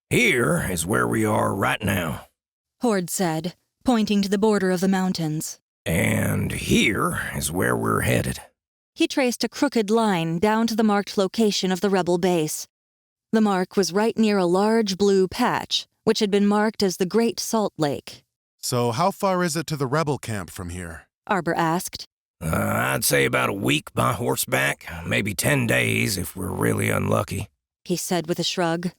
Here is where we are right now, Horde said, pointing to the border of the mountains. and here is where we're headed. He traced a crooked line down to the marked location of the rebel base. The mark was right near a large blue patch, which had been marked as the Great Salt Lake. So how far is it to the rebel camp from here? Arbor asked. I'd say about a week by horseback, maybe 10 days if we're really unlucky, he said with a shrug.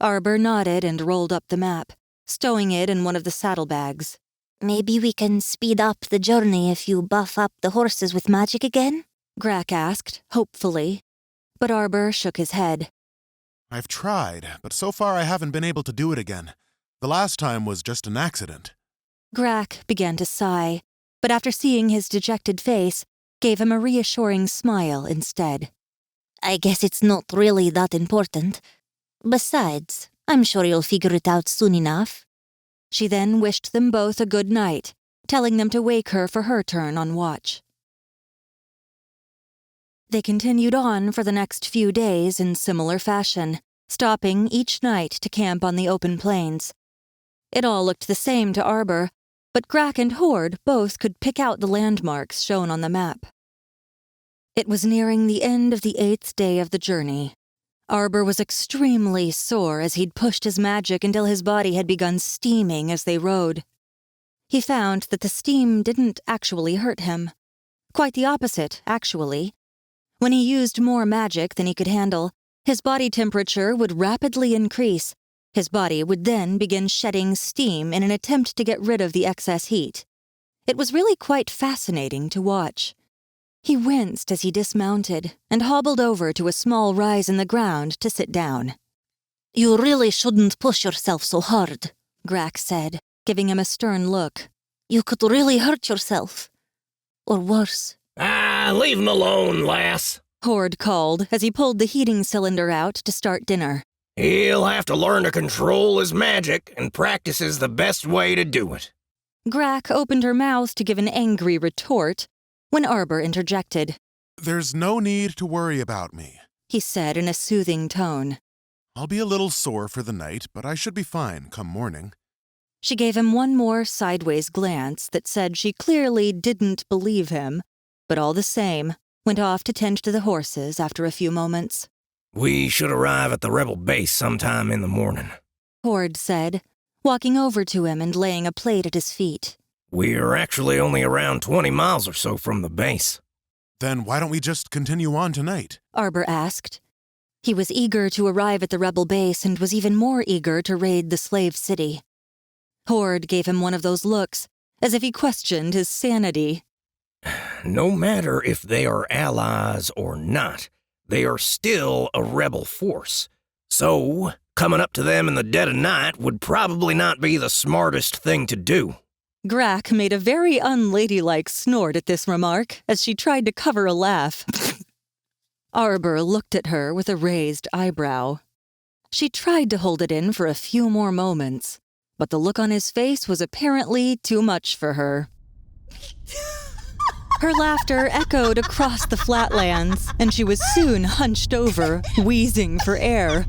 Arbor nodded and rolled up the map, stowing it in one of the saddlebags. Maybe we can speed up the journey if you buff up the horses with magic again? Grack asked, hopefully. But Arbor shook his head. I've tried, but so far I haven't been able to do it again. The last time was just an accident. Grack began to sigh, but after seeing his dejected face, gave him a reassuring smile instead. I guess it's not really that important. Besides, I'm sure you'll figure it out soon enough. She then wished them both a good night, telling them to wake her for her turn on watch. They continued on for the next few days in similar fashion, stopping each night to camp on the open plains. It all looked the same to Arbor, but Grack and Horde both could pick out the landmarks shown on the map. It was nearing the end of the 8th day of the journey. Arbor was extremely sore as he'd pushed his magic until his body had begun steaming as they rode. He found that the steam didn't actually hurt him. Quite the opposite, actually. When he used more magic than he could handle, his body temperature would rapidly increase. His body would then begin shedding steam in an attempt to get rid of the excess heat. It was really quite fascinating to watch. He winced as he dismounted and hobbled over to a small rise in the ground to sit down. You really shouldn't push yourself so hard, Grack said, giving him a stern look. You could really hurt yourself. Or worse. Leave him alone, lass, Horde called as he pulled the heating cylinder out to start dinner. He'll have to learn to control his magic, and practice is the best way to do it. Grack opened her mouth to give an angry retort when Arbor interjected. There's no need to worry about me, he said in a soothing tone. I'll be a little sore for the night, but I should be fine come morning. She gave him one more sideways glance that said she clearly didn't believe him, but all the same, went off to tend to the horses after a few moments. We should arrive at the rebel base sometime in the morning, Horde said, walking over to him and laying a plate at his feet. We're actually only around 20 miles or so from the base. Then why don't we just continue on tonight? Arbor asked. He was eager to arrive at the rebel base and was even more eager to raid the slave city. Horde gave him one of those looks, as if he questioned his sanity. No matter if they are allies or not, they are still a rebel force. So, coming up to them in the dead of night would probably not be the smartest thing to do. Grack made a very unladylike snort at this remark as she tried to cover a laugh. Arbor looked at her with a raised eyebrow. She tried to hold it in for a few more moments, but the look on his face was apparently too much for her. Her laughter echoed across the flatlands, and she was soon hunched over, wheezing for air.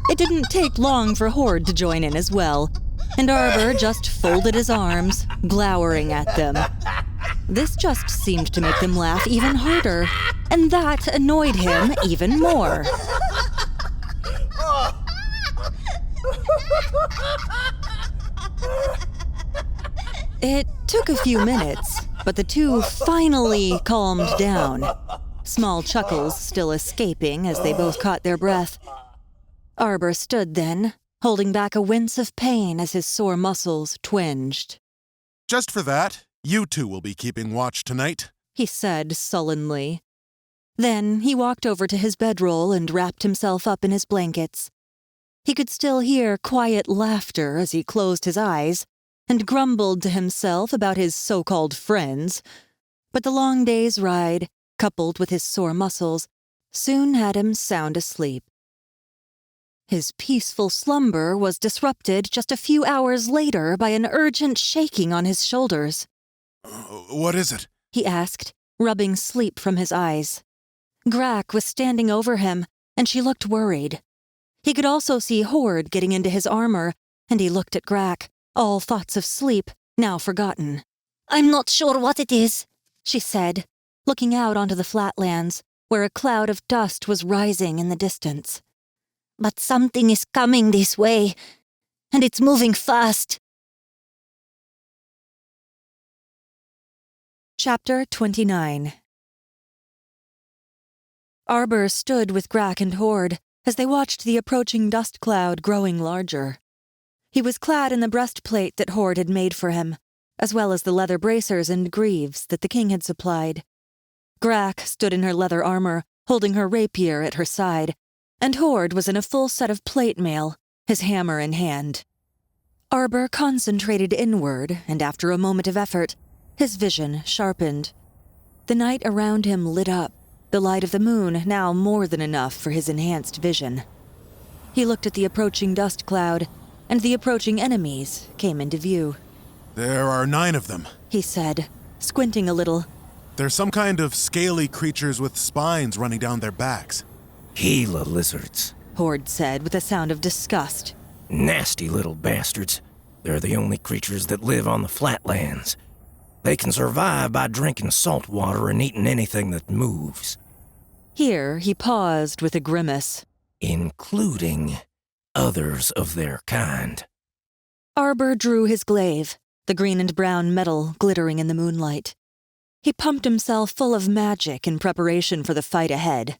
It didn't take long for Horde to join in as well, and Arbor just folded his arms, glowering at them. This just seemed to make them laugh even harder, and that annoyed him even more. It took a few minutes, but the two finally calmed down, small chuckles still escaping as they both caught their breath. Arbor stood then, holding back a wince of pain as his sore muscles twinged. Just for that, you two will be keeping watch tonight, he said sullenly. Then he walked over to his bedroll and wrapped himself up in his blankets. He could still hear quiet laughter as he closed his eyes and grumbled to himself about his so-called friends. But the long day's ride, coupled with his sore muscles, soon had him sound asleep. His peaceful slumber was disrupted just a few hours later by an urgent shaking on his shoulders. What is it? He asked, rubbing sleep from his eyes. Grack was standing over him, and she looked worried. He could also see Horde getting into his armor, and he looked at Grack, all thoughts of sleep now forgotten. I'm not sure what it is, she said, looking out onto the flatlands, where a cloud of dust was rising in the distance. But something is coming this way, and it's moving fast. Chapter 29. Arbor stood with Grak and Horde as they watched the approaching dust cloud growing larger. He was clad in the breastplate that Horde had made for him, as well as the leather bracers and greaves that the king had supplied. Grak stood in her leather armor, holding her rapier at her side, and Horde was in a full set of plate mail, his hammer in hand. Arbor concentrated inward, and after a moment of effort, his vision sharpened. The night around him lit up, the light of the moon now more than enough for his enhanced vision. He looked at the approaching dust cloud, and the approaching enemies came into view. There are 9 of them, He said, squinting a little. They're some kind of scaly creatures with spines running down their backs. Gila lizards. Horde said with a sound of disgust. Nasty little bastards. They're the only creatures that live on the flatlands. They can survive by drinking salt water and eating anything that moves. Here he paused with a grimace. Including others of their kind. Arbor drew his glaive, the green and brown metal glittering in the moonlight. He pumped himself full of magic in preparation for the fight ahead.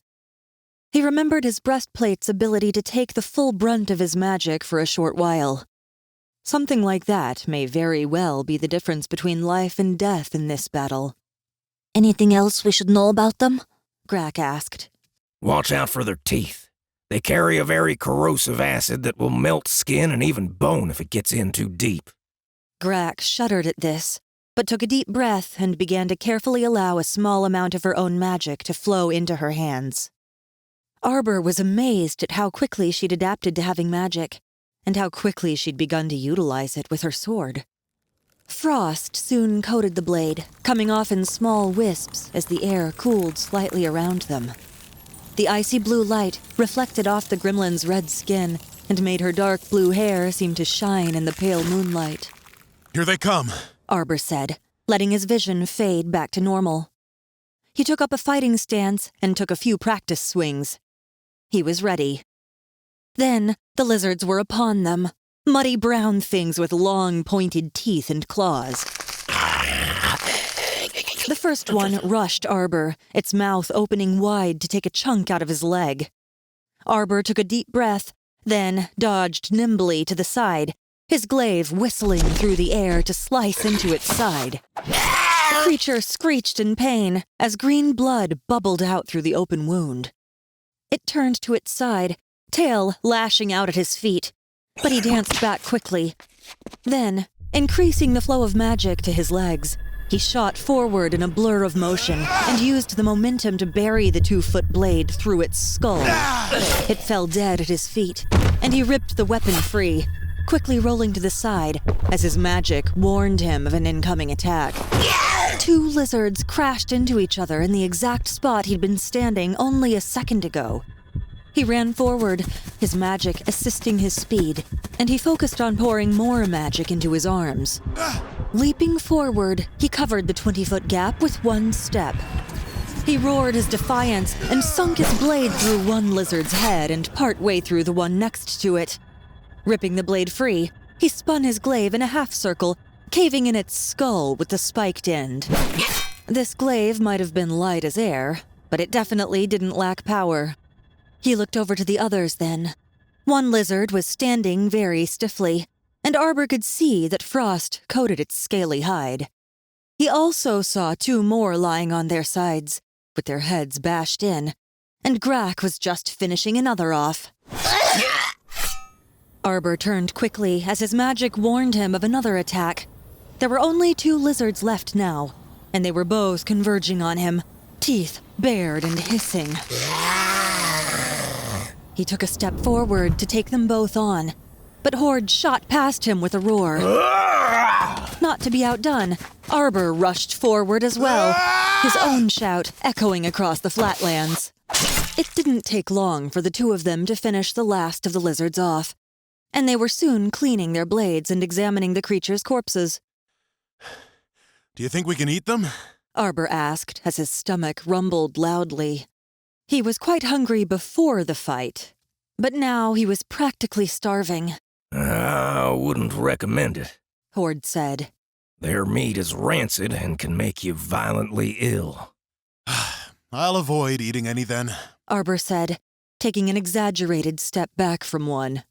He remembered his breastplate's ability to take the full brunt of his magic for a short while. Something like that may very well be the difference between life and death in this battle. Anything else we should know about them? Grak asked. Watch out for their teeth. They carry a very corrosive acid that will melt skin and even bone if it gets in too deep. Grak shuddered at this, but took a deep breath and began to carefully allow a small amount of her own magic to flow into her hands. Arbor was amazed at how quickly she'd adapted to having magic, and how quickly she'd begun to utilize it with her sword. Frost soon coated the blade, coming off in small wisps as the air cooled slightly around them. The icy blue light reflected off the gremlin's red skin and made her dark blue hair seem to shine in the pale moonlight. Here they come, Arbor said, letting his vision fade back to normal. He took up a fighting stance and took a few practice swings. He was ready. Then the lizards were upon them, muddy brown things with long, pointed teeth and claws. The first one rushed Arbor, its mouth opening wide to take a chunk out of his leg. Arbor took a deep breath, then dodged nimbly to the side, his glaive whistling through the air to slice into its side. The creature screeched in pain as green blood bubbled out through the open wound. It turned to its side, tail lashing out at his feet, but he danced back quickly. Then, increasing the flow of magic to his legs, he shot forward in a blur of motion and used the momentum to bury the 2-foot blade through its skull. It fell dead at his feet, and he ripped the weapon free, quickly rolling to the side as his magic warned him of an incoming attack. 2 lizards crashed into each other in the exact spot he'd been standing only a second ago. He ran forward, his magic assisting his speed, and he focused on pouring more magic into his arms. Leaping forward, he covered the 20-foot gap with one step. He roared his defiance and sunk his blade through one lizard's head and partway through the one next to it. Ripping the blade free, he spun his glaive in a half-circle, caving in its skull with the spiked end. This glaive might have been light as air, but it definitely didn't lack power. He looked over to the others then. One lizard was standing very stiffly, and Arbor could see that frost coated its scaly hide. He also saw 2 more lying on their sides, with their heads bashed in, and Grak was just finishing another off. Arbor turned quickly as his magic warned him of another attack. There were only 2 lizards left now, and they were both converging on him, teeth bared and hissing. He took a step forward to take them both on, but Horde shot past him with a roar. Not to be outdone, Arbor rushed forward as well, his own shout echoing across the flatlands. It didn't take long for the 2 of them to finish the last of the lizards off, and they were soon cleaning their blades and examining the creatures' corpses. Do you think we can eat them? Arbor asked as his stomach rumbled loudly. He was quite hungry before the fight, but now he was practically starving. I wouldn't recommend it, Horde said. Their meat is rancid and can make you violently ill. I'll avoid eating any then. Arbor said, taking an exaggerated step back from one.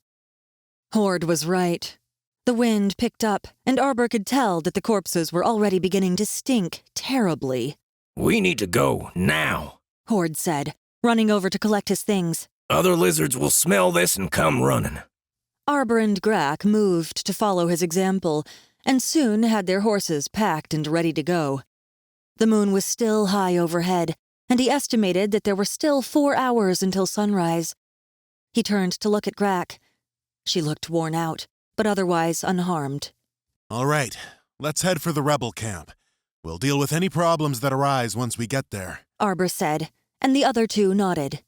Horde was right. The wind picked up, and Arbor could tell that the corpses were already beginning to stink terribly. We need to go, now. Horde said, running over to collect his things. Other lizards will smell this and come running. Arbor and Grack moved to follow his example, and soon had their horses packed and ready to go. The moon was still high overhead, and he estimated that there were still 4 hours until sunrise. He turned to look at Grack. She looked worn out, but otherwise unharmed. All right, let's head for the rebel camp. We'll deal with any problems that arise once we get there, Arbor said, and the other two nodded.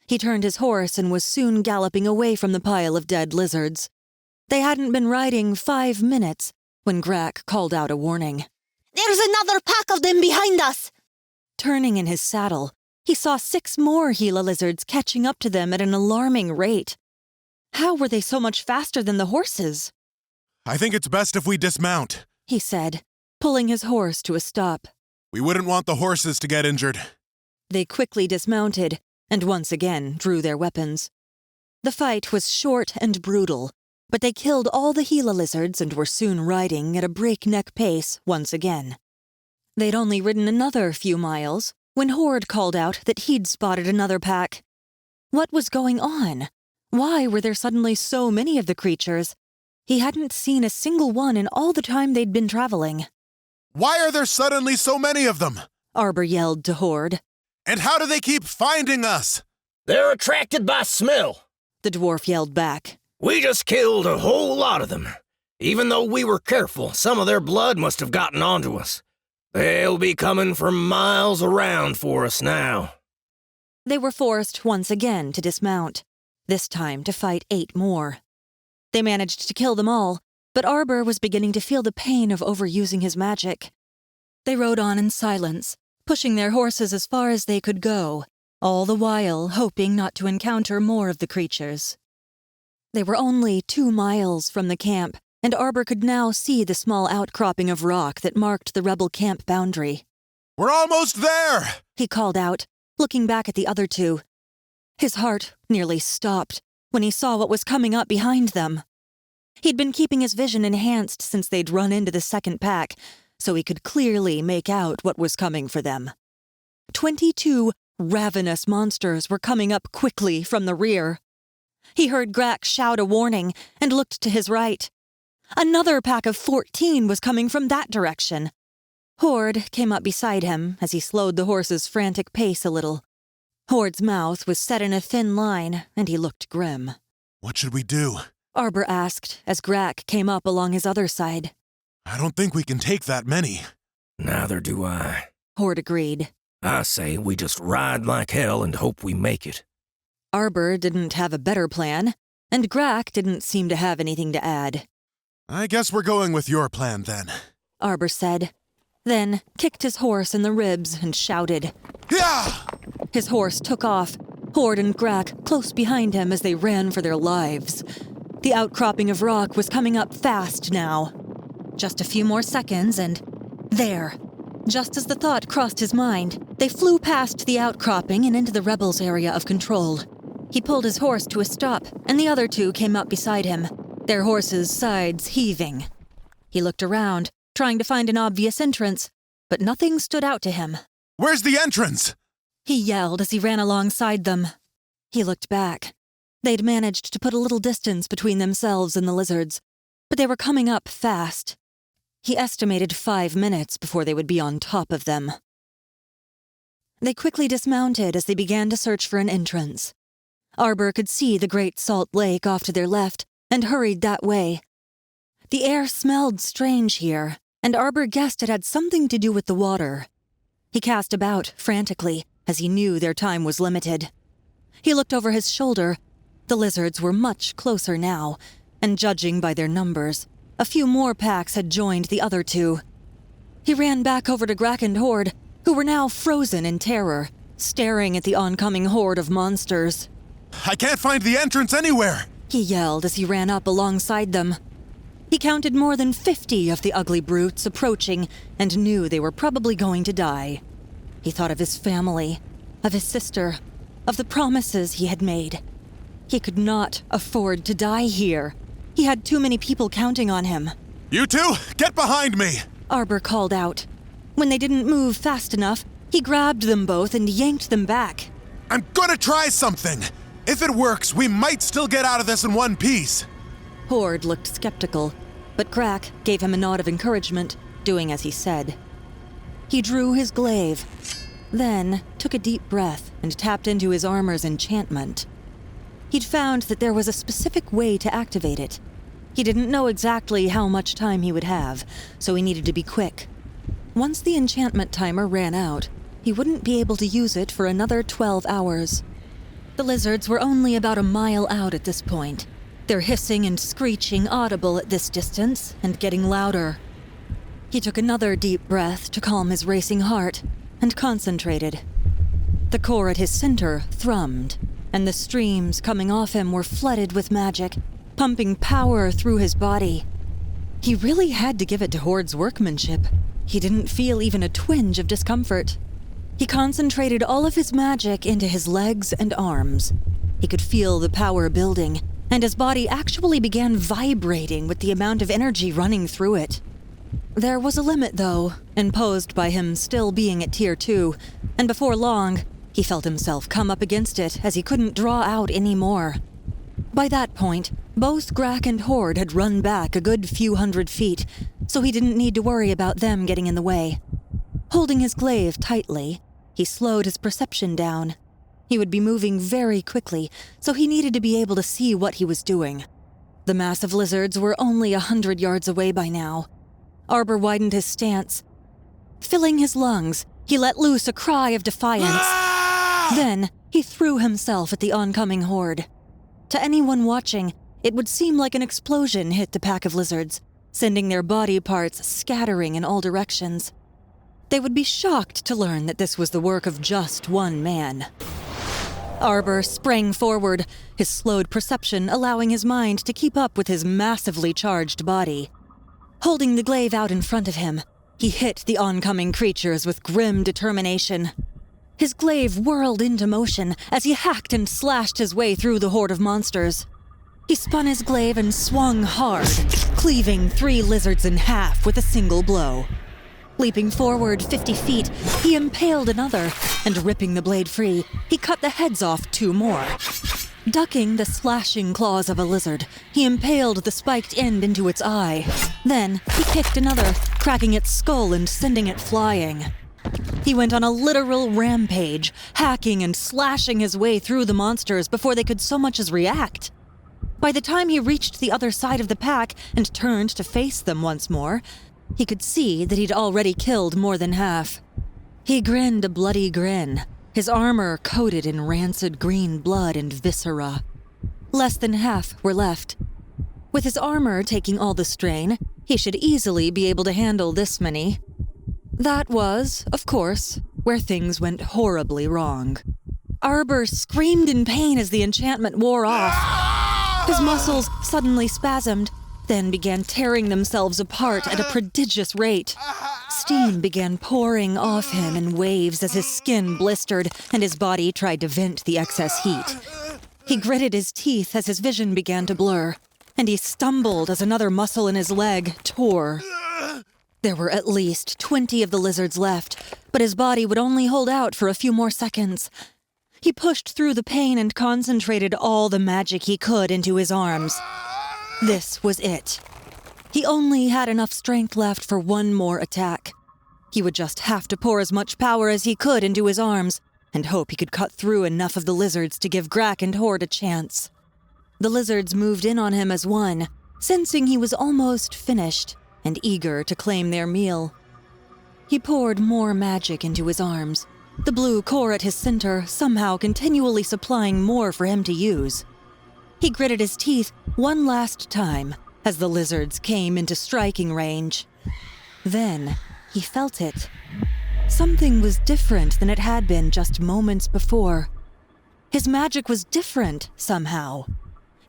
He turned his horse and was soon galloping away from the pile of dead lizards. They hadn't been riding 5 minutes when Grack called out a warning. There's another pack of them behind us! Turning in his saddle, he saw 6 more Gila lizards catching up to them at an alarming rate. How were they so much faster than the horses? I think it's best if we dismount, He said, pulling his horse to a stop. We wouldn't want the horses to get injured. They quickly dismounted and once again drew their weapons. The fight was short and brutal, but they killed all the Gila lizards and were soon riding at a breakneck pace once again. They'd only ridden another few miles when Horde called out that he'd spotted another pack. What was going on? Why were there suddenly so many of the creatures? He hadn't seen a single one in all the time they'd been traveling. Why are there suddenly so many of them? Arbor yelled to Horde. And how do they keep finding us? They're attracted by smell. The dwarf yelled back. We just killed a whole lot of them. Even though we were careful, some of their blood must have gotten onto us. They'll be coming from miles around for us now. They were forced once again to dismount, this time to fight 8 more. They managed to kill them all, but Arbor was beginning to feel the pain of overusing his magic. They rode on in silence, pushing their horses as far as they could go, all the while hoping not to encounter more of the creatures. They were only 2 miles from the camp, and Arbor could now see the small outcropping of rock that marked the rebel camp boundary. We're almost there! He called out, looking back at the other two. His heart nearly stopped when he saw what was coming up behind them. He'd been keeping his vision enhanced since they'd run into the second pack, so he could clearly make out what was coming for them. 22 ravenous monsters were coming up quickly from the rear. He heard Grack shout a warning and looked to his right. Another pack of 14 was coming from that direction. Horde came up beside him as he slowed the horse's frantic pace a little. Horde's mouth was set in a thin line, and he looked grim. What should we do? Arbor asked as Grack came up along his other side. I don't think we can take that many. Neither do I. Horde agreed. I say we just ride like hell and hope we make it. Arbor didn't have a better plan, and Grack didn't seem to have anything to add. I guess we're going with your plan then, Arbor said, then kicked his horse in the ribs and shouted. Yeah! His horse took off, Horde and Grack close behind him as they ran for their lives. The outcropping of rock was coming up fast now. Just a few more seconds and there. Just as the thought crossed his mind, they flew past the outcropping and into the rebels' area of control. He pulled his horse to a stop, and the other two came up beside him, their horses' sides heaving. He looked around, trying to find an obvious entrance, but nothing stood out to him. Where's the entrance? He yelled as he ran alongside them. He looked back. They'd managed to put a little distance between themselves and the lizards, but they were coming up fast. He estimated 5 minutes before they would be on top of them. They quickly dismounted as they began to search for an entrance. Arbor could see the Great Salt Lake off to their left and hurried that way. The air smelled strange here, and Arbor guessed it had something to do with the water. He cast about frantically, as he knew their time was limited. He looked over his shoulder. The lizards were much closer now, and judging by their numbers, a few more packs had joined the other two. He ran back over to Grack and Horde, who were now frozen in terror, staring at the oncoming horde of monsters. I can't find the entrance anywhere! He yelled as he ran up alongside them. He counted more than 50 of the ugly brutes approaching and knew they were probably going to die. He thought of his family, of his sister, of the promises he had made. He could not afford to die here. He had too many people counting on him. You two, get behind me! Arbor called out. When they didn't move fast enough, he grabbed them both and yanked them back. I'm gonna try something! If it works, we might still get out of this in one piece. Horde looked skeptical, but Crack gave him a nod of encouragement, doing as he said. He drew his glaive, then took a deep breath and tapped into his armor's enchantment. He'd found that there was a specific way to activate it. He didn't know exactly how much time he would have, so he needed to be quick. Once the enchantment timer ran out, he wouldn't be able to use it for another 12 hours. The lizards were only about a mile out at this point, their hissing and screeching audible at this distance and getting louder. He took another deep breath to calm his racing heart and concentrated. The core at his center thrummed, and the streams coming off him were flooded with magic, pumping power through his body. He really had to give it to Horde's workmanship. He didn't feel even a twinge of discomfort. He concentrated all of his magic into his legs and arms. He could feel the power building, and his body actually began vibrating with the amount of energy running through it. There was a limit, though, imposed by him still being at Tier 2, and before long, he felt himself come up against it as he couldn't draw out any more. By that point, both Grak and Horde had run back a good few hundred feet, so he didn't need to worry about them getting in the way. Holding his glaive tightly, he slowed his perception down. He would be moving very quickly, so he needed to be able to see what he was doing. The massive lizards were only 100 yards away by now. Arbor widened his stance. Filling his lungs, he let loose a cry of defiance. Then, he threw himself at the oncoming horde. To anyone watching, it would seem like an explosion hit the pack of lizards, sending their body parts scattering in all directions. They would be shocked to learn that this was the work of just one man. Arbor sprang forward, his slowed perception allowing his mind to keep up with his massively charged body. Holding the glaive out in front of him, he hit the oncoming creatures with grim determination. His glaive whirled into motion as he hacked and slashed his way through the horde of monsters. He spun his glaive and swung hard, cleaving 3 lizards in half with a single blow. Leaping forward 50 feet, he impaled another, and ripping the blade free, he cut the heads off 2 more. Ducking the slashing claws of a lizard, he impaled the spiked end into its eye. Then, he kicked another, cracking its skull and sending it flying. He went on a literal rampage, hacking and slashing his way through the monsters before they could so much as react. By the time he reached the other side of the pack and turned to face them once more, he could see that he'd already killed more than half. He grinned a bloody grin, his armor coated in rancid green blood and viscera. Less than half were left. With his armor taking all the strain, he should easily be able to handle this many. That was, of course, where things went horribly wrong. Arbor screamed in pain as the enchantment wore off. His muscles suddenly spasmed, then began tearing themselves apart at a prodigious rate. Steam began pouring off him in waves as his skin blistered and his body tried to vent the excess heat. He gritted his teeth as his vision began to blur, and he stumbled as another muscle in his leg tore. There were at least 20 of the lizards left, but his body would only hold out for a few more seconds. He pushed through the pain and concentrated all the magic he could into his arms. This was it. He only had enough strength left for one more attack. He would just have to pour as much power as he could into his arms and hope he could cut through enough of the lizards to give Grak and Horde a chance. The lizards moved in on him as one, sensing he was almost finished and eager to claim their meal. He poured more magic into his arms, the blue core at his center somehow continually supplying more for him to use. He gritted his teeth one last time as the lizards came into striking range. Then he felt it. Something was different than it had been just moments before. His magic was different somehow.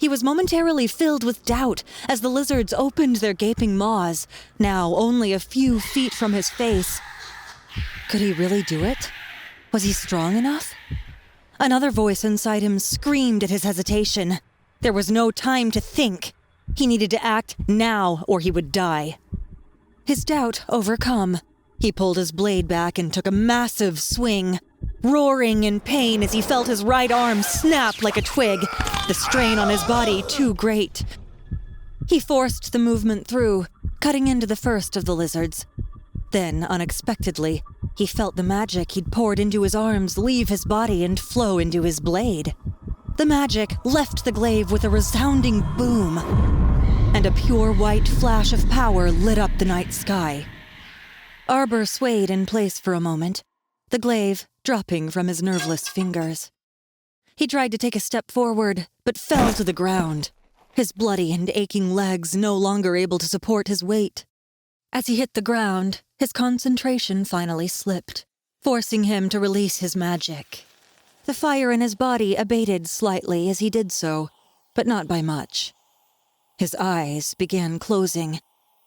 He was momentarily filled with doubt as the lizards opened their gaping maws, now only a few feet from his face. Could he really do it? Was he strong enough? Another voice inside him screamed at his hesitation. There was no time to think. He needed to act now or he would die. His doubt overcome, he pulled his blade back and took a massive swing, roaring in pain as he felt his right arm snap like a twig, the strain on his body too great. He forced the movement through, cutting into the first of the lizards. Then, unexpectedly, he felt the magic he'd poured into his arms leave his body and flow into his blade. The magic left the glaive with a resounding boom, and a pure white flash of power lit up the night sky. Arbor swayed in place for a moment, the glaive dropping from his nerveless fingers. He tried to take a step forward, but fell to the ground, his bloody and aching legs no longer able to support his weight. As he hit the ground, his concentration finally slipped, forcing him to release his magic. The fire in his body abated slightly as he did so, but not by much. His eyes began closing,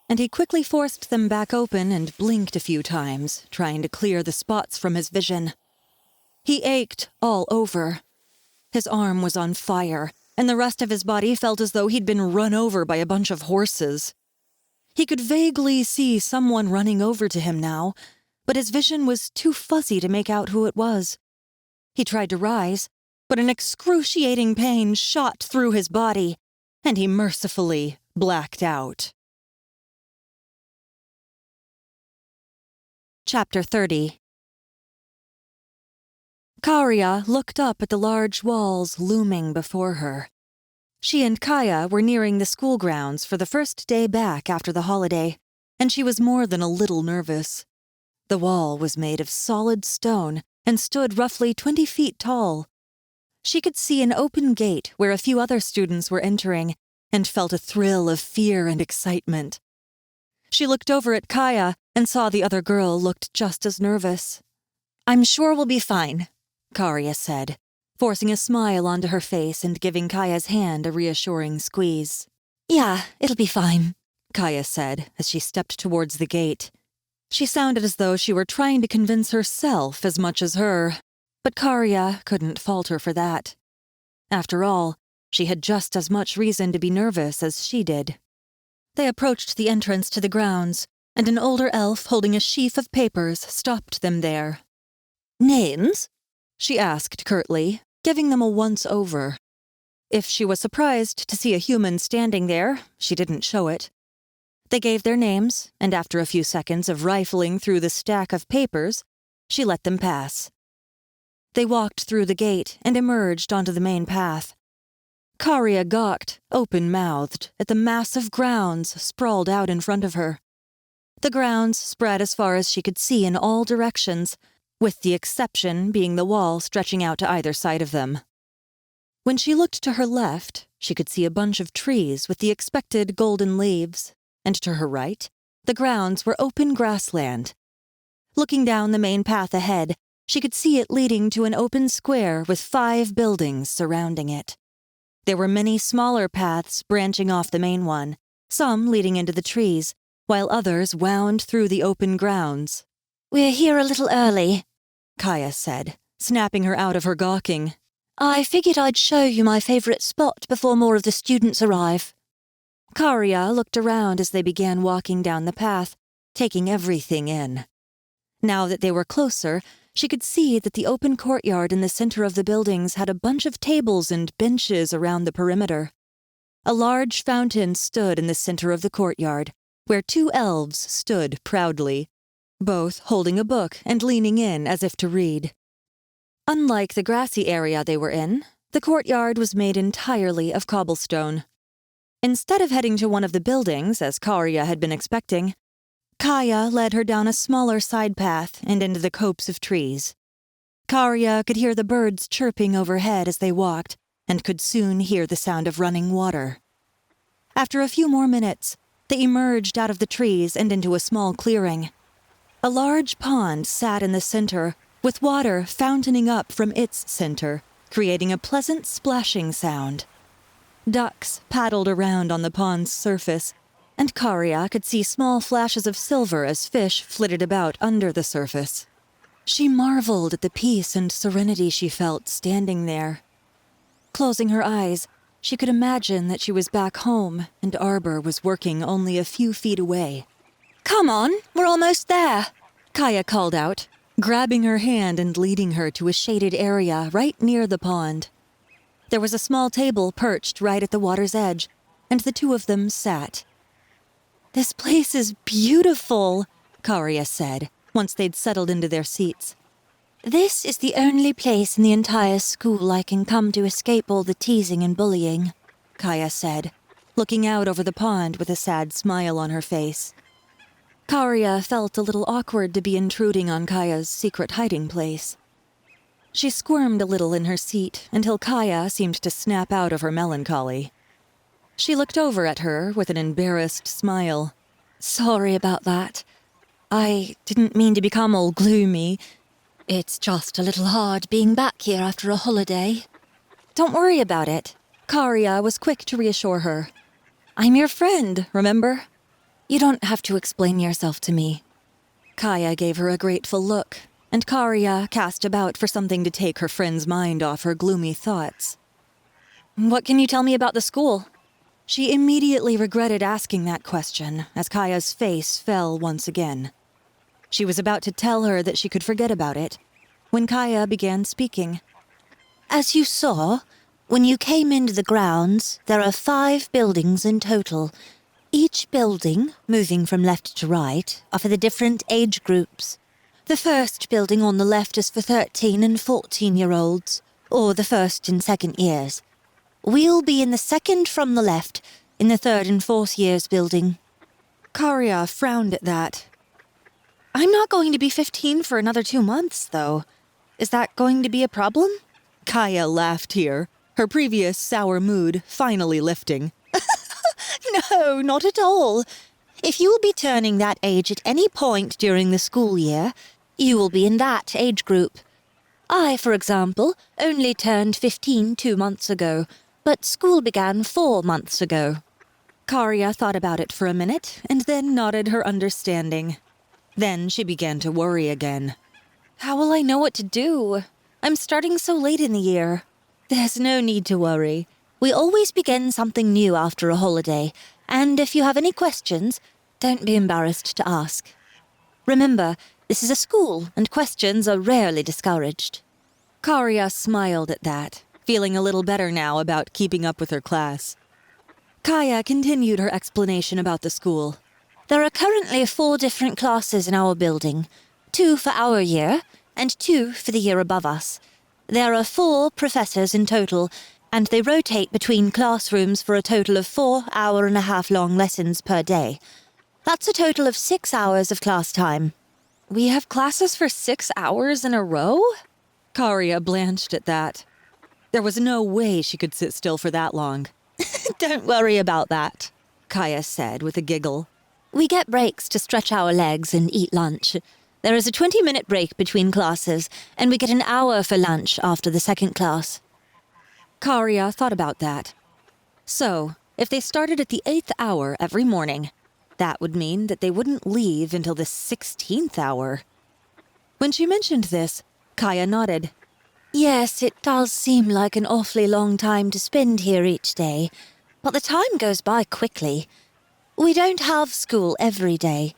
and he quickly forced them back open and blinked a few times, trying to clear the spots from his vision. He ached all over. His arm was on fire, and the rest of his body felt as though he'd been run over by a bunch of horses. He could vaguely see someone running over to him now, but his vision was too fuzzy to make out who it was. He tried to rise, but an excruciating pain shot through his body, and he mercifully blacked out. Chapter 30. Karia looked up at the large walls looming before her. She and Kaya were nearing the school grounds for the first day back after the holiday, and she was more than a little nervous. The wall was made of solid stone and stood roughly 20 feet tall. She could see an open gate where a few other students were entering and felt a thrill of fear and excitement. She looked over at Kaya and saw the other girl looked just as nervous. "I'm sure we'll be fine," Karia said, forcing a smile onto her face and giving Kaya's hand a reassuring squeeze. "Yeah, it'll be fine," Kaya said as she stepped towards the gate. She sounded as though she were trying to convince herself as much as her, but Karia couldn't fault her for that. After all, she had just as much reason to be nervous as she did. They approached the entrance to the grounds, and an older elf holding a sheaf of papers stopped them there. "Names?" she asked curtly, giving them a once-over. If she was surprised to see a human standing there, she didn't show it. They gave their names, and after a few seconds of rifling through the stack of papers, she let them pass. They walked through the gate and emerged onto the main path. Karia gawked, open-mouthed, at the massive grounds sprawled out in front of her. The grounds spread as far as she could see in all directions, with the exception being the wall stretching out to either side of them. When she looked to her left, she could see a bunch of trees with the expected golden leaves, and to her right, the grounds were open grassland. Looking down the main path ahead, she could see it leading to an open square with 5 buildings surrounding it. There were many smaller paths branching off the main one, some leading into the trees, while others wound through the open grounds. "We're here a little early," Kaya said, snapping her out of her gawking. "I figured I'd show you my favorite spot before more of the students arrive." Karia looked around as they began walking down the path, taking everything in. Now that they were closer, she could see that the open courtyard in the center of the buildings had a bunch of tables and benches around the perimeter. A large fountain stood in the center of the courtyard, where 2 elves stood proudly, both holding a book and leaning in as if to read. Unlike the grassy area they were in, the courtyard was made entirely of cobblestone. Instead of heading to one of the buildings, as Karia had been expecting, Kaya led her down a smaller side path and into the copse of trees. Karia could hear the birds chirping overhead as they walked, and could soon hear the sound of running water. After a few more minutes, they emerged out of the trees and into a small clearing. A large pond sat in the center, with water fountaining up from its center, creating a pleasant splashing sound. Ducks paddled around on the pond's surface, and Karia could see small flashes of silver as fish flitted about under the surface. She marveled at the peace and serenity she felt standing there. Closing her eyes, she could imagine that she was back home and Arbor was working only a few feet away. "Come on, we're almost there," Kaya called out, grabbing her hand and leading her to a shaded area right near the pond. There was a small table perched right at the water's edge, and the two of them sat. "This place is beautiful," Karia said, once they'd settled into their seats. This is the only place in the entire school I can come to escape all the teasing and bullying, Kaya said, looking out over the pond with a sad smile on her face. Karia felt a little awkward to be intruding on Kaya's secret hiding place. She squirmed a little in her seat until Kaya seemed to snap out of her melancholy. She looked over at her with an embarrassed smile. "Sorry about that. I didn't mean to become all gloomy. It's just a little hard being back here after a holiday." "Don't worry about it," Karia was quick to reassure her. "I'm your friend, remember? You don't have to explain yourself to me." Kaya gave her a grateful look, and Karia cast about for something to take her friend's mind off her gloomy thoughts. "What can you tell me about the school?" She immediately regretted asking that question as Kaya's face fell once again. She was about to tell her that she could forget about it when Kaya began speaking. "As you saw, when you came into the grounds, there are 5 buildings in total. Each building, moving from left to right, are for the different age groups. The first building on the left is for 13 and 14-year-olds, or the first and second years. We'll be in the second from the left, in the 3rd and 4th years building." Karia frowned at that. "I'm not going to be 15 for another 2 months, though. Is that going to be a problem?" Kaya laughed here, her previous sour mood finally lifting. "No, not at all. If you'll be turning that age at any point during the school year, you will be in that age group. I, for example, only turned 15 2 months ago, but school began 4 months ago." Karia thought about it for a minute and then nodded her understanding. Then she began to worry again. "How will I know what to do? I'm starting so late in the year." "There's no need to worry. We always begin something new after a holiday, and if you have any questions, don't be embarrassed to ask. Remember, this is a school, and questions are rarely discouraged." Karia smiled at that, feeling a little better now about keeping up with her class. Kaya continued her explanation about the school. "There are currently 4 different classes in our building, 2 for our year, and 2 for the year above us. There are 4 professors in total, and they rotate between classrooms for a total of 4 hour-and-a-half-long lessons per day. That's a total of 6 hours of class time." "We have classes for 6 hours in a row?" Karia blanched at that. There was no way she could sit still for that long. "Don't worry about that," Kaya said with a giggle. "We get breaks to stretch our legs and eat lunch. There is a 20-minute break between classes, and we get an hour for lunch after the second class." Karia thought about that. So, if they started at the 8th hour every morning, that would mean that they wouldn't leave until the 16th hour. When she mentioned this, Kaya nodded. "Yes, it does seem like an awfully long time to spend here each day, but the time goes by quickly. We don't have school every day.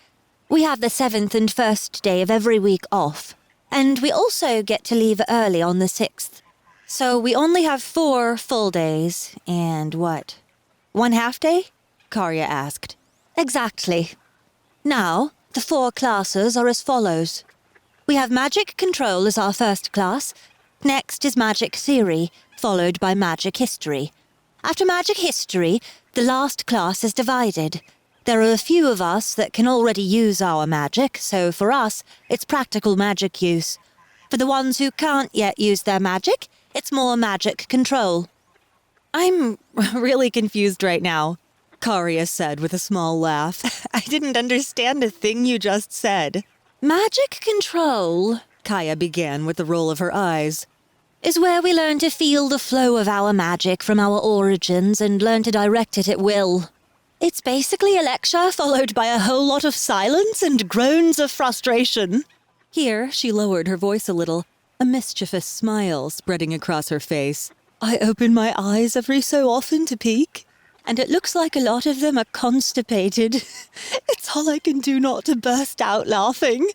We have the 7th and 1st day of every week off, and we also get to leave early on the 6th. So we only have 4 full days, and what? 1 half day?" Karia asked. "Exactly. Now, the 4 classes are as follows. We have Magic Control as our first class. Next is Magic Theory, followed by Magic History. After Magic History, the last class is divided. There are a few of us that can already use our magic, so for us, it's practical magic use. For the ones who can't yet use their magic, it's more Magic Control." "I'm really confused right now," Karia said with a small laugh. "I didn't understand a thing you just said." "Magic Control," Kaya began with a roll of her eyes. is where we learn to feel the flow of our magic from our origins and learn to direct it at will. It's basically a lecture followed by a whole lot of silence and groans of frustration. Here, she lowered her voice a little, a mischievous smile spreading across her face. I open my eyes every so often to peek, and it looks like a lot of them are constipated. It's all I can do not to burst out laughing.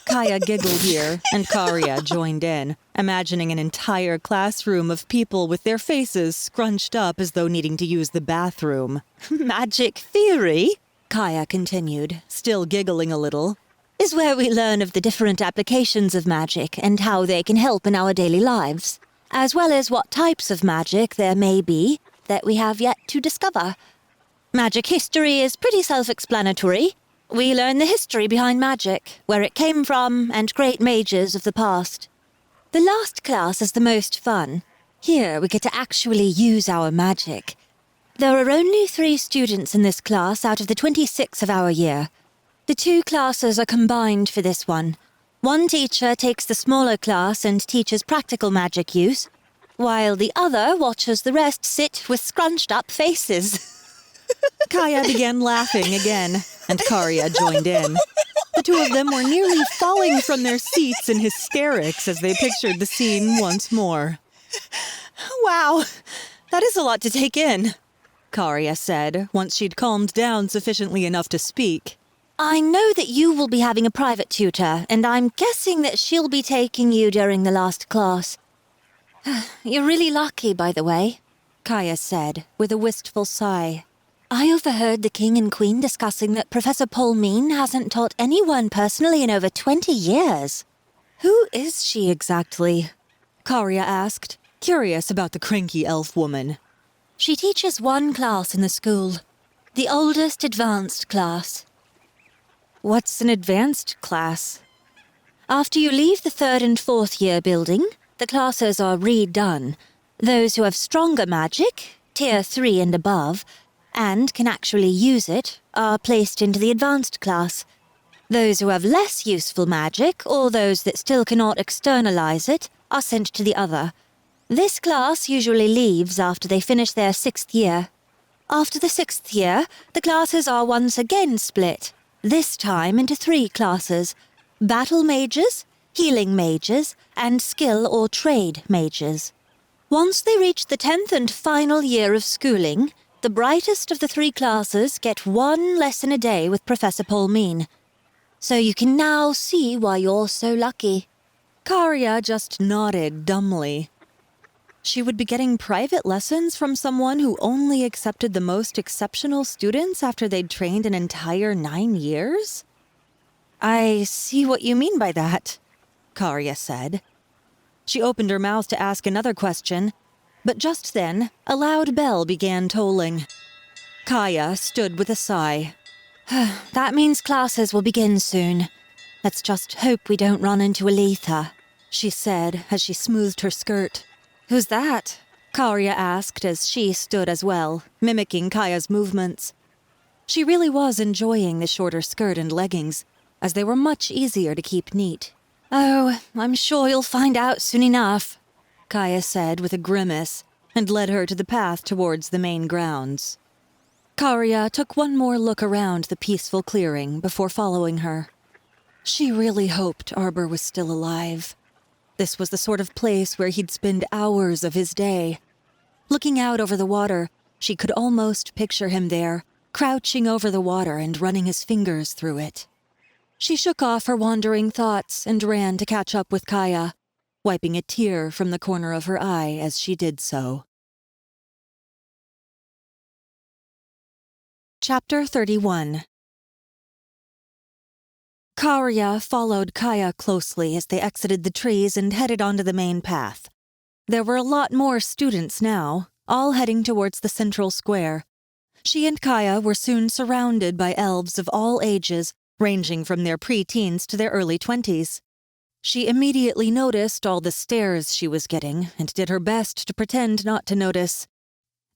Kaya giggled here, and Karya joined in, imagining an entire classroom of people with their faces scrunched up as though needing to use the bathroom. Magic theory, Kaya continued, still giggling a little, is where we learn of the different applications of magic and how they can help in our daily lives, as well as what types of magic there may be that we have yet to discover. Magic history is pretty self-explanatory. We learn the history behind magic, where it came from, and great mages of the past. The last class is the most fun. Here we get to actually use our magic. There are only 3 students in this class out of the 26 of our year. The 2 classes are combined for this one. One teacher takes the smaller class and teaches practical magic use, while the other watches the rest sit with scrunched up faces. Kaya began laughing again, and Karya joined in. The 2 of them were nearly falling from their seats in hysterics as they pictured the scene once more. Wow, that is a lot to take in, Karya said, once she'd calmed down sufficiently enough to speak. I know that you will be having a private tutor, and I'm guessing that she'll be taking you during the last class. You're really lucky, by the way, Kaya said, with a wistful sigh. I overheard the King and Queen discussing that Professor Polmeen hasn't taught anyone personally in over 20 years. Who is she exactly? Karya asked, curious about the cranky elf woman. She teaches 1 class in the school, the oldest advanced class. What's an advanced class? After you leave the 3rd and 4th year building, the classes are redone. Those who have stronger magic, tier 3 and above, and can actually use it, are placed into the advanced class. Those who have less useful magic, or those that still cannot externalize it, are sent to the other. This class usually leaves after they finish their 6th year. After the 6th year, the classes are once again split, this time into 3 classes: battle mages, healing mages, and skill or trade mages. Once they reach the 10th and final year of schooling, the brightest of the 3 classes get 1 lesson a day with Professor Polmeen. So you can now see why you're so lucky. Karya just nodded dumbly. She would be getting private lessons from someone who only accepted the most exceptional students after they'd trained an entire 9 years? I see what you mean by that, Karya said. She opened her mouth to ask another question, but just then, a loud bell began tolling. Kaya stood with a sigh. That means classes will begin soon. Let's just hope we don't run into Aletha, she said as she smoothed her skirt. Who's that? Karya asked as she stood as well, mimicking Kaya's movements. She really was enjoying the shorter skirt and leggings, as they were much easier to keep neat. Oh, I'm sure you'll find out soon enough, Kaya said with a grimace, and led her to the path towards the main grounds. Karya took one more look around the peaceful clearing before following her. She really hoped Arbor was still alive. This was the sort of place where he'd spend hours of his day. Looking out over the water, she could almost picture him there, crouching over the water and running his fingers through it. She shook off her wandering thoughts and ran to catch up with Kaya, wiping a tear from the corner of her eye as she did so. Chapter 31. Karya followed Kaya closely as they exited the trees and headed onto the main path. There were a lot more students now, all heading towards the central square. She and Kaya were soon surrounded by elves of all ages, ranging from their pre-teens to their early 20s. She immediately noticed all the stares she was getting and did her best to pretend not to notice.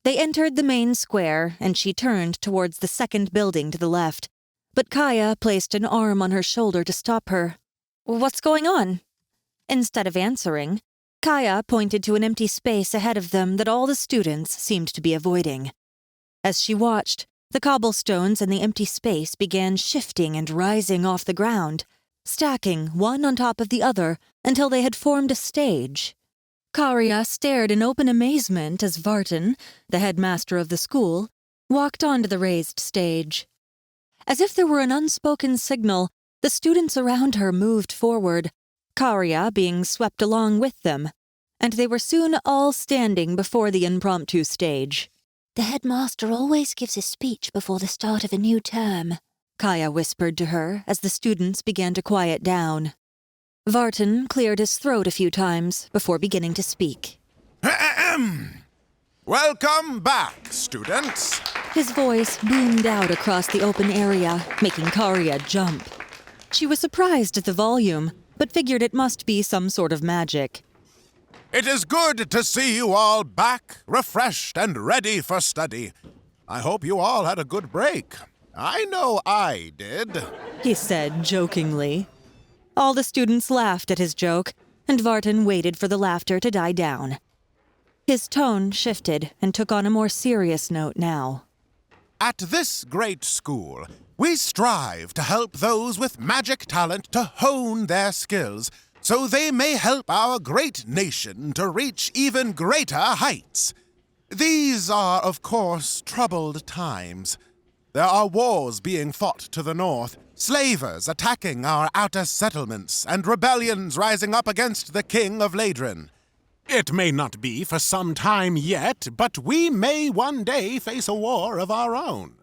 They entered the main square, and she turned towards the second building to the left. But Kaya placed an arm on her shoulder to stop her. What's going on? Instead of answering, Kaya pointed to an empty space ahead of them that all the students seemed to be avoiding. As she watched, the cobblestones in the empty space began shifting and rising off the ground, stacking one on top of the other until they had formed a stage. Karia stared in open amazement as Vartan, the headmaster of the school, walked onto the raised stage. As if there were an unspoken signal, the students around her moved forward, Karia being swept along with them, and they were soon all standing before the impromptu stage. The headmaster always gives a speech before the start of a new term, Kaya whispered to her as the students began to quiet down. Vartan cleared his throat a few times before beginning to speak. Welcome back, students. His voice boomed out across the open area, making Karia jump. She was surprised at the volume, but figured it must be some sort of magic. It is good to see you all back, refreshed and ready for study. I hope you all had a good break. I know I did, he said jokingly. All the students laughed at his joke, and Vartan waited for the laughter to die down. His tone shifted and took on a more serious note now. At this great school, we strive to help those with magic talent to hone their skills, so they may help our great nation to reach even greater heights. These are, of course, troubled times. There are wars being fought to the north, slavers attacking our outer settlements, and rebellions rising up against the king of Ladrin. It may not be for some time yet, but we may one day face a war of our own.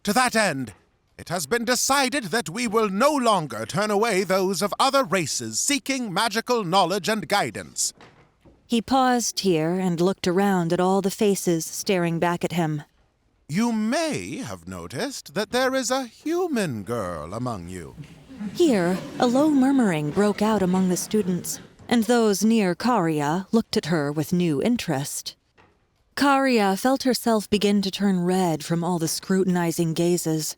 To that end, it has been decided that we will no longer turn away those of other races seeking magical knowledge and guidance. He paused here and looked around at all the faces staring back at him. You may have noticed that there is a human girl among you. Here, a low murmuring broke out among the students, and those near Karia looked at her with new interest. Karia felt herself begin to turn red from all the scrutinizing gazes.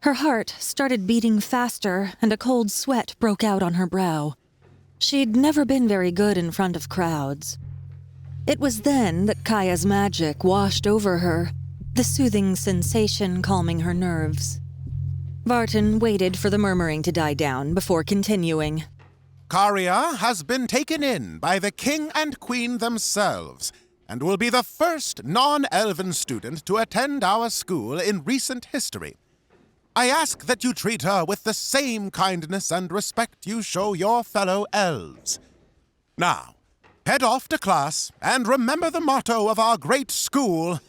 Her heart started beating faster, and a cold sweat broke out on her brow. She'd never been very good in front of crowds. It was then that Kaya's magic washed over her, the soothing sensation calming her nerves. Vartan waited for the murmuring to die down before continuing. Karia has been taken in by the king and queen themselves, and will be the first non-elven student to attend our school in recent history. I ask that you treat her with the same kindness and respect you show your fellow elves. Now, head off to class and remember the motto of our great school.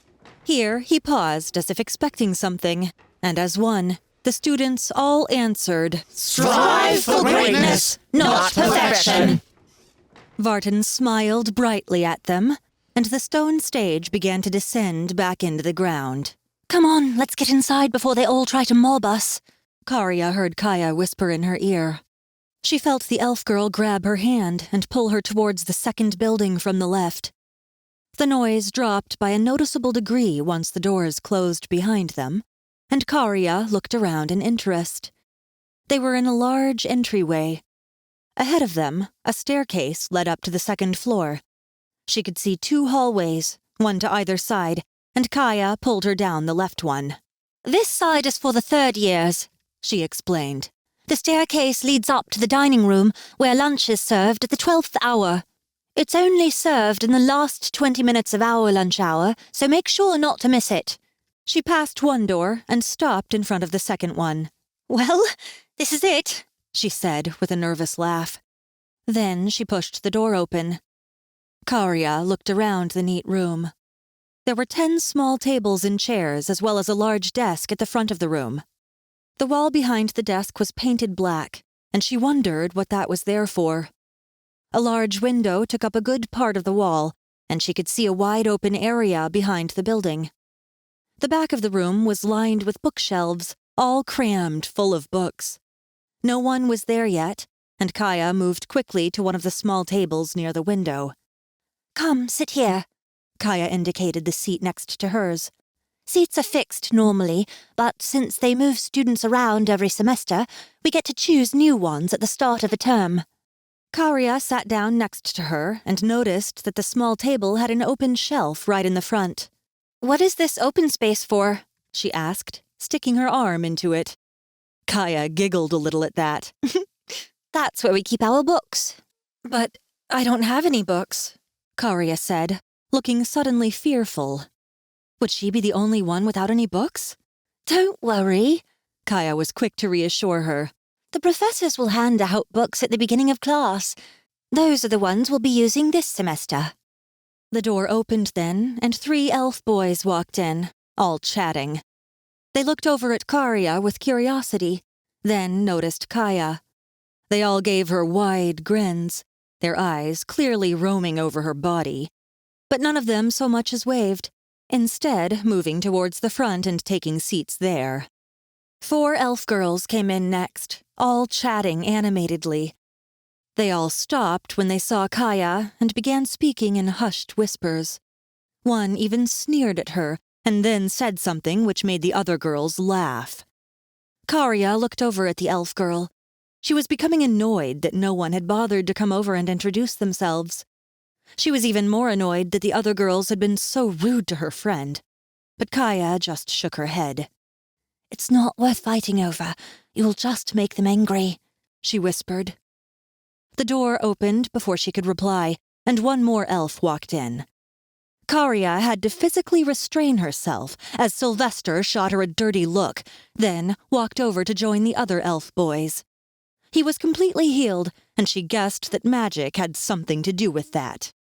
Here he paused as if expecting something, and as one, the students all answered, Strive for greatness, not perfection. Vartan smiled brightly at them, and the stone stage began to descend back into the ground. Come on, let's get inside before they all try to mob us. Karia heard Kaya whisper in her ear. She felt the elf girl grab her hand and pull her towards the second building from the left. The noise dropped by a noticeable degree once the doors closed behind them, and Karia looked around in interest. They were in a large entryway. Ahead of them, a staircase led up to the second floor. She could see 2 hallways, one to either side, and Kaya pulled her down the left one. This side is for the 3rd years, she explained. The staircase leads up to the dining room, where lunch is served at the 12th hour. It's only served in the last 20 minutes of our lunch hour, so make sure not to miss it. She passed one door and stopped in front of the second one. Well, this is it, she said with a nervous laugh. Then she pushed the door open. Karia looked around the neat room. There were 10 small tables and chairs, as well as a large desk at the front of the room. The wall behind the desk was painted black, and she wondered what that was there for. A large window took up a good part of the wall, and she could see a wide-open area behind the building. The back of the room was lined with bookshelves, all crammed full of books. No one was there yet, and Kaya moved quickly to one of the small tables near the window. Come, sit here. Kaya indicated the seat next to hers. Seats are fixed normally, but since they move students around every semester, we get to choose new ones at the start of a term. Karia sat down next to her and noticed that the small table had an open shelf right in the front. "What is this open space for?" she asked, sticking her arm into it. Kaya giggled a little at that. That's where we keep our books. "But I don't have any books," Karia said, looking suddenly fearful. Would she be the only one without any books? Don't worry. Kaya was quick to reassure her. The professors will hand out books at the beginning of class. Those are the ones we'll be using this semester. The door opened then, and 3 elf boys walked in, all chatting. They looked over at Karia with curiosity, then noticed Kaya. They all gave her wide grins, their eyes clearly roaming over her body. But none of them so much as waved, instead moving towards the front and taking seats there. 4 elf girls came in next, all chatting animatedly. They all stopped when they saw Kaya and began speaking in hushed whispers. One even sneered at her and then said something which made the other girls laugh. Karia looked over at the elf girl. She was becoming annoyed that no one had bothered to come over and introduce themselves. She was even more annoyed that the other girls had been so rude to her friend. But Kaya just shook her head. "It's not worth fighting over. You'll just make them angry," she whispered. The door opened before she could reply, and one more elf walked in. Karia had to physically restrain herself as Sylvester shot her a dirty look, then walked over to join the other elf boys. He was completely healed, and she guessed that magic had something to do with that.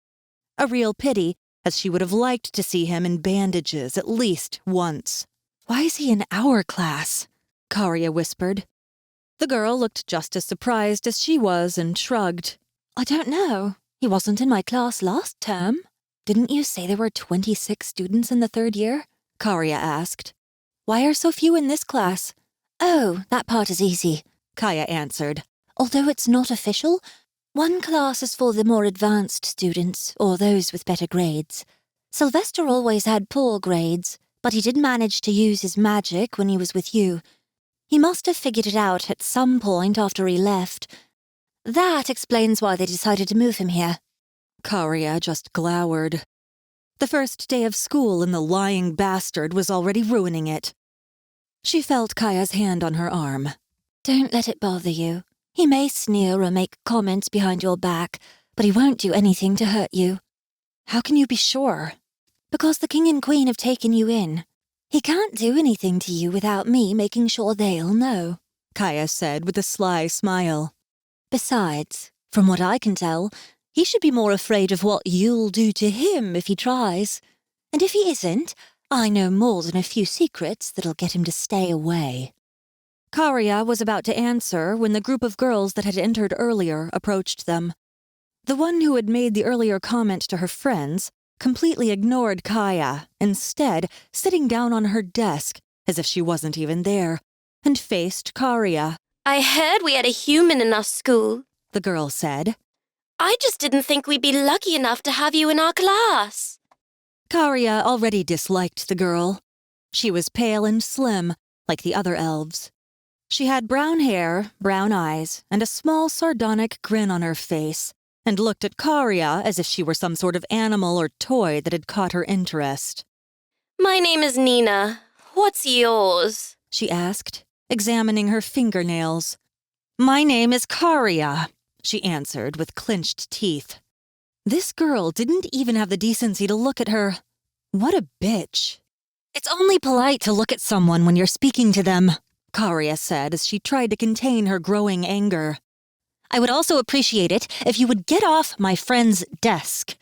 A real pity, as she would have liked to see him in bandages at least once. "Why is he in our class?" Karia whispered. The girl looked just as surprised as she was and shrugged. "I don't know. He wasn't in my class last term." "Didn't you say there were 26 students in the 3rd year?" Karia asked. "Why are so few in this class?" "Oh, that part is easy," Kaya answered. "Although it's not official, one class is for the more advanced students, or those with better grades. Sylvester always had poor grades, but he did manage to use his magic when he was with you. He must have figured it out at some point after he left. That explains why they decided to move him here." Karia just glowered. The first day of school and the lying bastard was already ruining it. She felt Kaya's hand on her arm. "Don't let it bother you. He may sneer or make comments behind your back, but he won't do anything to hurt you." "How can you be sure?" "Because the king and queen have taken you in. He can't do anything to you without me making sure they'll know," Kaya said with a sly smile. "Besides, from what I can tell, he should be more afraid of what you'll do to him if he tries. And if he isn't, I know more than a few secrets that'll get him to stay away." Karia was about to answer when the group of girls that had entered earlier approached them. The one who had made the earlier comment to her friends completely ignored Kaya, instead sitting down on her desk as if she wasn't even there, and faced Karia. "I heard we had a human in our school," the girl said. "I just didn't think we'd be lucky enough to have you in our class." Karia already disliked the girl. She was pale and slim, like the other elves. She had brown hair, brown eyes, and a small sardonic grin on her face, and looked at Karia as if she were some sort of animal or toy that had caught her interest. "My name is Nina. What's yours?" she asked, examining her fingernails. "My name is Karia," she answered with clenched teeth. This girl didn't even have the decency to look at her. What a bitch. "It's only polite to look at someone when you're speaking to them," Karia said as she tried to contain her growing anger. "I would also appreciate it if you would get off my friend's desk.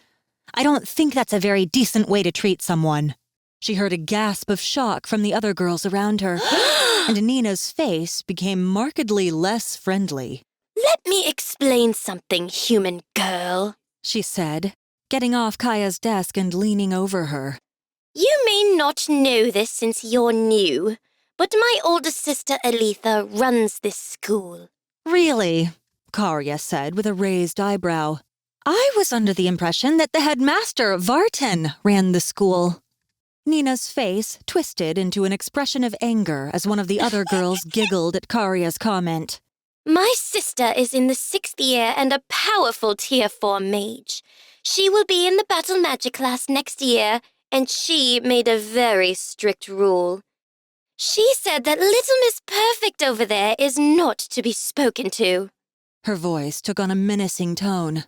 I don't think that's a very decent way to treat someone." She heard a gasp of shock from the other girls around her, and Nina's face became markedly less friendly. "Let me explain something, human girl," she said, getting off Kaya's desk and leaning over her. "You may not know this since you're new, but my older sister Aletha runs this school." "Really?" Karia said with a raised eyebrow. "I was under the impression that the headmaster, Vartan, ran the school." Nina's face twisted into an expression of anger as one of the other girls giggled at Karia's comment. My sister is in the 6th year and a powerful Tier 4 mage. She will be in the battle magic class next year, and she made a very strict rule. She said that Little Miss Perfect over there is not to be spoken to. Her voice took on a menacing tone.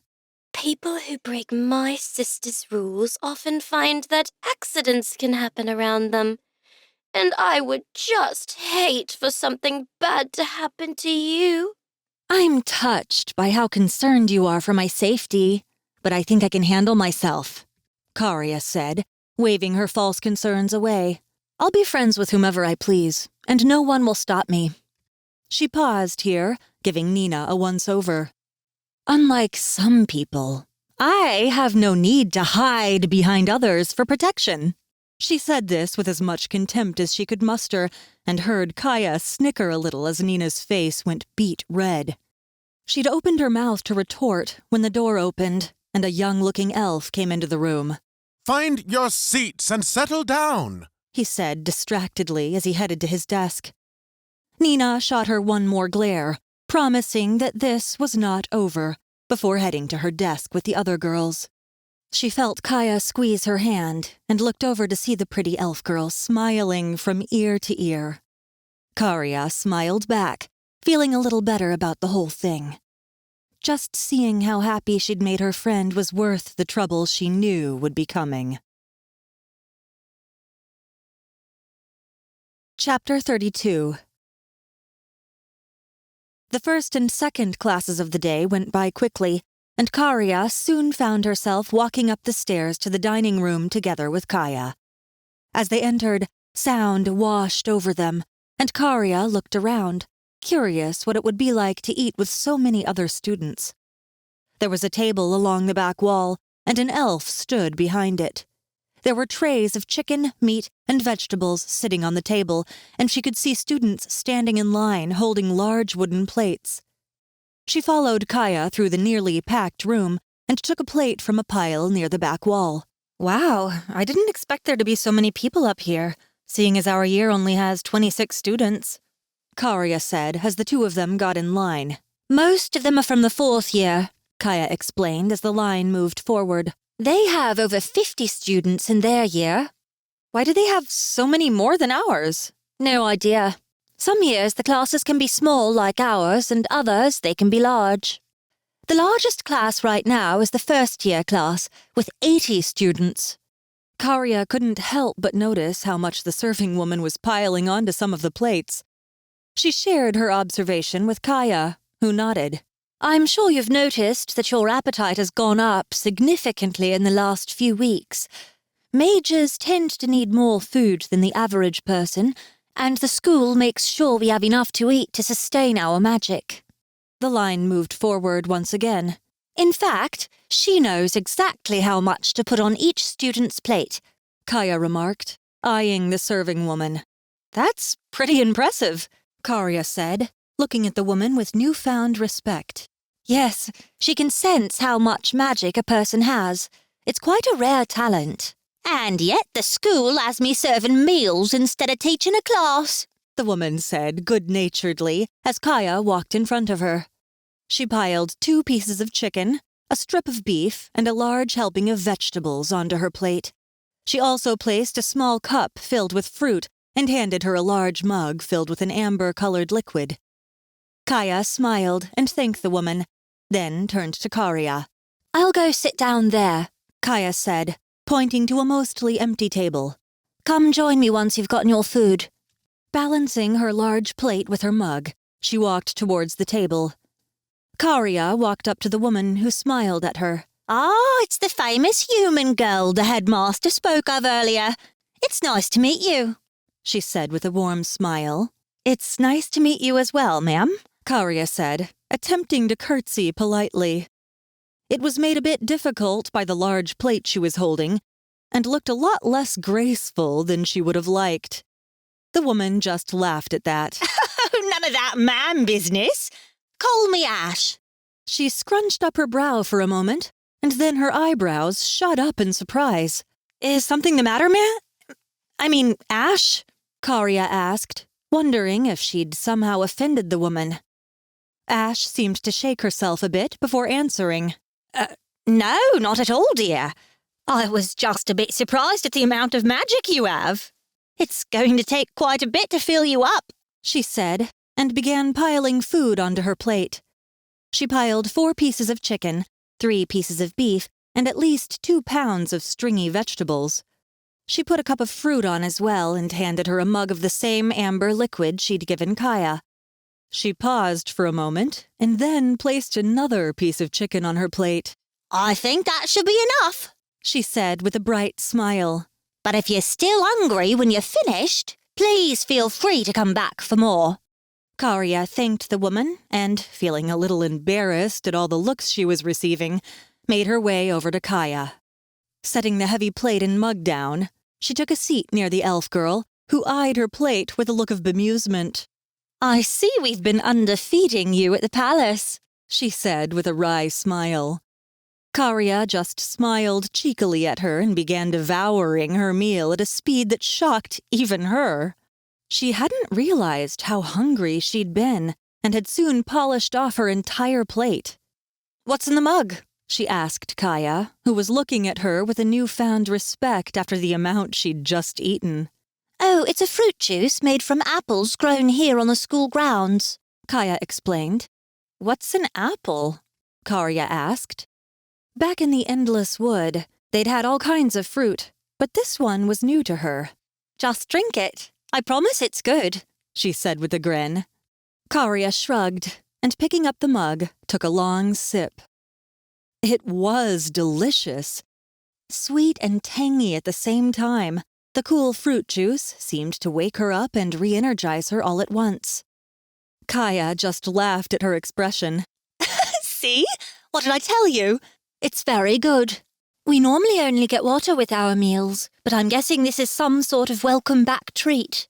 People who break my sister's rules often find that accidents can happen around them. And I would just hate for something bad to happen to you. I'm touched by how concerned you are for my safety, but I think I can handle myself, Karia said, waving her false concerns away. I'll be friends with whomever I please, and no one will stop me. She paused here, giving Nina a once-over. Unlike some people, I have no need to hide behind others for protection. She said this with as much contempt as she could muster, and heard Kaya snicker a little as Nina's face went beet red. She'd opened her mouth to retort when the door opened, and a young-looking elf came into the room. Find your seats and settle down, he said distractedly as he headed to his desk. Nina shot her one more glare, promising that this was not over, before heading to her desk with the other girls. She felt Kaya squeeze her hand and looked over to see the pretty elf girl smiling from ear to ear. Karia smiled back, feeling a little better about the whole thing. Just seeing how happy she'd made her friend was worth the trouble she knew would be coming. Chapter 32. The first and second classes of the day went by quickly, and Karia soon found herself walking up the stairs to the dining room together with Kaya. As they entered, sound washed over them, and Karia looked around, curious what it would be like to eat with so many other students. There was a table along the back wall, and an elf stood behind it. There were trays of chicken, meat, and vegetables sitting on the table, and she could see students standing in line holding large wooden plates. She followed Kaya through the nearly packed room and took a plate from a pile near the back wall. Wow, I didn't expect there to be so many people up here, seeing as our year only has 26 students, Karia said as the two of them got in line. Most of them are from the 4th year, Kaya explained as the line moved forward. They have over 50 students in their year. Why do they have so many more than ours? No idea. Some years the classes can be small like ours, and others they can be large. The largest class right now is the 1st year class, with 80 students. Karia couldn't help but notice how much the serving woman was piling onto some of the plates. She shared her observation with Kaya, who nodded. I'm sure you've noticed that your appetite has gone up significantly in the last few weeks. Mages tend to need more food than the average person, and the school makes sure we have enough to eat to sustain our magic. The line moved forward once again. In fact, she knows exactly how much to put on each student's plate, Kaya remarked, eyeing the serving woman. That's pretty impressive, Karia said, looking at the woman with newfound respect. Yes, she can sense how much magic a person has. It's quite a rare talent. And yet the school has me serving meals instead of teaching a class, the woman said good-naturedly as Kaya walked in front of her. She piled 2 pieces of chicken, a strip of beef, and a large helping of vegetables onto her plate. She also placed a small cup filled with fruit and handed her a large mug filled with an amber-colored liquid. Kaya smiled and thanked the woman, then turned to Karia. I'll go sit down there, Kaya said, pointing to a mostly empty table. Come join me once you've gotten your food. Balancing her large plate with her mug, she walked towards the table. Karia walked up to the woman who smiled at her. Ah, it's the famous human girl the headmaster spoke of earlier. It's nice to meet you, she said with a warm smile. It's nice to meet you as well, ma'am, Karia said, attempting to curtsy politely. It was made a bit difficult by the large plate she was holding, and looked a lot less graceful than she would have liked. The woman just laughed at that. None of that man business. Call me Ash. She scrunched up her brow for a moment, and then her eyebrows shot up in surprise. Is something the matter, Ash? Karia asked, wondering if she'd somehow offended the woman. Ash seemed to shake herself a bit before answering. No, not at all, dear. I was just a bit surprised at the amount of magic you have. It's going to take quite a bit to fill you up, she said, and began piling food onto her plate. She piled 4 pieces of chicken, 3 pieces of beef, and at least 2 pounds of stringy vegetables. She put a cup of fruit on as well and handed her a mug of the same amber liquid she'd given Kaya. She paused for a moment and then placed another piece of chicken on her plate. I think that should be enough, she said with a bright smile. But if you're still hungry when you're finished, please feel free to come back for more. Karya thanked the woman and, feeling a little embarrassed at all the looks she was receiving, made her way over to Kaya. Setting the heavy plate and mug down, she took a seat near the elf girl, who eyed her plate with a look of bemusement. I see we've been underfeeding you at the palace, she said with a wry smile. Karya just smiled cheekily at her and began devouring her meal at a speed that shocked even her. She hadn't realized how hungry she'd been and had soon polished off her entire plate. "What's in the mug?" she asked Kaya, who was looking at her with a newfound respect after the amount she'd just eaten. Oh, it's a fruit juice made from apples grown here on the school grounds, Kaya explained. "What's an apple?" Karya asked. Back in the Endless Wood, they'd had all kinds of fruit, but this one was new to her. Just drink it. I promise it's good, she said with a grin. Karya shrugged, and picking up the mug, took a long sip. It was delicious. Sweet and tangy at the same time, the cool fruit juice seemed to wake her up and re-energize her all at once. Kaya just laughed at her expression. See? What did I tell you? It's very good. We normally only get water with our meals, but I'm guessing this is some sort of welcome-back treat.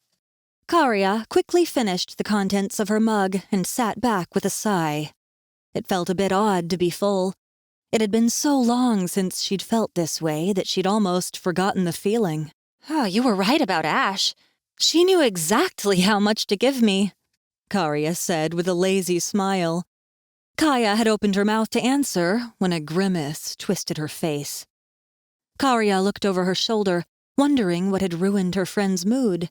Karya quickly finished the contents of her mug and sat back with a sigh. It felt a bit odd to be full. It had been so long since she'd felt this way that she'd almost forgotten the feeling. Oh, you were right about Ash. She knew exactly how much to give me, Karya said with a lazy smile. Kaya had opened her mouth to answer when a grimace twisted her face. Karya looked over her shoulder, wondering what had ruined her friend's mood.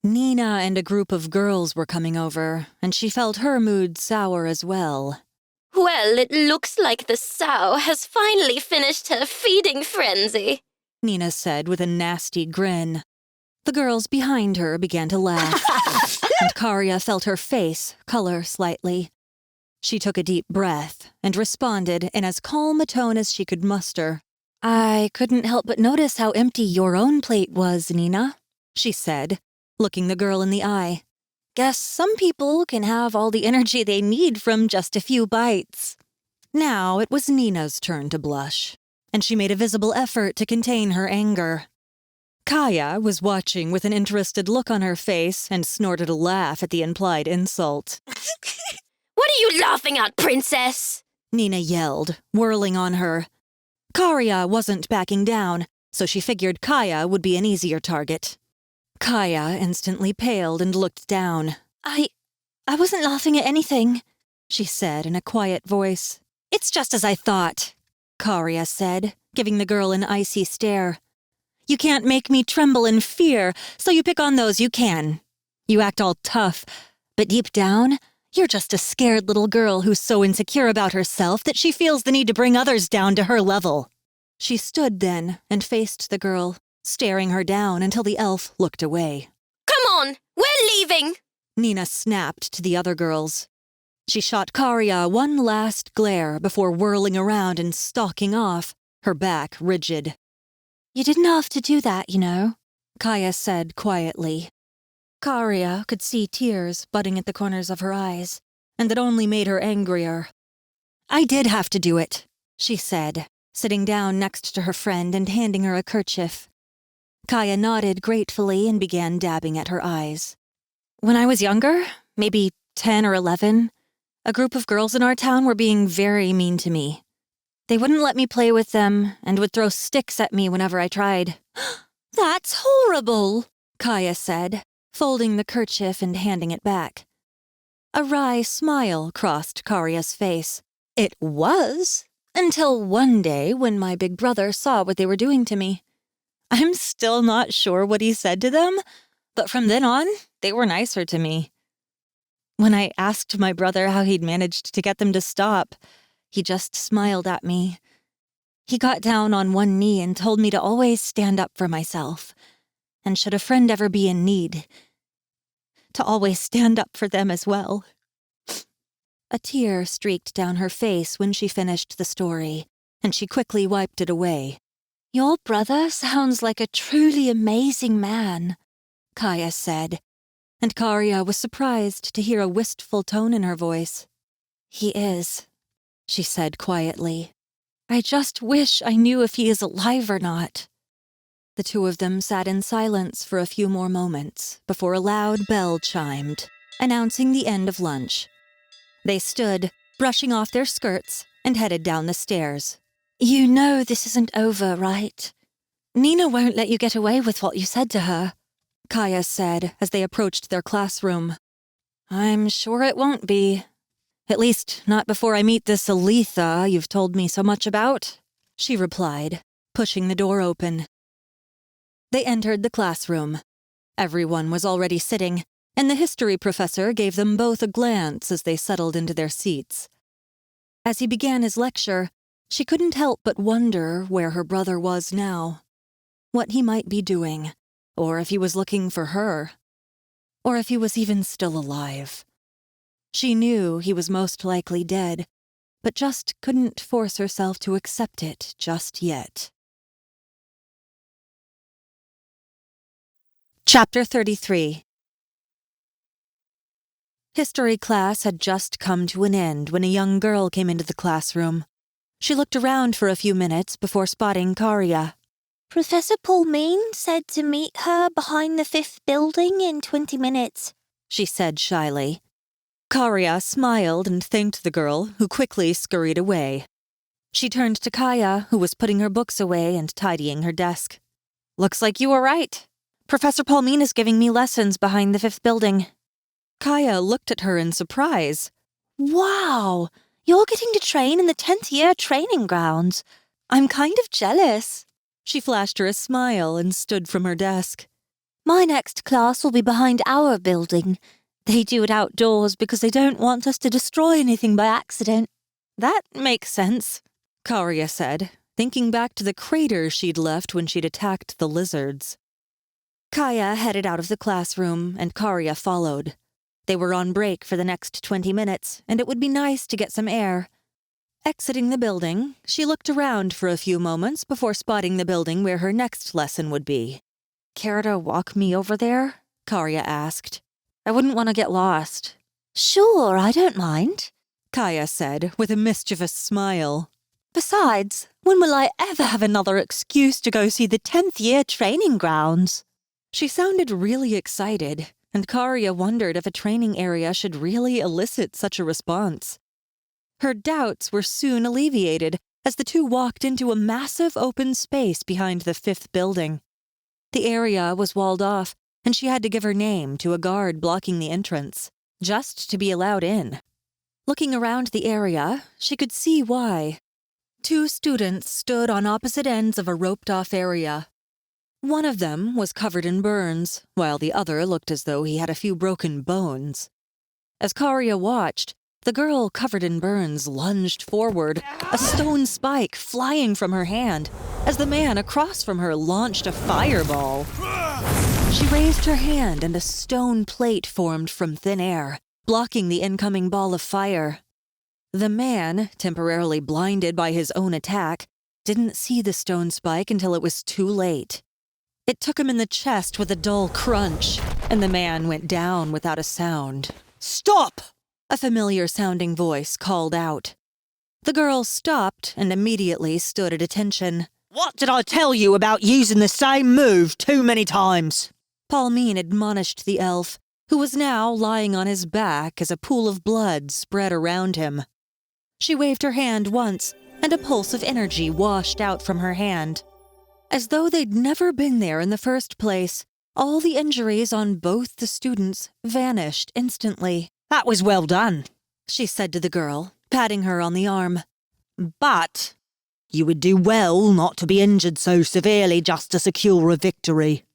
Nina and a group of girls were coming over, and she felt her mood sour as well. Well, it looks like the sow has finally finished her feeding frenzy, Nina said with a nasty grin. The girls behind her began to laugh, and Karya felt her face color slightly. She took a deep breath and responded in as calm a tone as she could muster. "I couldn't help but notice how empty your own plate was, Nina," she said, looking the girl in the eye. "Guess some people can have all the energy they need from just a few bites." Now it was Nina's turn to blush, and she made a visible effort to contain her anger. Kaya was watching with an interested look on her face and snorted a laugh at the implied insult. What are you laughing at, princess? Nina yelled, whirling on her. Karya wasn't backing down, so she figured Kaya would be an easier target. Kaya instantly paled and looked down. I wasn't laughing at anything, she said in a quiet voice. "It's just as I thought," Karya said, giving the girl an icy stare. "You can't make me tremble in fear, so you pick on those you can. You act all tough, but deep down, you're just a scared little girl who's so insecure about herself that she feels the need to bring others down to her level." She stood then and faced the girl, staring her down until the elf looked away. Come on, we're leaving, Nina snapped to the other girls. She shot Karya one last glare before whirling around and stalking off, her back rigid. "You didn't have to do that, you know," Kaya said quietly. Karya could see tears budding at the corners of her eyes, and that only made her angrier. "I did have to do it," she said, sitting down next to her friend and handing her a kerchief. Kaya nodded gratefully and began dabbing at her eyes. "When I was younger, maybe 10 or 11, a group of girls in our town were being very mean to me. They wouldn't let me play with them and would throw sticks at me whenever I tried." "That's horrible," Kaya said, folding the kerchief and handing it back. A wry smile crossed Karya's face. It was, Until one day when my big brother saw what they were doing to me. I'm still not sure what he said to them, but from then on, they were nicer to me. When I asked my brother how he'd managed to get them to stop, he just smiled at me. He got down on one knee and told me to always stand up for myself, and should a friend ever be in need, to always stand up for them as well. A tear streaked down her face when she finished the story, and she quickly wiped it away. Your brother sounds like a truly amazing man, Kaya said, and Karya was surprised to hear a wistful tone in her voice. He is, she said quietly. I just wish I knew if he is alive or not. The two of them sat in silence for a few more moments before a loud bell chimed, announcing the end of lunch. They stood, brushing off their skirts, and headed down the stairs. You know this isn't over, right? Nina won't let you get away with what you said to her, Kaya said as they approached their classroom. I'm sure it won't be. At least not before I meet this Aletha you've told me so much about, she replied, pushing the door open. They entered the classroom. Everyone was already sitting, and the history professor gave them both a glance as they settled into their seats. As he began his lecture, she couldn't help but wonder where her brother was now, what he might be doing, or if he was looking for her, or if he was even still alive. She knew he was most likely dead, but just couldn't force herself to accept it just yet. Chapter 33. History class had just come to an end when a young girl came into the classroom. She looked around for a few minutes before spotting Karya. Professor Paulmine said to meet her behind the 5th building in 20 minutes, she said shyly. Karya smiled and thanked the girl, who quickly scurried away. She turned to Kaya, who was putting her books away and tidying her desk. Looks like you were right. Professor Paulmine is giving me lessons behind the 5th building. Kaya looked at her in surprise. Wow, you're getting to train in the 10th year training grounds. I'm kind of jealous. She flashed her a smile and stood from her desk. My next class will be behind our building. They do it outdoors because they don't want us to destroy anything by accident. That makes sense, Karya said, thinking back to the crater she'd left when she'd attacked the lizards. Kaya headed out of the classroom, and Karya followed. They were on break for the next 20 minutes, and it would be nice to get some air. Exiting the building, she looked around for a few moments before spotting the building where her next lesson would be. Care to walk me over there? Karya asked. I wouldn't want to get lost. Sure, I don't mind, Kaya said with a mischievous smile. Besides, when will I ever have another excuse to go see the 10th year training grounds? She sounded really excited, and Karya wondered if a training area should really elicit such a response. Her doubts were soon alleviated as the two walked into a massive open space behind the 5th building. The area was walled off, and she had to give her name to a guard blocking the entrance, just to be allowed in. Looking around the area, she could see why. 2 students stood on opposite ends of a roped-off area. One of them was covered in burns, while the other looked as though he had a few broken bones. As Karya watched, the girl covered in burns lunged forward, a stone spike flying from her hand, as the man across from her launched a fireball. She raised her hand and a stone plate formed from thin air, blocking the incoming ball of fire. The man, temporarily blinded by his own attack, didn't see the stone spike until it was too late. It took him in the chest with a dull crunch, and the man went down without a sound. Stop! A familiar-sounding voice called out. The girl stopped and immediately stood at attention. What did I tell you about using the same move too many times? Paulmine admonished the elf, who was now lying on his back as a pool of blood spread around him. She waved her hand once, and a pulse of energy washed out from her hand. As though they'd never been there in the first place, all the injuries on both the students vanished instantly. That was well done, she said to the girl, patting her on the arm. but you would do well not to be injured so severely just to secure a victory.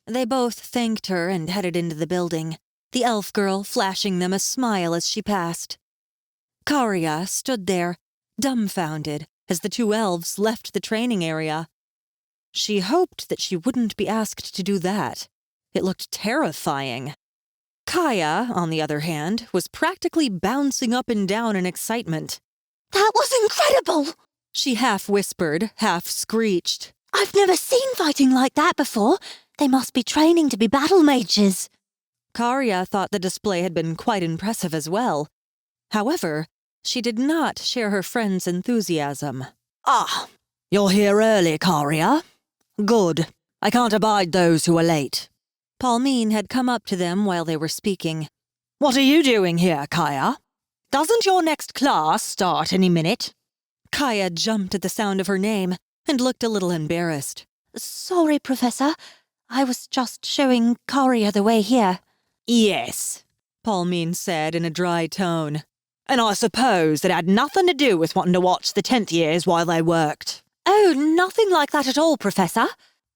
They both thanked her and headed into the building, the elf girl flashing them a smile as she passed. Karia stood there, dumbfounded, as the two elves left the training area. She hoped that she wouldn't be asked to do that. It looked terrifying. Kaya, on the other hand, was practically bouncing up and down in excitement. That was incredible! She half whispered, half screeched. I've never seen fighting like that before. They must be training to be battle mages. Karia thought the display had been quite impressive as well. However, she did not share her friend's enthusiasm. Ah, you're here early, Karia. Good. I can't abide those who are late. Palmine had come up to them while they were speaking. What are you doing here, Kaya? Doesn't your next class start any minute? Kaya jumped at the sound of her name and looked a little embarrassed. Sorry, Professor. I was just showing Karia the way here. Yes, Palmine said in a dry tone. And I suppose it had nothing to do with wanting to watch the 10th years while they worked. Oh, nothing like that at all, Professor.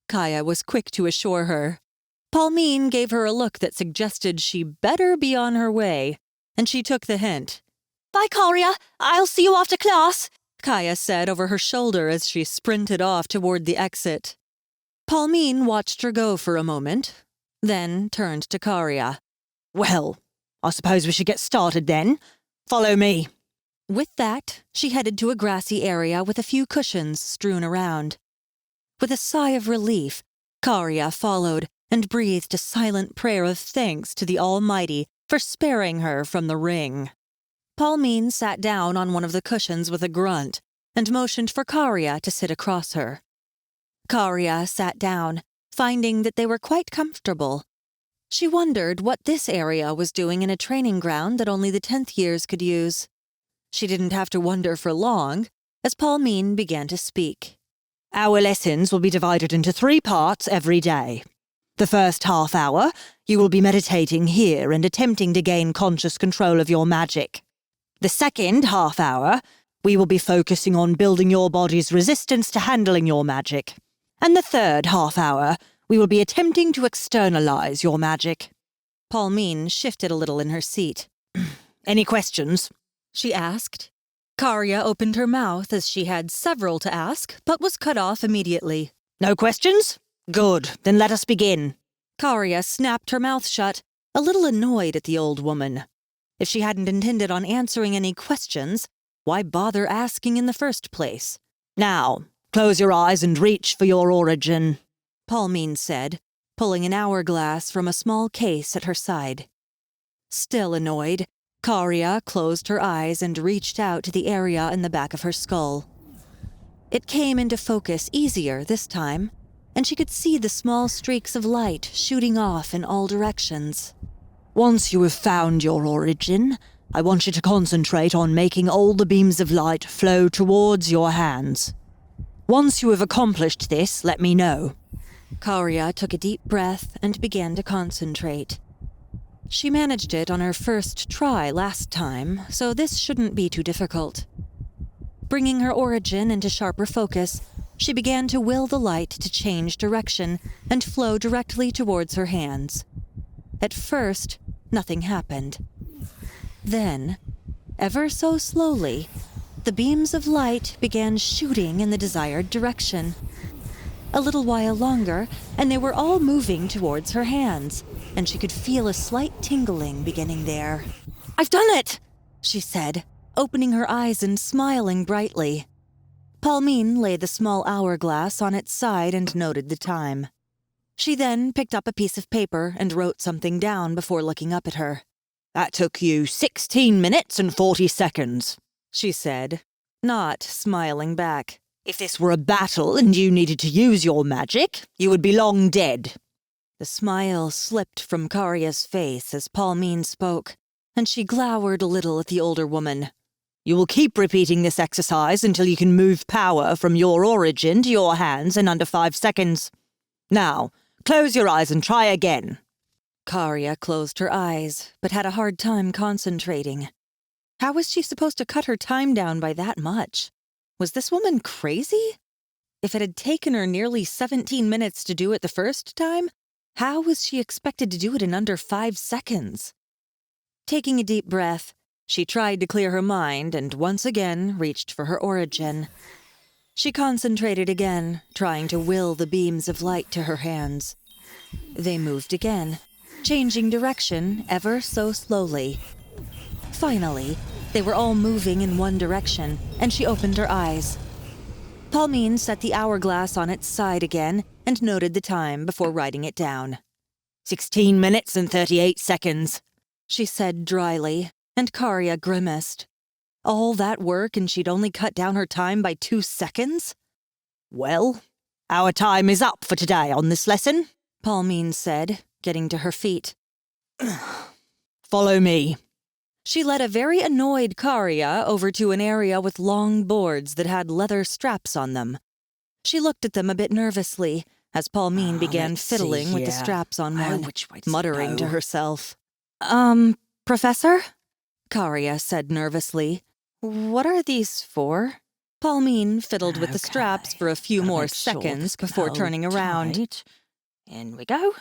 Kaya was quick to assure her. Palmine gave her a look that suggested she better be on her way, and she took the hint. Bye, Karia. I'll see you after class, Kaya said over her shoulder as she sprinted off toward the exit. Palmine watched her go for a moment, then turned to Karia. Well, I suppose we should get started then. Follow me. With that, she headed to a grassy area with a few cushions strewn around. With a sigh of relief, Karia followed and breathed a silent prayer of thanks to the Almighty for sparing her from the ring. Palmine sat down on one of the cushions with a grunt and motioned for Karia to sit across her. Karia sat down, finding that they were quite comfortable. She wondered what this area was doing in a training ground that only the 10th years could use. She didn't have to wonder for long, as Palmine began to speak. Our lessons will be divided into 3 parts every day. The first half hour, you will be meditating here and attempting to gain conscious control of your magic. The second half hour, we will be focusing on building your body's resistance to handling your magic. And the third half hour, we will be attempting to externalize your magic. Palmine shifted a little in her seat. Any questions? She asked. Karia opened her mouth as she had several to ask, but was cut off immediately. No questions? Good, then let us begin. Karia snapped her mouth shut, a little annoyed at the old woman. If she hadn't intended on answering any questions, why bother asking in the first place? Now, close your eyes and reach for your origin, Palmine said, pulling an hourglass from a small case at her side. Still annoyed, Karia closed her eyes and reached out to the area in the back of her skull. It came into focus easier this time, and she could see the small streaks of light shooting off in all directions. Once you have found your origin, I want you to concentrate on making all the beams of light flow towards your hands. Once you have accomplished this, let me know. Karia took a deep breath and began to concentrate. She managed it on her first try last time, so this shouldn't be too difficult. Bringing her origin into sharper focus, she began to will the light to change direction and flow directly towards her hands. At first, nothing happened. Then, ever so slowly, the beams of light began shooting in the desired direction. A little while longer, and they were all moving towards her hands, and she could feel a slight tingling beginning there. I've done it, she said, opening her eyes and smiling brightly. Palmine laid the small hourglass on its side and noted the time. She then picked up a piece of paper and wrote something down before looking up at her. That took you 16 minutes and 40 seconds, she said, not smiling back. If this were a battle and you needed to use your magic, you would be long dead. The smile slipped from Karia's face as Palmine spoke, and she glowered a little at the older woman. You will keep repeating this exercise until you can move power from your origin to your hands in under 5 seconds. Now, close your eyes and try again. Karia closed her eyes, but had a hard time concentrating. How was she supposed to cut her time down by that much? Was this woman crazy? If it had taken her nearly 17 minutes to do it the first time, how was she expected to do it in under 5 seconds? Taking a deep breath, she tried to clear her mind and once again reached for her origin. She concentrated again, trying to will the beams of light to her hands. They moved again, changing direction ever so slowly. Finally, they were all moving in one direction, and she opened her eyes. Palmine set the hourglass on its side again and noted the time before writing it down. 16 minutes and 38 seconds, she said dryly, and Karia grimaced. All that work and she'd only cut down her time by 2 seconds? Well, our time is up for today on this lesson, Palmine said, getting to her feet. Follow me. She led a very annoyed Karia over to an area with long boards that had leather straps on them. She looked at them a bit nervously as Palmine began fiddling with the straps on one, muttering to herself. Professor? Karia said nervously. What are these for? Palmine fiddled with the straps for a few more seconds before turning around. In we go.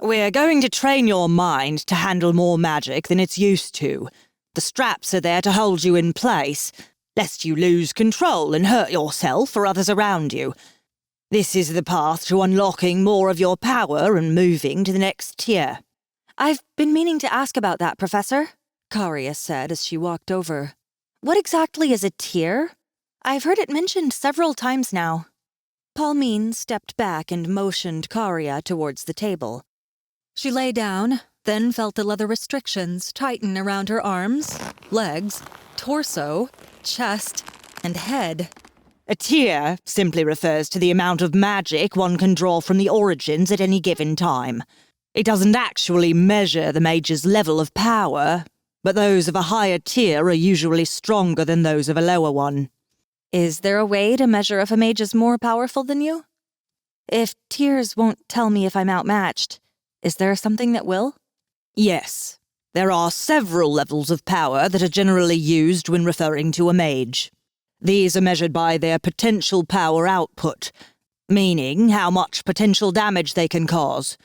We're going to train your mind to handle more magic than it's used to. The straps are there to hold you in place, lest you lose control and hurt yourself or others around you. This is the path to unlocking more of your power and moving to the next tier. I've been meaning to ask about that, Professor, Karia said as she walked over. What exactly is a tier? I've heard it mentioned several times now. Palmine stepped back and motioned Karia towards the table. She lay down, then felt the leather restrictions tighten around her arms, legs, torso, chest, and head. A tier simply refers to the amount of magic one can draw from the origins at any given time. It doesn't actually measure the mage's level of power, but those of a higher tier are usually stronger than those of a lower one. Is there a way to measure if a mage is more powerful than you? If tiers won't tell me if I'm outmatched, is there something that will? Yes. There are several levels of power that are generally used when referring to a mage. These are measured by their potential power output, meaning how much potential damage they can cause.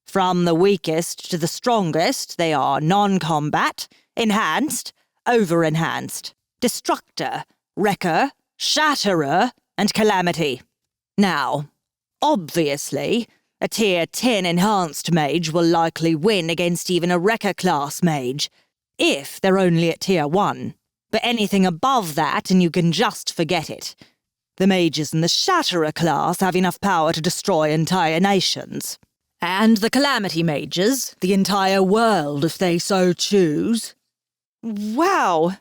From the weakest to the strongest, they are non-combat, enhanced, over-enhanced, destructor, wrecker, shatterer, and calamity. Now, obviously, a Tier 10 enhanced mage will likely win against even a Wrecker class mage, if they're only at Tier 1. But anything above that and you can just forget it. The mages in the Shatterer class have enough power to destroy entire nations. And the Calamity mages, the entire world if they so choose. Wow!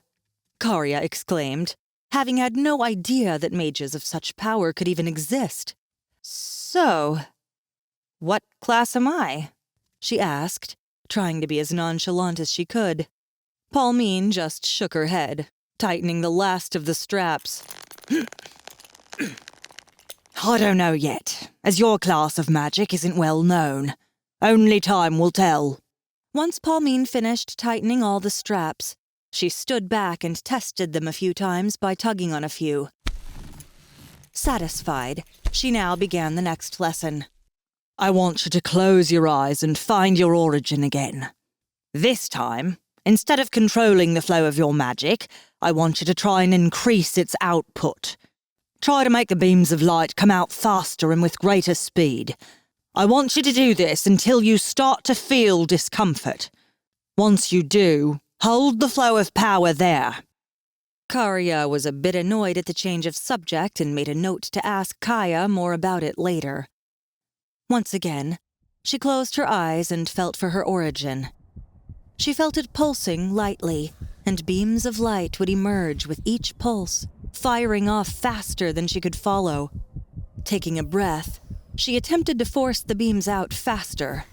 Karia exclaimed, having had no idea that mages of such power could even exist. So, what class am I? She asked, trying to be as nonchalant as she could. Palmine just shook her head, tightening the last of the straps. I don't know yet, as your class of magic isn't well known. Only time will tell. Once Palmine finished tightening all the straps, she stood back and tested them a few times by tugging on a few. Satisfied, she now began the next lesson. I want you to close your eyes and find your origin again. This time, instead of controlling the flow of your magic, I want you to try and increase its output. Try to make the beams of light come out faster and with greater speed. I want you to do this until you start to feel discomfort. Once you do, hold the flow of power there. Karia was a bit annoyed at the change of subject and made a note to ask Kaya more about it later. Once again, she closed her eyes and felt for her origin. She felt it pulsing lightly, and beams of light would emerge with each pulse, firing off faster than she could follow. Taking a breath, she attempted to force the beams out faster.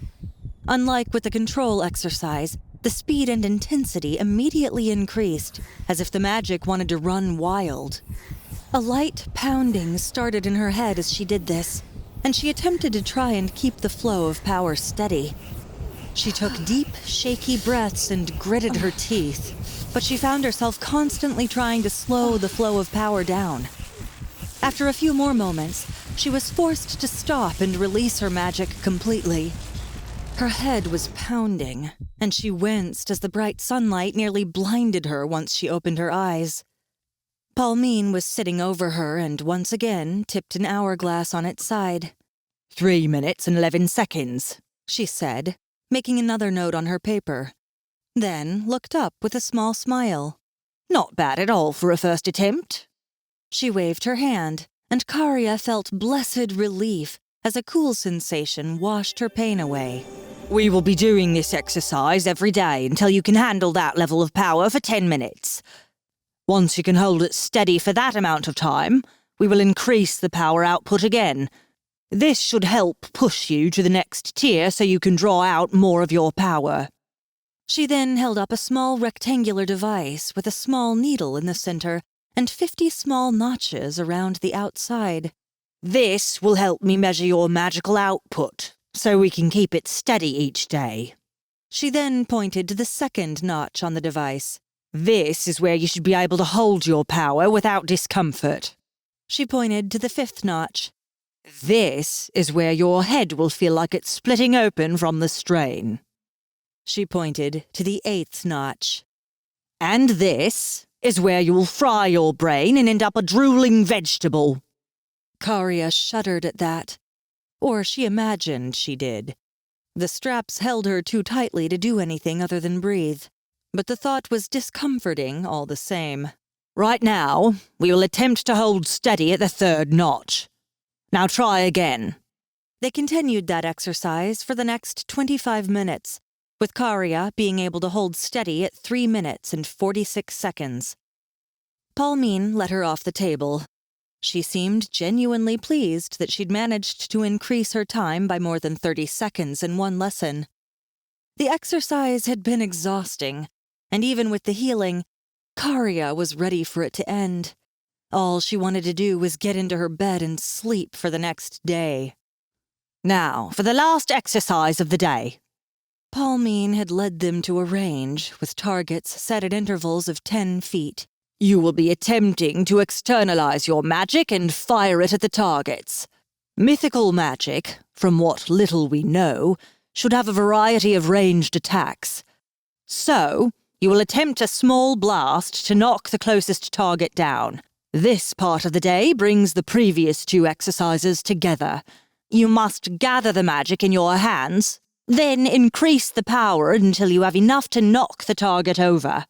Unlike with the control exercise, the speed and intensity immediately increased, as if the magic wanted to run wild. A light pounding started in her head as she did this, and she attempted to try and keep the flow of power steady. She took deep, shaky breaths and gritted her teeth, but she found herself constantly trying to slow the flow of power down. After a few more moments, she was forced to stop and release her magic completely. Her head was pounding, and she winced as the bright sunlight nearly blinded her once she opened her eyes. Palmine was sitting over her and once again tipped an hourglass on its side. 3 minutes and 11 seconds, she said, making another note on her paper. Then looked up with a small smile. Not bad at all for a first attempt. She waved her hand, and Karia felt blessed relief as a cool sensation washed her pain away. We will be doing this exercise every day until you can handle that level of power for 10 minutes. Once you can hold it steady for that amount of time, we will increase the power output again. This should help push you to the next tier so you can draw out more of your power. She then held up a small rectangular device with a small needle in the center and 50 small notches around the outside. This will help me measure your magical output, so we can keep it steady each day. She then pointed to the second notch on the device. This is where you should be able to hold your power without discomfort. She pointed to the fifth notch. This is where your head will feel like it's splitting open from the strain. She pointed to the eighth notch. And this is where you will fry your brain and end up a drooling vegetable. Karia shuddered at that. Or she imagined she did. The straps held her too tightly to do anything other than breathe. But the thought was discomforting all the same. Right now, we will attempt to hold steady at the third notch. Now try again. They continued that exercise for the next 25 minutes, with Karia being able to hold steady at 3 minutes and 46 seconds. Palmine let her off the table. She seemed genuinely pleased that she'd managed to increase her time by more than 30 seconds in one lesson. The exercise had been exhausting, and even with the healing, Karia was ready for it to end. All she wanted to do was get into her bed and sleep for the next day. Now, for the last exercise of the day. Palmine had led them to a range with targets set at intervals of 10 feet. You will be attempting to externalize your magic and fire it at the targets. Mythical magic, from what little we know, should have a variety of ranged attacks. So, you will attempt a small blast to knock the closest target down. This part of the day brings the previous 2 exercises together. You must gather the magic in your hands, then increase the power until you have enough to knock the target over.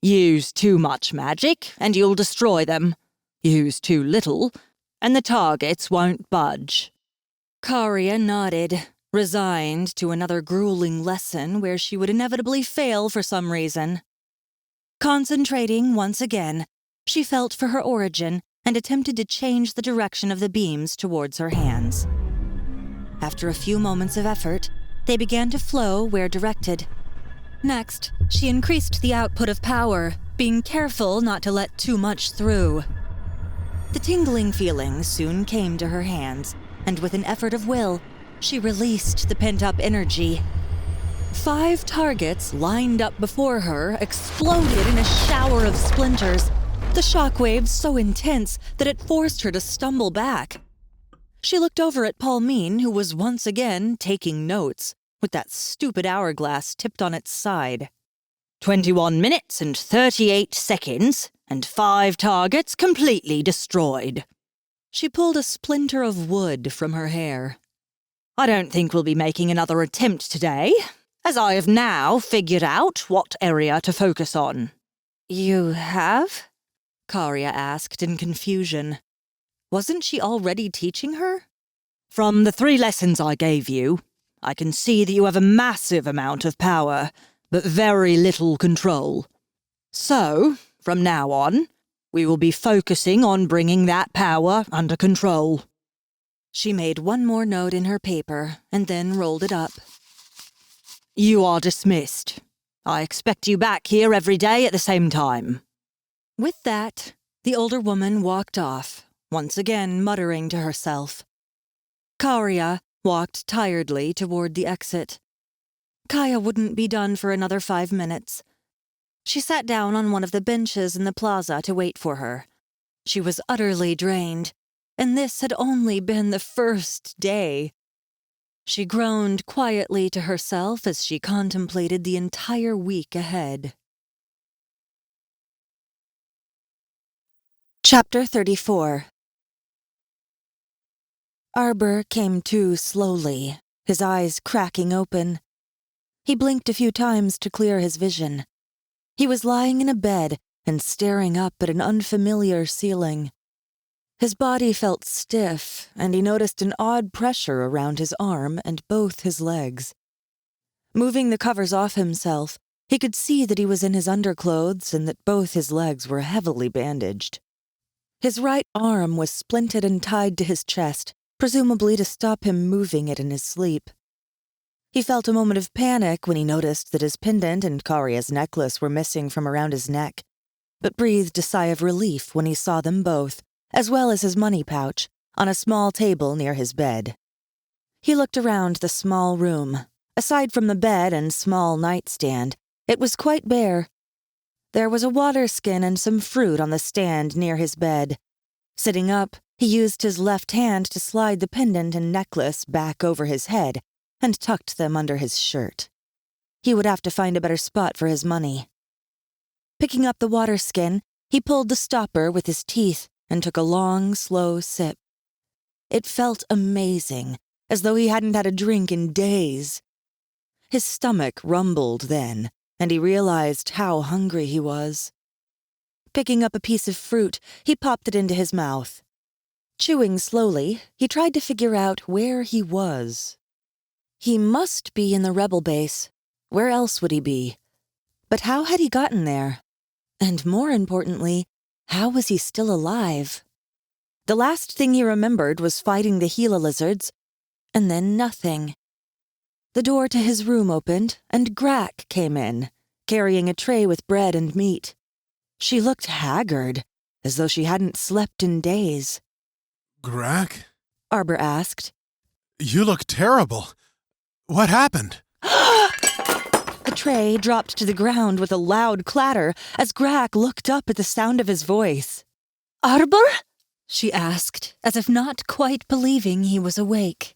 Use too much magic, and you'll destroy them. Use too little, and the targets won't budge. Karia nodded, resigned to another grueling lesson where she would inevitably fail for some reason. Concentrating once again, she felt for her origin and attempted to change the direction of the beams towards her hands. After a few moments of effort, they began to flow where directed. Next, she increased the output of power, being careful not to let too much through. The tingling feeling soon came to her hands, and with an effort of will, she released the pent-up energy. 5 targets lined up before her exploded in a shower of splinters, the shockwaves so intense that it forced her to stumble back. She looked over at Palmine, who was once again taking notes, with that stupid hourglass tipped on its side. 21 minutes and 38 seconds, and 5 targets completely destroyed. She pulled a splinter of wood from her hair. I don't think we'll be making another attempt today, as I have now figured out what area to focus on. You have? Karia asked in confusion. Wasn't she already teaching her? From the 3 lessons I gave you, I can see that you have a massive amount of power, but very little control. So, from now on, we will be focusing on bringing that power under control. She made one more note in her paper and then rolled it up. You are dismissed. I expect you back here every day at the same time. With that, the older woman walked off, once again muttering to herself. Karia walked tiredly toward the exit. Kaya wouldn't be done for another 5 minutes. She sat down on one of the benches in the plaza to wait for her. She was utterly drained, and this had only been the first day. She groaned quietly to herself as she contemplated the entire week ahead. Chapter 34. Arbor came to slowly, his eyes cracking open. He blinked a few times to clear his vision. He was lying in a bed and staring up at an unfamiliar ceiling. His body felt stiff, and he noticed an odd pressure around his arm and both his legs. Moving the covers off himself, he could see that he was in his underclothes and that both his legs were heavily bandaged. His right arm was splinted and tied to his chest, presumably to stop him moving it in his sleep. He felt a moment of panic when he noticed that his pendant and Karia's necklace were missing from around his neck, but breathed a sigh of relief when he saw them both, as well as his money pouch, on a small table near his bed. He looked around the small room. Aside from the bed and small nightstand, it was quite bare. There was a water skin and some fruit on the stand near his bed. Sitting up, he used his left hand to slide the pendant and necklace back over his head and tucked them under his shirt. He would have to find a better spot for his money. Picking up the water skin, he pulled the stopper with his teeth and took a long, slow sip. It felt amazing, as though he hadn't had a drink in days. His stomach rumbled then, and he realized how hungry he was. Picking up a piece of fruit, he popped it into his mouth. Chewing slowly, he tried to figure out where he was. He must be in the rebel base. Where else would he be? But how had he gotten there? And more importantly, how was he still alive? The last thing he remembered was fighting the Gila lizards, and then nothing. The door to his room opened, and Grack came in, carrying a tray with bread and meat. She looked haggard, as though she hadn't slept in days. Grack? Arbor asked. You look terrible. What happened? The tray dropped to the ground with a loud clatter as Grack looked up at the sound of his voice. "Arbor?" she asked, as if not quite believing he was awake.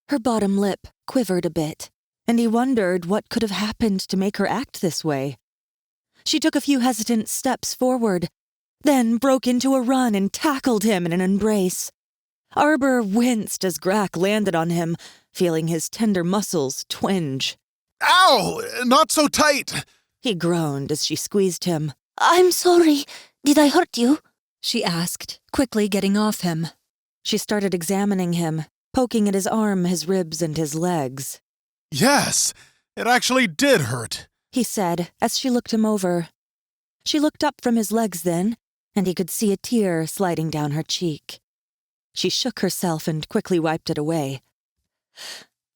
Her bottom lip quivered a bit, and he wondered what could have happened to make her act this way. She took a few hesitant steps forward, then broke into a run and tackled him in an embrace. Arbor winced as Grack landed on him, feeling his tender muscles twinge. Ow! Not so tight! He groaned as she squeezed him. I'm sorry. Did I hurt you? She asked, quickly getting off him. She started examining him, poking at his arm, his ribs, and his legs. Yes, it actually did hurt, he said as she looked him over. She looked up from his legs then, and he could see a tear sliding down her cheek. She shook herself and quickly wiped it away.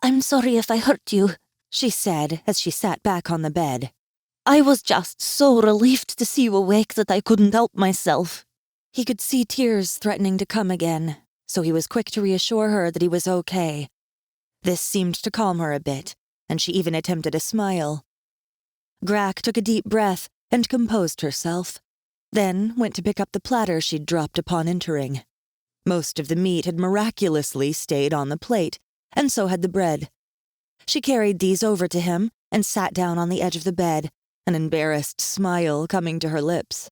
I'm sorry if I hurt you, she said as she sat back on the bed. I was just so relieved to see you awake that I couldn't help myself. He could see tears threatening to come again, so he was quick to reassure her that he was okay. This seemed to calm her a bit, and she even attempted a smile. Grack took a deep breath and composed herself, then went to pick up the platter she'd dropped upon entering. Most of the meat had miraculously stayed on the plate, and so had the bread. She carried these over to him and sat down on the edge of the bed, an embarrassed smile coming to her lips.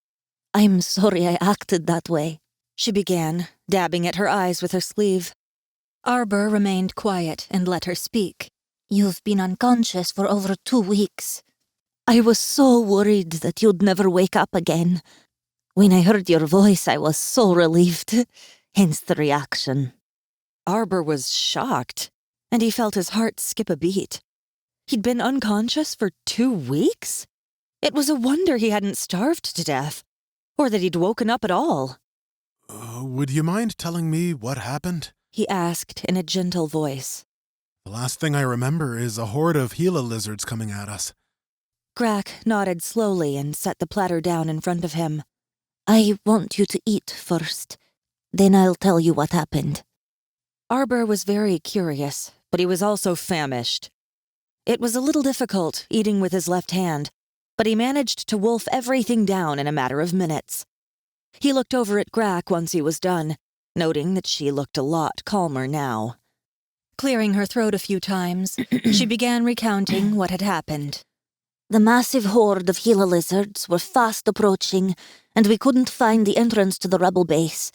I'm sorry I acted that way, she began, dabbing at her eyes with her sleeve. Arbor remained quiet and let her speak. You've been unconscious for over 2 weeks. I was so worried that you'd never wake up again. When I heard your voice, I was so relieved. Hence the reaction. Arbor was shocked, and he felt his heart skip a beat. He'd been unconscious for 2 weeks? It was a wonder he hadn't starved to death, or that he'd woken up at all. Would you mind telling me what happened? He asked in a gentle voice. The last thing I remember is a horde of Gila lizards coming at us. Grack nodded slowly and set the platter down in front of him. I want you to eat first. Then I'll tell you what happened. Arbor was very curious, but he was also famished. It was a little difficult, eating with his left hand, but he managed to wolf everything down in a matter of minutes. He looked over at Grack once he was done, noting that she looked a lot calmer now. Clearing her throat a few times, she began recounting what had happened. The massive horde of Gila lizards were fast approaching, and we couldn't find the entrance to the rebel base.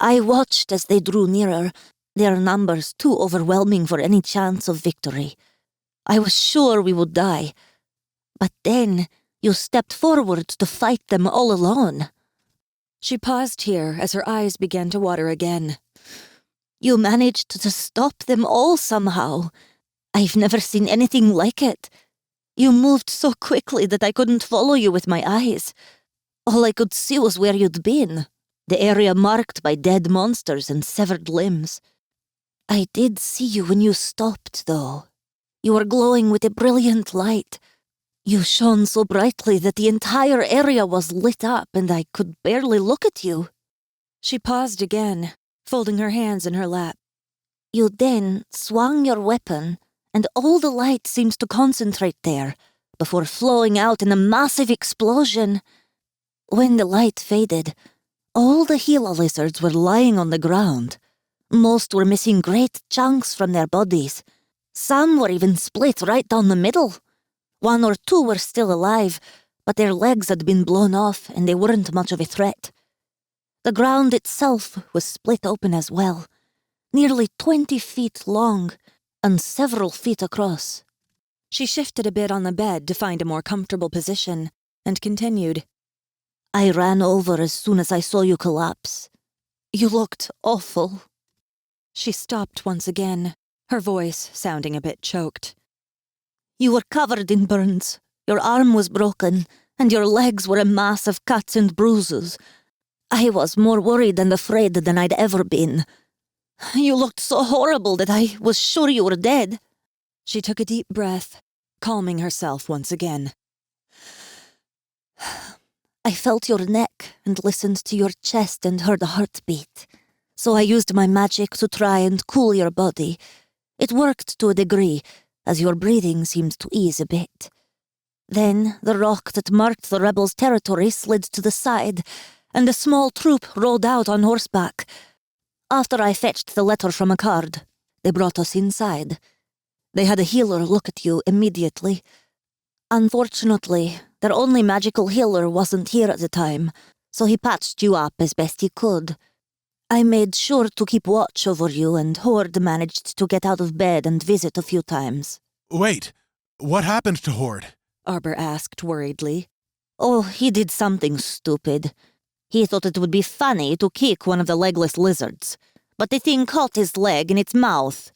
I watched as they drew nearer, their numbers too overwhelming for any chance of victory. I was sure we would die. But then you stepped forward to fight them all alone. She paused here as her eyes began to water again. You managed to stop them all somehow. I've never seen anything like it. You moved so quickly that I couldn't follow you with my eyes. All I could see was where you'd been, the area marked by dead monsters and severed limbs. I did see you when you stopped, though. You were glowing with a brilliant light. You shone so brightly that the entire area was lit up and I could barely look at you. She paused again, folding her hands in her lap. You then swung your weapon, and all the light seemed to concentrate there, before flowing out in a massive explosion. When the light faded, all the Gila lizards were lying on the ground. Most were missing great chunks from their bodies. Some were even split right down the middle. 1 or 2 were still alive, but their legs had been blown off and they weren't much of a threat. The ground itself was split open as well, nearly 20 feet long and several feet across. She shifted a bit on the bed to find a more comfortable position, and continued. I ran over as soon as I saw you collapse. You looked awful. She stopped once again, her voice sounding a bit choked. You were covered in burns, your arm was broken, and your legs were a mass of cuts and bruises. I was more worried and afraid than I'd ever been. You looked so horrible that I was sure you were dead. She took a deep breath, calming herself once again. I felt your neck and listened to your chest and heard a heartbeat. So I used my magic to try and cool your body. It worked to a degree, as your breathing seemed to ease a bit. Then the rock that marked the rebels' territory slid to the side, and a small troop rode out on horseback. After I fetched the letter from a card, they brought us inside. They had a healer look at you immediately. Unfortunately, their only magical healer wasn't here at the time, so he patched you up as best he could. I made sure to keep watch over you, and Horde managed to get out of bed and visit a few times. Wait, what happened to Horde? Arbor asked worriedly. Oh, he did something stupid. He thought it would be funny to kick one of the legless lizards, but the thing caught his leg in its mouth.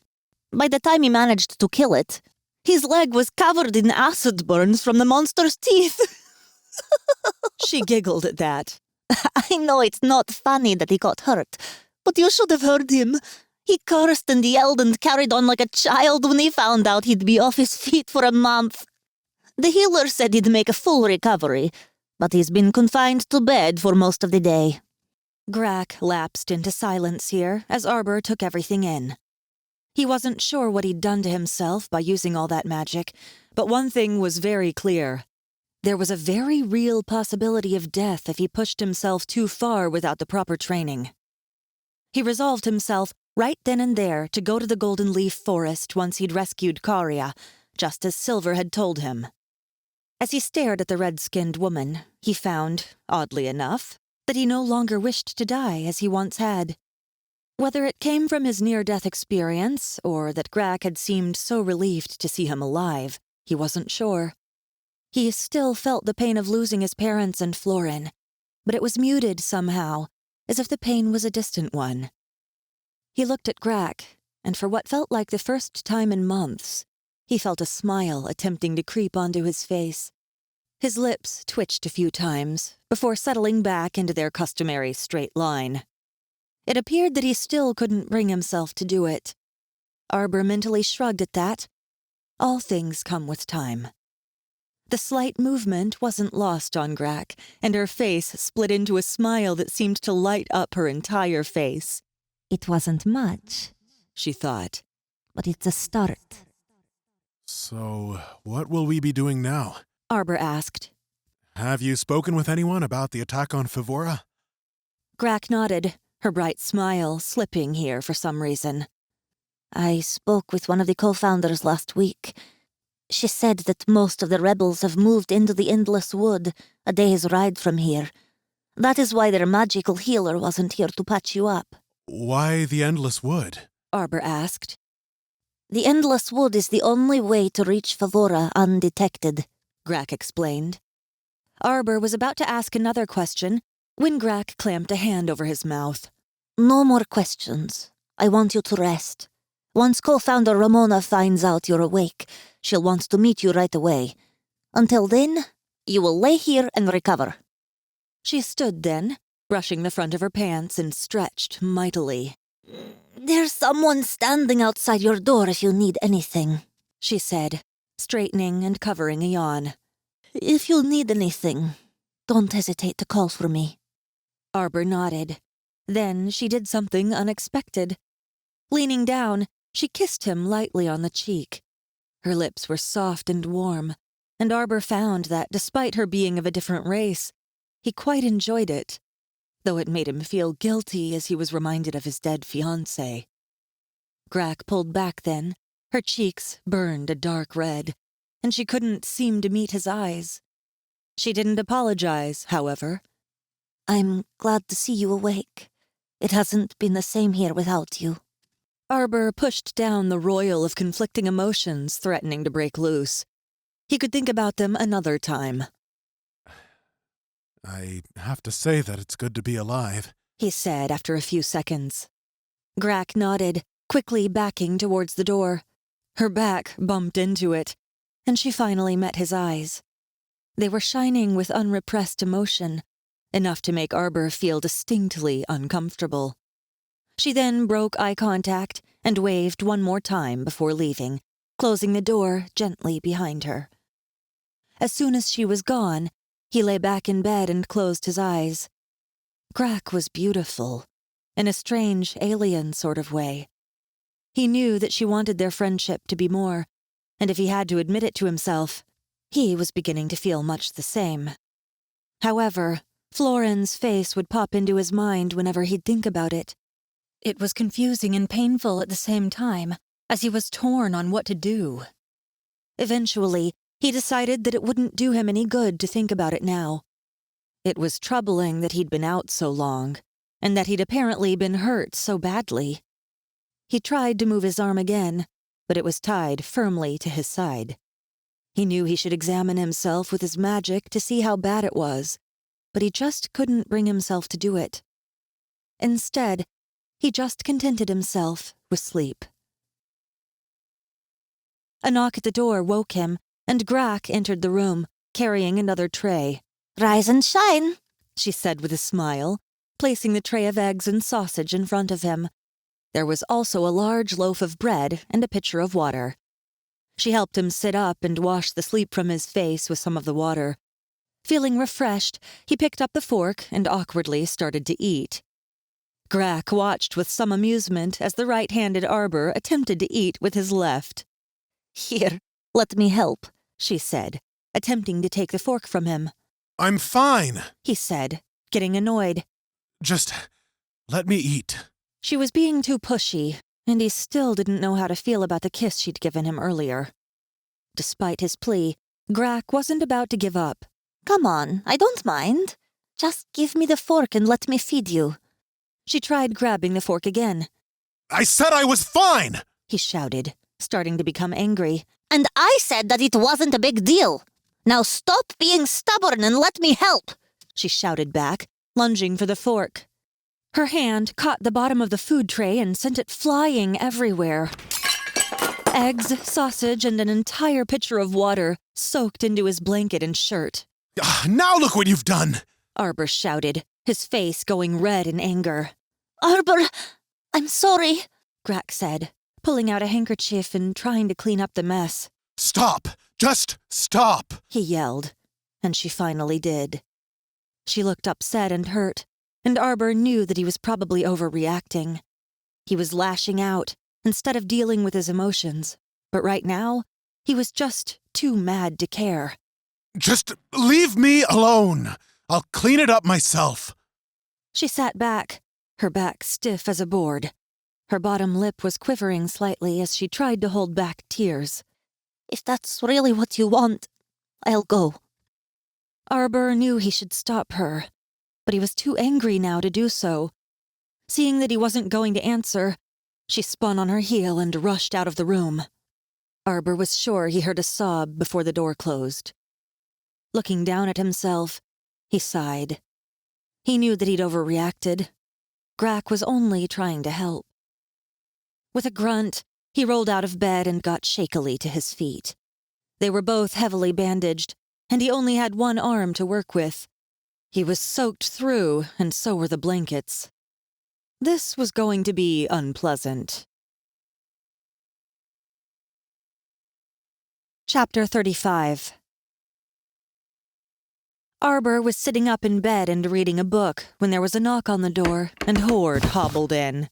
By the time he managed to kill it, his leg was covered in acid burns from the monster's teeth. She giggled at that. I know it's not funny that he got hurt, but you should have heard him. He cursed and yelled and carried on like a child when he found out he'd be off his feet for a month. The healer said he'd make a full recovery, but he's been confined to bed for most of the day. Grack lapsed into silence here as Arbor took everything in. He wasn't sure what he'd done to himself by using all that magic, but one thing was very clear. There was a very real possibility of death if he pushed himself too far without the proper training. He resolved himself right then and there to go to the Golden Leaf Forest once he'd rescued Karia, just as Silver had told him. As he stared at the red-skinned woman, he found, oddly enough, that he no longer wished to die as he once had. Whether it came from his near-death experience, or that Grack had seemed so relieved to see him alive, he wasn't sure. He still felt the pain of losing his parents and Florin, but it was muted somehow, as if the pain was a distant one. He looked at Grack, and for what felt like the first time in months, he felt a smile attempting to creep onto his face. His lips twitched a few times, before settling back into their customary straight line. It appeared that he still couldn't bring himself to do it. Arbor mentally shrugged at that. All things come with time. The slight movement wasn't lost on Grack, and her face split into a smile that seemed to light up her entire face. It wasn't much, she thought. but it's a start. So, what will we be doing now? Arbor asked. Have you spoken with anyone about the attack on Fivora? Grack nodded, her bright smile slipping here for some reason. I spoke with one of the co-founders last week. She said that most of the rebels have moved into the Endless Wood, a day's ride from here. That is why their magical healer wasn't here to patch you up. Why the Endless Wood? Arbor asked. The Endless Wood is the only way to reach Fivora undetected, Grack explained. Arbor was about to ask another question when Grack clamped a hand over his mouth. No more questions. I want you to rest. Once co-founder Ramona finds out you're awake, she'll want to meet you right away. Until then, you will lay here and recover. She stood then, brushing the front of her pants, and stretched mightily. There's someone standing outside your door if you need anything, she said, straightening and covering a yawn. If you need anything, don't hesitate to call for me. Arbor nodded. Then she did something unexpected. Leaning down, she kissed him lightly on the cheek. Her lips were soft and warm, and Arbor found that, despite her being of a different race, he quite enjoyed it, though it made him feel guilty as he was reminded of his dead fiancée. Grack pulled back then. Her cheeks burned a dark red, and she couldn't seem to meet his eyes. She didn't apologize, however. I'm glad to see you awake. It hasn't been the same here without you. Arbor pushed down the roil of conflicting emotions threatening to break loose. He could think about them another time. I have to say that it's good to be alive, he said after a few seconds. Grack nodded, quickly backing towards the door. Her back bumped into it, and she finally met his eyes. They were shining with unrepressed emotion, enough to make Arbor feel distinctly uncomfortable. She then broke eye contact and waved one more time before leaving, closing the door gently behind her. As soon as she was gone, he lay back in bed and closed his eyes. Grack was beautiful, in a strange, alien sort of way. He knew that she wanted their friendship to be more, and if he had to admit it to himself, he was beginning to feel much the same. However, Florin's face would pop into his mind whenever he'd think about it. It was confusing and painful at the same time, as he was torn on what to do. Eventually, he decided that it wouldn't do him any good to think about it now. It was troubling that he'd been out so long, and that he'd apparently been hurt so badly. He tried to move his arm again, but it was tied firmly to his side. He knew he should examine himself with his magic to see how bad it was, but he just couldn't bring himself to do it. Instead, he just contented himself with sleep. A knock at the door woke him, and Grack entered the room, carrying another tray. Rise and shine, she said with a smile, placing the tray of eggs and sausage in front of him. There was also a large loaf of bread and a pitcher of water. She helped him sit up and wash the sleep from his face with some of the water. Feeling refreshed, he picked up the fork and awkwardly started to eat. Grack watched with some amusement as the right-handed Arbor attempted to eat with his left. Here, let me help, she said, attempting to take the fork from him. I'm fine, he said, getting annoyed. Just let me eat. She was being too pushy, and he still didn't know how to feel about the kiss she'd given him earlier. Despite his plea, Grack wasn't about to give up. Come on, I don't mind. Just give me the fork and let me feed you. She tried grabbing the fork again. I said I was fine, he shouted, starting to become angry. And I said that it wasn't a big deal. Now stop being stubborn and let me help, she shouted back, lunging for the fork. Her hand caught the bottom of the food tray and sent it flying everywhere. Eggs, sausage, and an entire pitcher of water soaked into his blanket and shirt. Now look what you've done, Arbor shouted, his face going red in anger. Arbor, I'm sorry, Grack said, pulling out a handkerchief and trying to clean up the mess. Stop! Just stop! He yelled, and she finally did. She looked upset and hurt, and Arbor knew that he was probably overreacting. He was lashing out instead of dealing with his emotions, but right now, He was just too mad to care. Just leave me alone. I'll clean it up myself. She sat back, her back stiff as a board. Her bottom lip was quivering slightly as she tried to hold back tears. If that's really what you want, I'll go. Arbor knew he should stop her, but he was too angry now to do so. Seeing that he wasn't going to answer, she spun on her heel and rushed out of the room. Arbor was sure he heard a sob before the door closed. Looking down at himself, he sighed. He knew that he'd overreacted. Grack was only trying to help. With a grunt, he rolled out of bed and got shakily to his feet. They were both heavily bandaged, and he only had one arm to work with. He was soaked through, and so were the blankets. This was going to be unpleasant. Chapter 35. Arbor was sitting up in bed and reading a book when there was a knock on the door, and Horde hobbled in.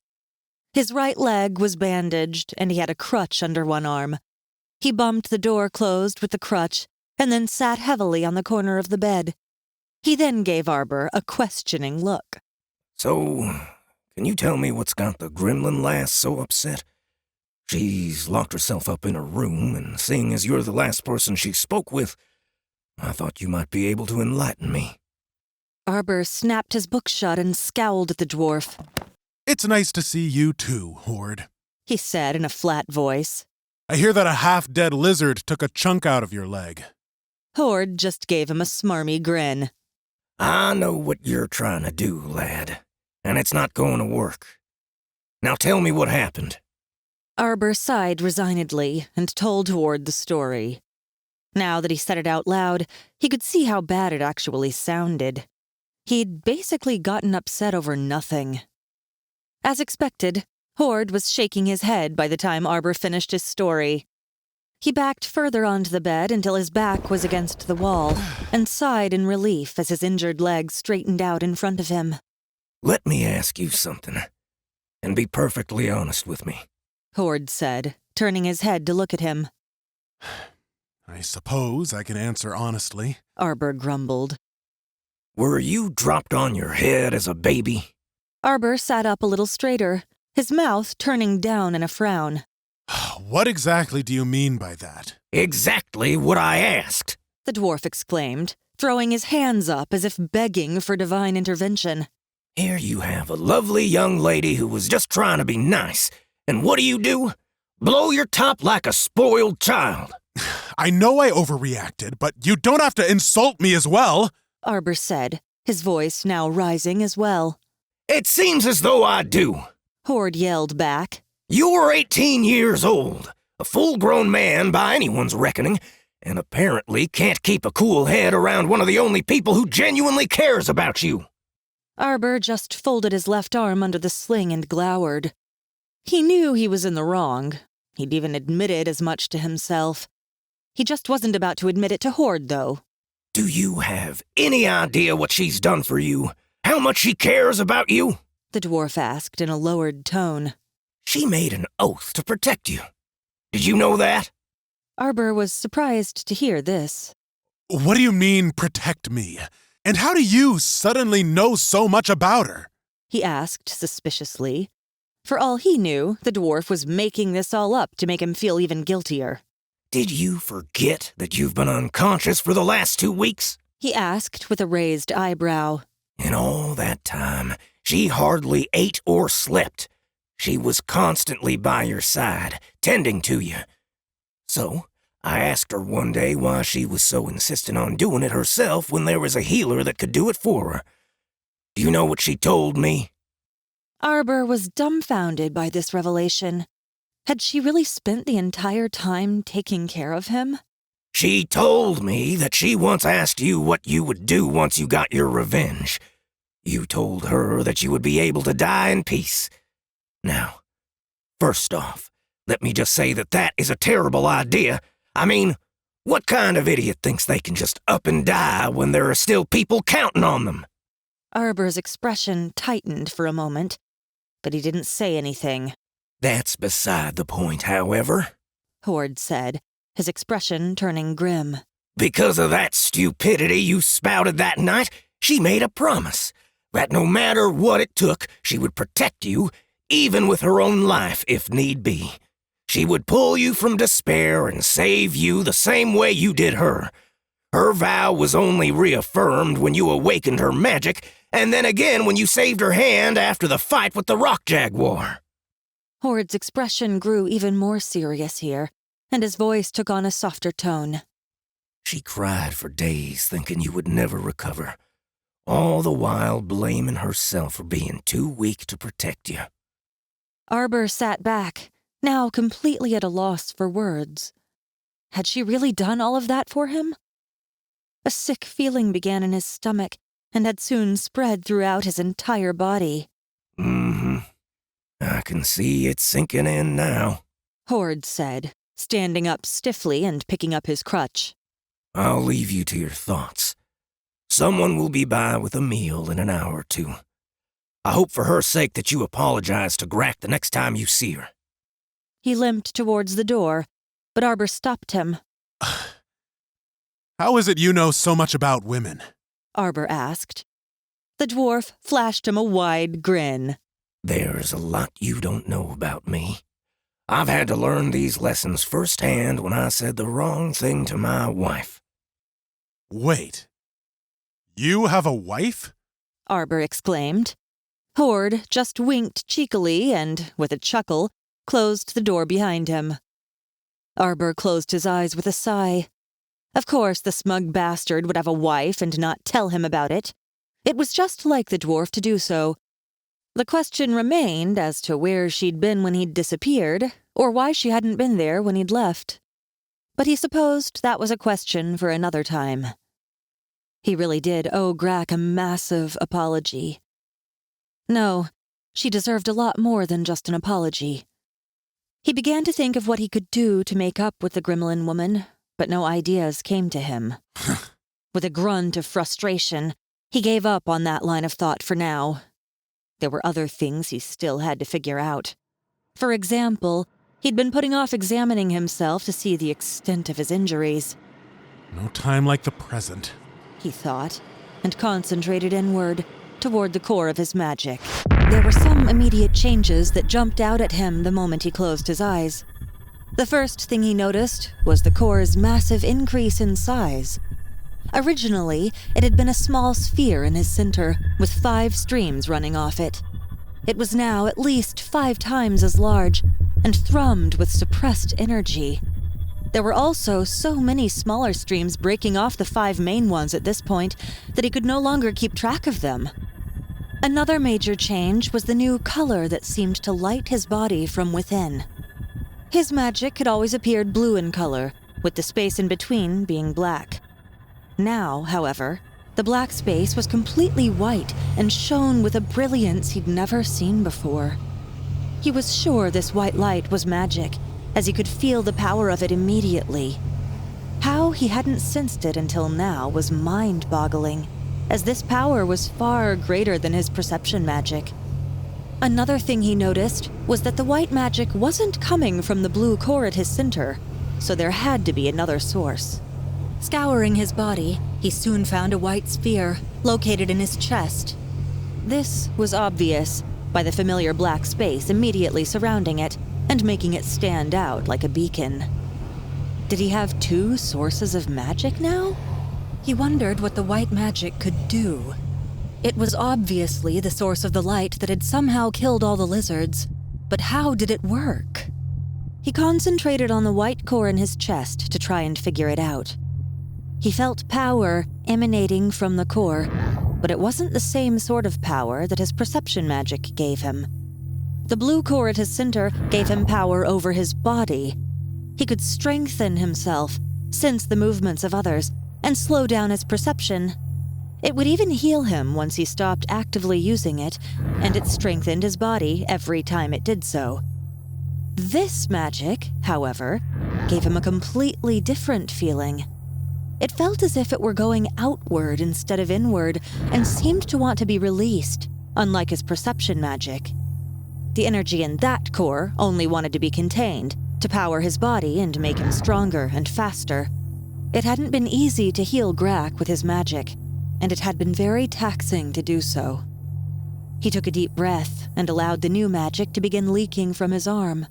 His right leg was bandaged, and he had a crutch under one arm. He bumped the door closed with the crutch, and then sat heavily on the corner of the bed. He then gave Arbor a questioning look. So, can you tell me what's got the gremlin lass so upset? She's locked herself up in her room, and seeing as you're the last person she spoke with, I thought you might be able to enlighten me. Arbor snapped his book shut and scowled at the dwarf. It's nice to see you too, Horde, he said in a flat voice. I hear that a half-dead lizard took a chunk out of your leg. Horde just gave him a smarmy grin. I know what you're trying to do, lad, and it's not going to work. Now tell me what happened. Arbor sighed resignedly and told Horde the story. Now that he said it out loud, he could see how bad it actually sounded. He'd basically gotten upset over nothing. As expected, Horde was shaking his head by the time Arbor finished his story. He backed further onto the bed until his back was against the wall, and sighed in relief as his injured leg straightened out in front of him. Let me ask you something, and be perfectly honest with me, Horde said, turning his head to look at him. I suppose I can answer honestly, Arbor grumbled. Were you dropped on your head as a baby? Arbor sat up a little straighter, his mouth turning down in a frown. What exactly do you mean by that? Exactly what I asked, the dwarf exclaimed, throwing his hands up as if begging for divine intervention. Here you have a lovely young lady who was just trying to be nice, and what do? Blow your top like a spoiled child. I know I overreacted, but you don't have to insult me as well, Arbor said, his voice now rising as well. It seems as though I do, Horde yelled back. You're 18 years old, a full-grown man by anyone's reckoning, and apparently can't keep a cool head around one of the only people who genuinely cares about you. Arbor just folded his left arm under the sling and glowered. He knew he was in the wrong. He'd even admitted as much to himself. He just wasn't about to admit it to Horde, though. Do you have any idea what she's done for you? How much she cares about you? The dwarf asked in a lowered tone. She made an oath to protect you. Did you know that? Arbor was surprised to hear this. What do you mean, protect me? And how do you suddenly know so much about her? He asked suspiciously. For all he knew, the dwarf was making this all up to make him feel even guiltier. Did you forget that you've been unconscious for the last 2 weeks? He asked with a raised eyebrow. In all that time, she hardly ate or slept. She was constantly by your side, tending to you. So, I asked her one day why she was so insistent on doing it herself when there was a healer that could do it for her. Do you know what she told me? Arbor was dumbfounded by this revelation. Had she really spent the entire time taking care of him? She told me that she once asked you what you would do once you got your revenge. You told her that you would be able to die in peace. Now, first off, let me just say that that is a terrible idea. I mean, what kind of idiot thinks they can just up and die when there are still people counting on them? Arbor's expression tightened for a moment, but he didn't say anything. That's beside the point, however, Horde said, his expression turning grim. Because of that stupidity you spouted that night, she made a promise that no matter what it took, she would protect you, even with her own life if need be. She would pull you from despair and save you the same way you did her. Her vow was only reaffirmed when you awakened her magic, and then again when you saved her hand after the fight with the rock jaguar. Hord's expression grew even more serious here, and his voice took on a softer tone. She cried for days thinking you would never recover, all the while blaming herself for being too weak to protect you. Arbor sat back, now completely at a loss for words. Had she really done all of that for him? A sick feeling began in his stomach and had soon spread throughout his entire body. I can see it sinking in now, Hord said, standing up stiffly and picking up his crutch. I'll leave you to your thoughts. Someone will be by with a meal in an hour or two. I hope for her sake that you apologize to Grack the next time you see her. He limped towards the door, but Arbor stopped him. How is it you know so much about women? Arbor asked. The dwarf flashed him a wide grin. There's a lot you don't know about me. I've had to learn these lessons firsthand when I said the wrong thing to my wife. Wait. You have a wife? Arbor exclaimed. Hord just winked cheekily and, with a chuckle, closed the door behind him. Arbor closed his eyes with a sigh. Of course, the smug bastard would have a wife and not tell him about it. It was just like the dwarf to do so. The question remained as to where she'd been when he'd disappeared, or why she hadn't been there when he'd left. But he supposed that was a question for another time. He really did owe Grack a massive apology. No, she deserved a lot more than just an apology. He began to think of what he could do to make up with the Gremlin woman, but no ideas came to him. With a grunt of frustration, he gave up on that line of thought for now. There were other things he still had to figure out. For example, he'd been putting off examining himself to see the extent of his injuries. No time like the present, He thought, and concentrated inward, toward the core of his magic. There were some immediate changes that jumped out at him the moment he closed his eyes. The first thing he noticed was the core's massive increase in size. Originally, it had been a small sphere in his center, with 5 streams running off it. It was now at least 5 times as large, and thrummed with suppressed energy. There were also so many smaller streams breaking off the 5 main ones at this point that he could no longer keep track of them. Another major change was the new color that seemed to light his body from within. His magic had always appeared blue in color, with the space in between being black. Now, however, the black space was completely white and shone with a brilliance he'd never seen before. He was sure this white light was magic, as he could feel the power of it immediately. How he hadn't sensed it until now was mind-boggling, as this power was far greater than his perception magic. Another thing he noticed was that the white magic wasn't coming from the blue core at his center, so there had to be another source. Scouring his body, he soon found a white sphere located in his chest. This was obvious by the familiar black space immediately surrounding it and making it stand out like a beacon. Did he have 2 sources of magic now? He wondered what the white magic could do. It was obviously the source of the light that had somehow killed all the lizards, but how did it work? He concentrated on the white core in his chest to try and figure it out. He felt power emanating from the core, but it wasn't the same sort of power that his perception magic gave him. The blue core at his center gave him power over his body. He could strengthen himself, sense the movements of others, and slow down his perception. It would even heal him once he stopped actively using it, and it strengthened his body every time it did so. This magic, however, gave him a completely different feeling. It felt as if it were going outward instead of inward, and seemed to want to be released, unlike his perception magic. The energy in that core only wanted to be contained, to power his body and make him stronger and faster. It hadn't been easy to heal Grak with his magic, and it had been very taxing to do so. He took a deep breath and allowed the new magic to begin leaking from his arm.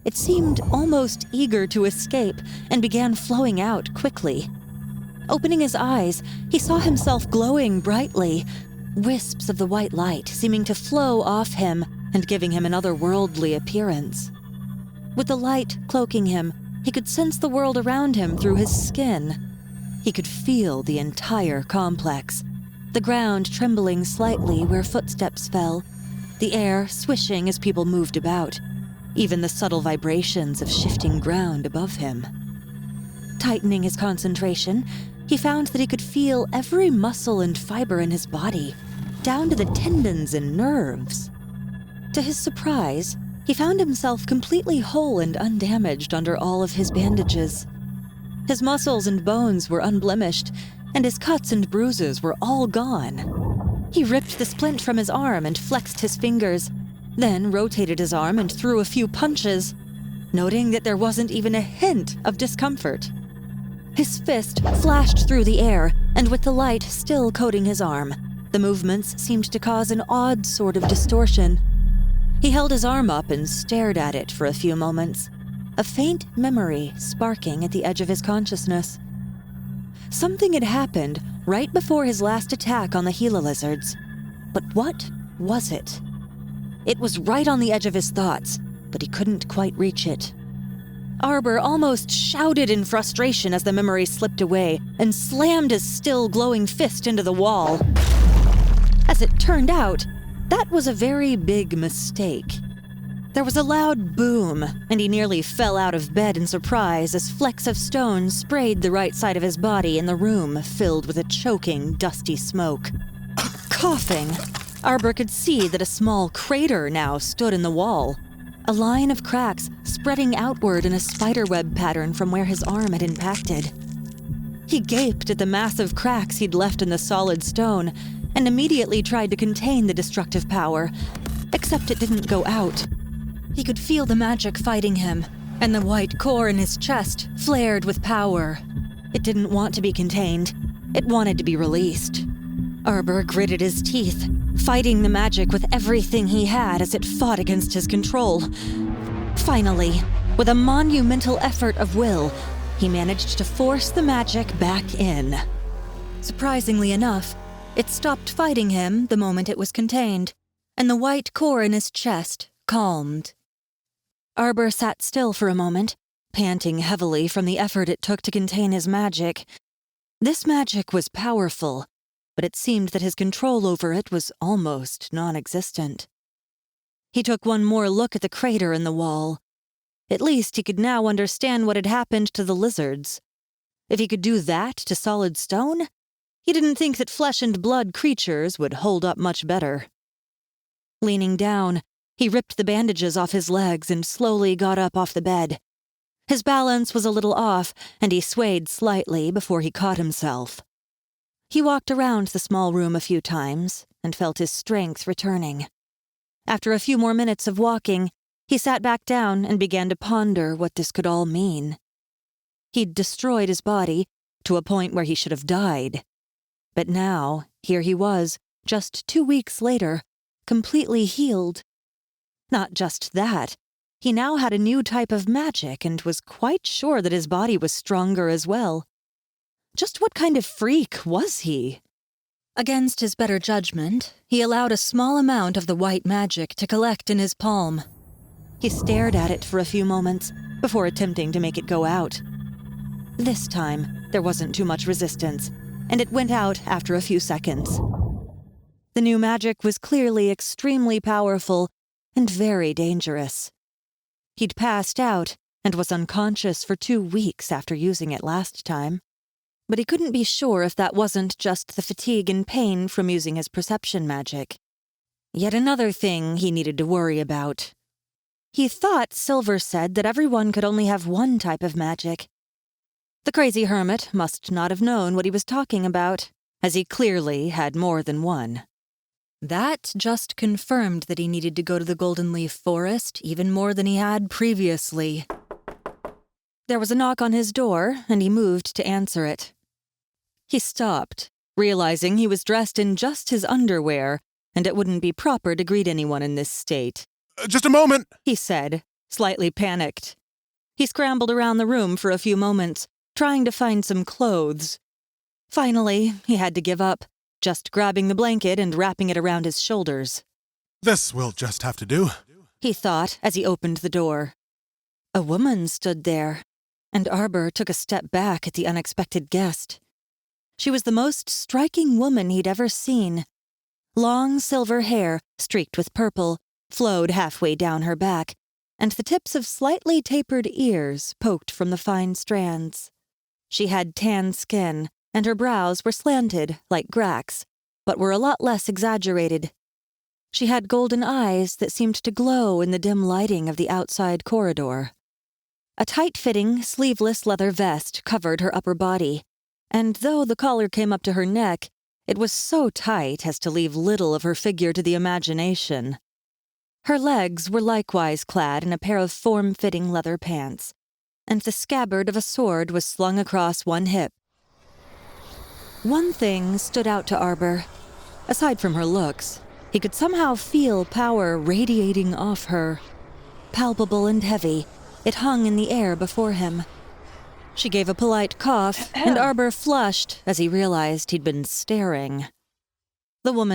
It seemed almost eager to escape and began flowing out quickly. Opening his eyes, he saw himself glowing brightly, wisps of the white light seeming to flow off him and giving him an otherworldly appearance. With the light cloaking him, he could sense the world around him through his skin. He could feel the entire complex, the ground trembling slightly where footsteps fell, the air swishing as people moved about, even the subtle vibrations of shifting ground above him. Tightening his concentration, he found that he could feel every muscle and fiber in his body, down to the tendons and nerves. To his surprise, he found himself completely whole and undamaged under all of his bandages. His muscles and bones were unblemished, and his cuts and bruises were all gone. He ripped the splint from his arm and flexed his fingers, then rotated his arm and threw a few punches, noting that there wasn't even a hint of discomfort. His fist flashed through the air, and with the light still coating his arm, the movements seemed to cause an odd sort of distortion. He held his arm up and stared at it for a few moments, a faint memory sparking at the edge of his consciousness. Something had happened right before his last attack on the Gila lizards. But what was it? It was right on the edge of his thoughts, but he couldn't quite reach it. Arbor almost shouted in frustration as the memory slipped away and slammed his still glowing fist into the wall. As it turned out, that was a very big mistake. There was a loud boom, and he nearly fell out of bed in surprise as flecks of stone sprayed the right side of his body in the room filled with a choking, dusty smoke. Coughing, Arbor could see that a small crater now stood in the wall, a line of cracks spreading outward in a spiderweb pattern from where his arm had impacted. He gaped at the massive cracks he'd left in the solid stone and immediately tried to contain the destructive power, except it didn't go out. He could feel the magic fighting him, and the white core in his chest flared with power. It didn't want to be contained. It wanted to be released. Arbor gritted his teeth, fighting the magic with everything he had as it fought against his control. Finally, with a monumental effort of will, he managed to force the magic back in. Surprisingly enough, it stopped fighting him the moment it was contained, and the white core in his chest calmed. Arbor sat still for a moment, panting heavily from the effort it took to contain his magic. This magic was powerful, but it seemed that his control over it was almost non-existent. He took one more look at the crater in the wall. At least he could now understand what had happened to the lizards. If he could do that to solid stone, he didn't think that flesh and blood creatures would hold up much better. Leaning down, he ripped the bandages off his legs and slowly got up off the bed. His balance was a little off, and he swayed slightly before he caught himself. He walked around the small room a few times and felt his strength returning. After a few more minutes of walking, he sat back down and began to ponder what this could all mean. He'd destroyed his body to a point where he should have died. But now, here he was, just 2 weeks later, completely healed. Not just that, he now had a new type of magic and was quite sure that his body was stronger as well. Just what kind of freak was he? Against his better judgment, he allowed a small amount of the white magic to collect in his palm. He stared at it for a few moments before attempting to make it go out. This time, there wasn't too much resistance, and it went out after a few seconds. The new magic was clearly extremely powerful and very dangerous. He'd passed out and was unconscious for 2 weeks after using it last time. But he couldn't be sure if that wasn't just the fatigue and pain from using his perception magic. Yet another thing he needed to worry about. He thought Silver said that everyone could only have one type of magic. The crazy hermit must not have known what he was talking about, as he clearly had more than one. That just confirmed that he needed to go to the Golden Leaf Forest even more than he had previously. There was a knock on his door, and he moved to answer it. He stopped, realizing he was dressed in just his underwear, and it wouldn't be proper to greet anyone in this state. Just a moment, He said, slightly panicked. He scrambled around the room for a few moments, trying to find some clothes. Finally, he had to give up, just grabbing the blanket and wrapping it around his shoulders. This will just have to do. He thought as he opened the door. A woman stood there, and Arbor took a step back at the unexpected guest. She was the most striking woman he'd ever seen. Long silver hair, streaked with purple, flowed halfway down her back, and the tips of slightly tapered ears poked from the fine strands. She had tan skin, and her brows were slanted, like Grax, but were a lot less exaggerated. She had golden eyes that seemed to glow in the dim lighting of the outside corridor. A tight-fitting, sleeveless leather vest covered her upper body, and though the collar came up to her neck, it was so tight as to leave little of her figure to the imagination. Her legs were likewise clad in a pair of form-fitting leather pants, and the scabbard of a sword was slung across one hip. One thing stood out to Arbor. Aside from her looks, he could somehow feel power radiating off her. Palpable and heavy, it hung in the air before him. She gave a polite cough, and Arbor flushed as he realized he'd been staring. The woman